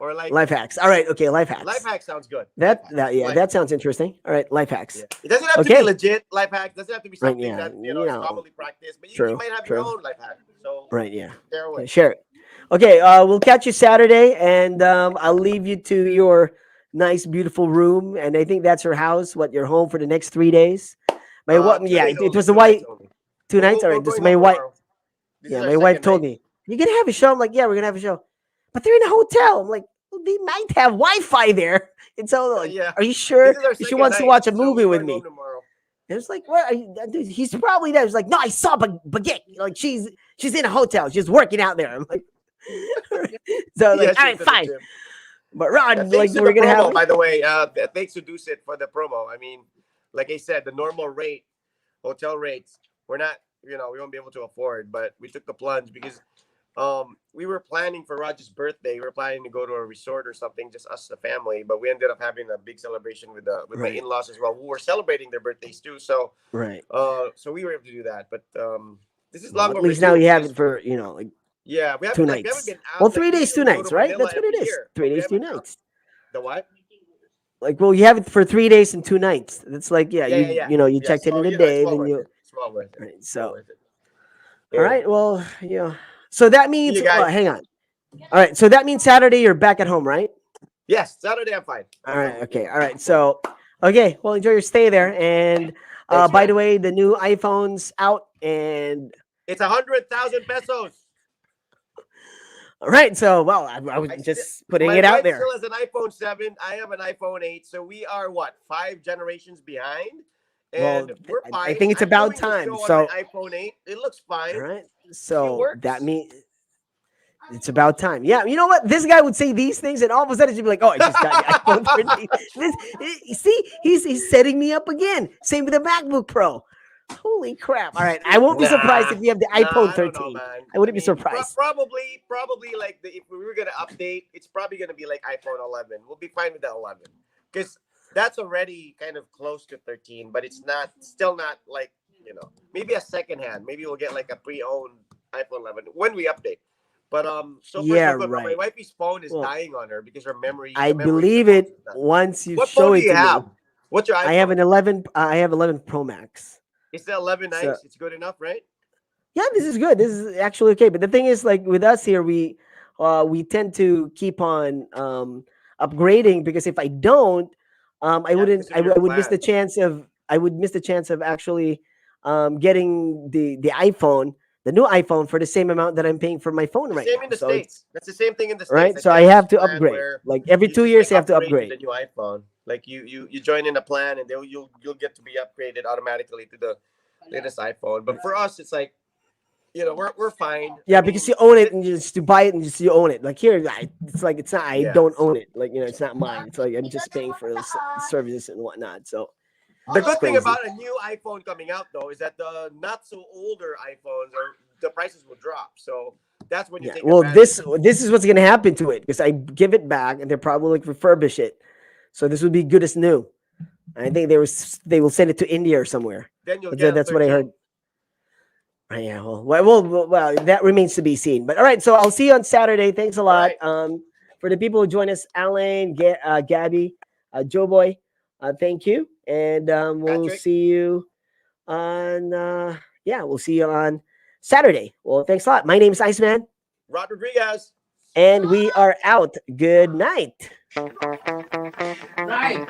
Or like Life hacks. All right. Okay. Life hacks. life hack sounds good. That Life hacks. that yeah. Life That sounds interesting. All right. Life hacks. Yeah. It doesn't have to Okay. be legit life hack. Doesn't have to be Right, something yeah, that you is know. commonly practiced. But you True, might have true. your own life hack. So Right. Yeah. share away. Okay, share it. Okay, we'll catch you Saturday, and I'll leave you to your nice, beautiful room. And I think that's your house. What, your home for the next 3 days? My what? 2 Yeah, days it only, was the 2 white nights only. 2 nights. All right, We're this is going my home wife. tomorrow. This Yeah, is our my wife second told night. me you're gonna have a show. I'm like, yeah, we're gonna have a show, but they're in a hotel. I'm like, well, they might have Wi-Fi there. And so, like, Yeah. are you sure? This is our She second wants to night, watch a so movie we're with going me. home tomorrow. And it's like, what? Dude, he's probably there. He's like, no, I saw Baguette. Like she's in a hotel. She's working out there. I'm like, so Yeah, like, she's all right, at the fine. gym. But Ron, Thanks like to we're the gonna promo, have. by the way. Thanks to Dusit for the promo. I mean, like I said, the normal rate, hotel rates, we're not, we won't be able to afford. But we took the plunge because we were planning for Roger's birthday. We were planning to go to a resort or something, just us, the family. But we ended up having a big celebration with my Right. in-laws as well, who were celebrating their birthdays too. So Right. so we were able to do that. But this is Well, long at least overdue now you have because- it for like Yeah, we 2 haven't nights. been out. Well, like, 3 days, 2 usually we go nights, to right? Manila That's what it every is. year, 3 but we days, 2 haven't out- nights. The what? Like, well, you have it for 3 days and 2 nights. That's like, yeah, Yeah. you Yeah, checked it so, in a it's day, well then worth you. it. It's well worth it. Right, It's well so, worth it. all right, well, So that means, you guys. hang on. All right, so that means Saturday you're back at home, right? Yes, Saturday I'm fine. All right, okay, all right. So, okay, well, enjoy your stay there. And Thanks, by man. the way, the new iPhone's out, and It's 100,000 pesos. all right. So, well, I was I just putting My it out wife there. still has an iPhone 7. I have an iPhone 8. So we are what, 5 generations behind? Well, And we're I fine. think it's I'm about doing the time. show on So, my iPhone 8. It looks fine. all right. So works. that means it's about time. Yeah, you know what? This guy would say these things, and all of a sudden, she'd be like, "Oh, I just got the iPhone 13." See, he's setting me up again. Same with the MacBook Pro. Holy crap! All right, I won't be surprised if you have the iPhone I don't 13. know, man. I wouldn't be mean, surprised. Probably like if we were gonna update, it's probably gonna be like iPhone 11. We'll be fine with the 11 because that's already kind of close to 13, but it's still not like maybe a second hand. Maybe we'll get like a pre-owned iPhone 11 when we update. But so far, Yeah, so good. right. My wifey's phone is Well, dying on her because her memory. I the memory believe is it done. once you What show phone it do you to have? me. What's your iPhone? I have an 11. I have 11 Pro Max. Is the 11 nice? So- It's good enough, right? Yeah, this is good. This is actually okay. But the thing is, like with us here, we tend to keep on upgrading because if I don't, I wouldn't. because of your I would miss the plan. chance of. I would miss the chance of actually getting the iPhone the new iPhone for the same amount that I'm paying for my phone right Same now. in the So it's States. That's the same thing in the States. right. Like, So they I have have this to plan upgrade. where Like every you 2 just years, I like have to upgrade to upgrade. the new iPhone. Like you join in a plan and you'll get to be upgraded automatically to the latest iPhone. But for us, it's like, you know, we're fine. Yeah, I because mean, you own it and just to buy it and just you own it. Like here, it's like it's not. I yeah. don't own it. Like it's not mine. It's like I'm just paying for the services and whatnot. So The it's good thing crazy. about a new iPhone coming out though is that the not so older iPhones are the prices will drop. So that's when you Yeah. take Well, advantage. this is what's gonna happen to it because I give it back and they're probably like refurbish it. So this would be good as new. I think they will send it to India or somewhere. Then you'll But get a that's what I 13. heard. Yeah, well, that remains to be seen. But all right, so I'll see you on Saturday. Thanks a All lot. right. For the people who join us, Alan, Gabby, Joe Boy, thank you, and we'll Patrick, see you on. We'll see you on Saturday. Well, thanks a lot. My name is Iceman, Rod Rodriguez. and we are out. Good night. Right.